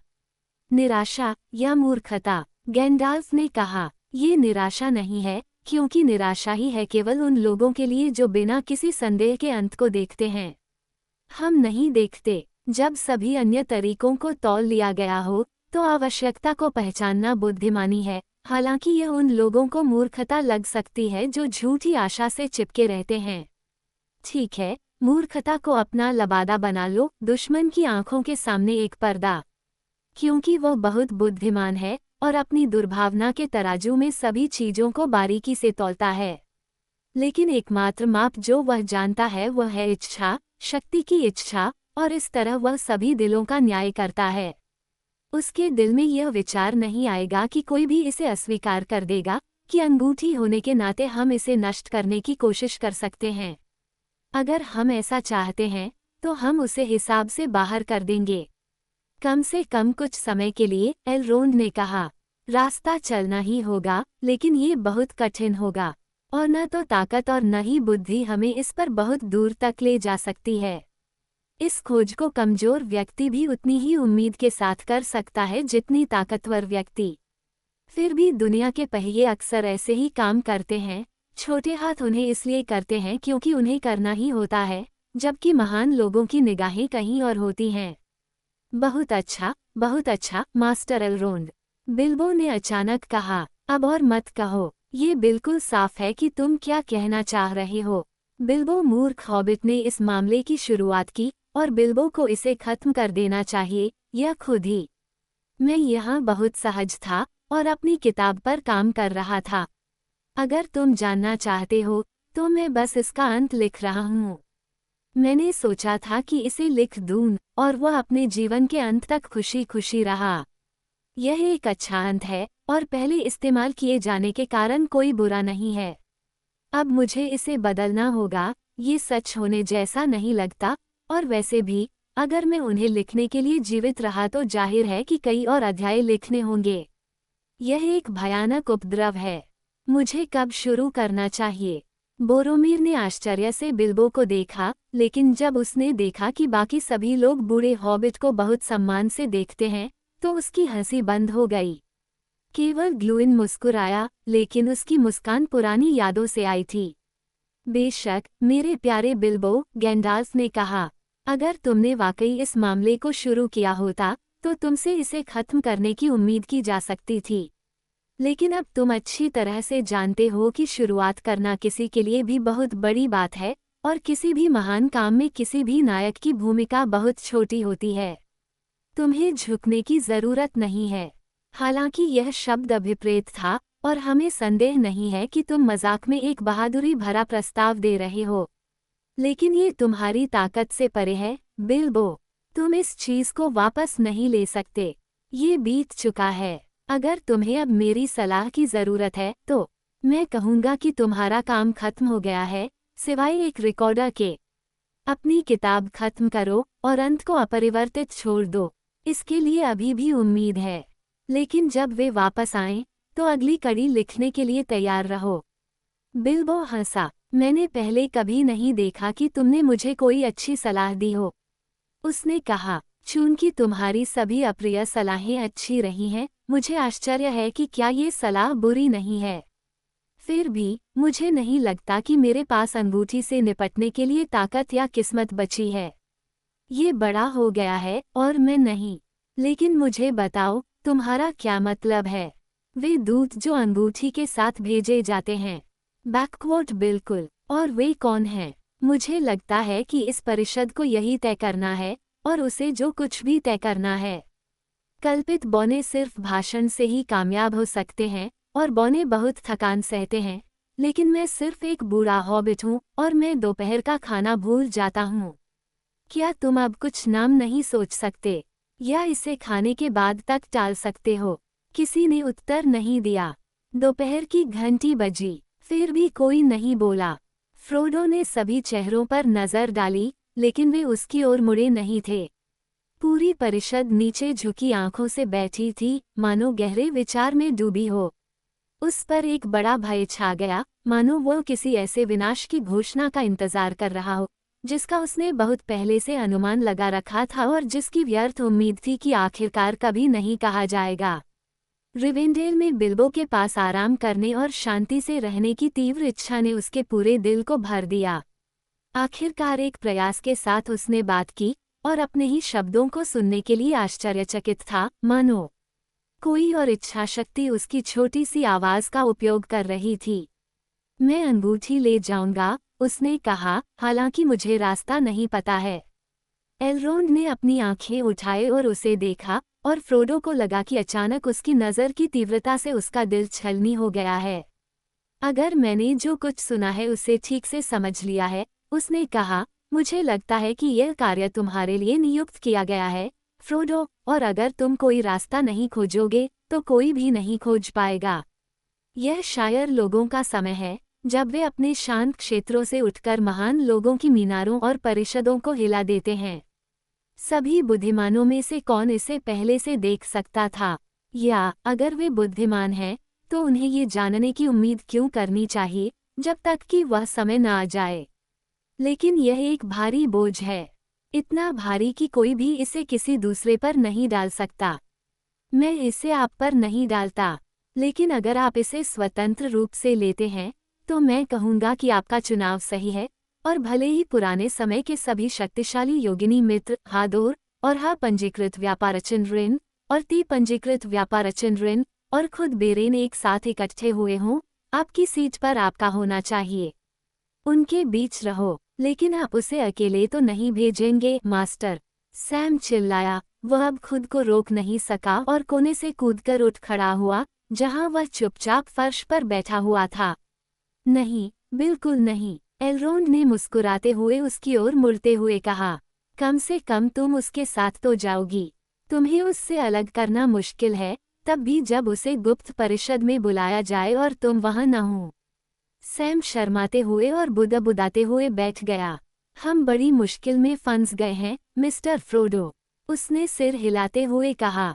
निराशा या मूर्खता? गैंडाल्फ ने कहा, ये निराशा नहीं है, क्योंकि निराशा ही है केवल उन लोगों के लिए जो बिना किसी संदेह के अंत को देखते हैं। हम नहीं देखते। जब सभी अन्य तरीकों को तौल लिया गया हो, तो आवश्यकता को पहचानना बुद्धिमानी है। हालांकि यह उन लोगों को मूर्खता लग सकती है जो झूठी आशा से चिपके रहते हैं। ठीक है, मूर्खता को अपना लबादा बना लो, दुश्मन की आंखों के सामने एक पर्दा। क्योंकि वह बहुत बुद्धिमान है और अपनी दुर्भावना के तराजू में सभी चीजों को बारीकी से तौलता है। लेकिन एकमात्र माप जो वह जानता है वह है इच्छा, शक्ति की इच्छा, और इस तरह वह सभी दिलों का न्याय करता है। उसके दिल में यह विचार नहीं आएगा कि कोई भी इसे अस्वीकार कर देगा कि अंगूठी होने के नाते हम इसे नष्ट करने की कोशिश कर सकते हैं। अगर हम ऐसा चाहते हैं तो हम उसे हिसाब से बाहर कर देंगे। कम से कम कुछ समय के लिए, एलरोंड ने कहा। रास्ता चलना ही होगा, लेकिन ये बहुत कठिन होगा, और न तो ताकत और न ही बुद्धि हमें इस पर बहुत दूर तक ले जा सकती है। इस खोज को कमजोर व्यक्ति भी उतनी ही उम्मीद के साथ कर सकता है जितनी ताकतवर व्यक्ति। फिर भी दुनिया के पहिए अक्सर ऐसे ही काम करते हैं। छोटे हाथ उन्हें इसलिए करते हैं क्योंकि उन्हें करना ही होता है, जबकि महान लोगों की निगाहें कहीं और होती हैं। बहुत अच्छा, मास्टर एलरोंड, बिल्बो ने अचानक कहा। अब और मत कहो, ये बिल्कुल साफ है कि तुम क्या कहना चाह रहे हो। बिल्बो मूर्ख हॉबिट ने इस मामले की शुरुआत की, और बिल्बो को इसे खत्म कर देना चाहिए, या खुद ही। मैं यहाँ बहुत सहज था और अपनी किताब पर काम कर रहा था। अगर तुम जानना चाहते हो तो मैं बस इसका अंत लिख रहा हूँ। मैंने सोचा था कि इसे लिख दूँ और वह अपने जीवन के अंत तक खुशी खुशी रहा। यह एक अच्छा अंत है और पहले इस्तेमाल किए जाने के कारण कोई बुरा नहीं है। अब मुझे इसे बदलना होगा, ये सच होने जैसा नहीं लगता, और वैसे भी अगर मैं उन्हें लिखने के लिए जीवित रहा तो जाहिर है कि कई और अध्याय लिखने होंगे। यह एक भयानक उपद्रव है। मुझे कब शुरू करना चाहिए? बोरोमीर ने आश्चर्य से बिल्बो को देखा, लेकिन जब उसने देखा कि बाकी सभी लोग बूढ़े हॉबिट को बहुत सम्मान से देखते हैं, तो उसकी हंसी बंद हो गई। केवल ग्लूइन मुस्कुराया, लेकिन उसकी मुस्कान पुरानी यादों से आई थी। बेशक, मेरे प्यारे बिल्बो, गैंडाल्फ ने कहा, अगर तुमने वाकई इस मामले को शुरू किया होता, तो तुमसे इसे खत्म करने की उम्मीद की जा सकती थी। लेकिन अब तुम अच्छी तरह से जानते हो कि शुरुआत करना किसी के लिए भी बहुत बड़ी बात है, और किसी भी महान काम में किसी भी नायक की भूमिका बहुत छोटी होती है। तुम्हें झुकने की जरूरत नहीं है। हालांकि यह शब्द अभिप्रेत था, और हमें संदेह नहीं है कि तुम मजाक में एक बहादुरी भरा प्रस्ताव दे रहे हो। लेकिन ये तुम्हारी ताकत से परे है, बिल्बो। तुम इस चीज को वापस नहीं ले सकते। ये बीत चुका है। अगर तुम्हें अब मेरी सलाह की जरूरत है, तो मैं कहूँगा कि तुम्हारा काम खत्म हो गया है, सिवाय एक रिकॉर्डर के। अपनी किताब खत्म करो और अंत को अपरिवर्तित छोड़ दो। इसके लिए अभी भी उम्मीद है। लेकिन जब वे वापस आएं, तो अगली कड़ी लिखने के लिए तैयार रहो। बिल्बो हंसा। मैंने पहले कभी नहीं देखा कि तुमने मुझे कोई अच्छी सलाह दी हो। उसने कहा, चूंकि तुम्हारी सभी अप्रिय सलाहें अच्छी रही हैं, मुझे आश्चर्य है कि क्या ये सलाह बुरी नहीं है। फिर भी, मुझे नहीं लगता कि मेरे पास अंगूठी से निपटने के लिए ताकत या किस्मत बची है। ये बड़ा हो गया है और मैं नहीं। लेकिन मुझे बताओ, तुम्हारा क्या मतलब है? वे दूत जो अंगूठी के साथ भेजे जाते हैं। बैकवर्ड बिल्कुल। और वे कौन हैं? मुझे लगता है कि इस परिषद को यही तय करना है, और उसे जो कुछ भी तय करना है। कल्पित बौने सिर्फ भाषण से ही कामयाब हो सकते हैं, और बौने बहुत थकान सहते हैं, लेकिन मैं सिर्फ एक बूढ़ा हॉबिट हूँ और मैं दोपहर का खाना भूल जाता हूँ। क्या तुम अब कुछ नाम नहीं सोच सकते, या इसे खाने के बाद तक टाल सकते हो? किसी ने उत्तर नहीं दिया। दोपहर की घंटी बजी, फिर भी कोई नहीं बोला। फ्रोडो ने सभी चेहरों पर नजर डाली, लेकिन वे उसकी ओर मुड़े नहीं थे। पूरी परिषद नीचे झुकी आंखों से बैठी थी, मानो गहरे विचार में डूबी हो। उस पर एक बड़ा भय छा गया, मानो वो किसी ऐसे विनाश की घोषणा का इंतजार कर रहा हो, जिसका उसने बहुत पहले से अनुमान लगा रखा था और जिसकी व्यर्थ उम्मीद थी कि आखिरकार कभी नहीं कहा जाएगा। रिवेंडेल में बिल्बो के पास आराम करने और शांति से रहने की तीव्र इच्छा ने उसके पूरे दिल को भर दिया। आखिरकार एक प्रयास के साथ उसने बात की, और अपने ही शब्दों को सुनने के लिए आश्चर्यचकित था, मानो कोई और इच्छा शक्ति उसकी छोटी सी आवाज का उपयोग कर रही थी। मैं अंगूठी ले जाऊंगा, उसने कहा, हालांकि मुझे रास्ता नहीं पता है। एलरोंड ने अपनी आंखें उठाए और उसे देखा, और फ्रोडो को लगा कि अचानक उसकी नज़र की तीव्रता से उसका दिल छलनी हो गया है। अगर मैंने जो कुछ सुना है उसे ठीक से समझ लिया है, उसने कहा, मुझे लगता है कि यह कार्य तुम्हारे लिए नियुक्त किया गया है, फ्रोडो, और अगर तुम कोई रास्ता नहीं खोजोगे, तो कोई भी नहीं खोज पाएगा। यह शायर लोगों का समय है, जब वे अपने शांत क्षेत्रों से उठकर महान लोगों की मीनारों और परिषदों को हिला देते हैं। सभी बुद्धिमानों में से कौन इसे पहले से देख सकता था? या अगर वे बुद्धिमान हैं, तो उन्हें ये जानने की उम्मीद क्यों करनी चाहिए, जब तक कि वह समय न आ जाए? लेकिन यह एक भारी बोझ है, इतना भारी कि कोई भी इसे किसी दूसरे पर नहीं डाल सकता। मैं इसे आप पर नहीं डालता, लेकिन अगर आप इसे स्वतंत्र रूप से लेते हैं, तो मैं कहूँगा कि आपका चुनाव सही है, और भले ही पुराने समय के सभी शक्तिशाली योगिनी मित्र हादोर और हा पंजीकृत व्यापारचन ऋण और ती पंजीकृत व्यापारचन ऋण और खुद बेरेन एक साथ इकट्ठे हुए हों, आपकी सीट पर आपका होना चाहिए। उनके बीच रहो, लेकिन आप उसे अकेले तो नहीं भेजेंगे, मास्टर। सैम चिल्लाया। वह अब खुद को रोक नहीं सका और कोने से कूदकर उठ खड़ा हुआ, जहां वह चुपचाप फर्श पर बैठा हुआ था। नहीं, बिल्कुल नहीं, एलरोंड ने मुस्कुराते हुए उसकी ओर मुड़ते हुए कहा। कम से कम तुम उसके साथ तो जाओगी। तुम्हें उससे अलग करना मुश्किल है, तब भी जब उसे गुप्त परिषद में बुलाया जाए और तुम वहां न हो। सैम शर्माते हुए और बुदाबुदाते हुए बैठ गया। हम बड़ी मुश्किल में फंस गए हैं, मिस्टर फ्रोडो, उसने सिर हिलाते हुए कहा।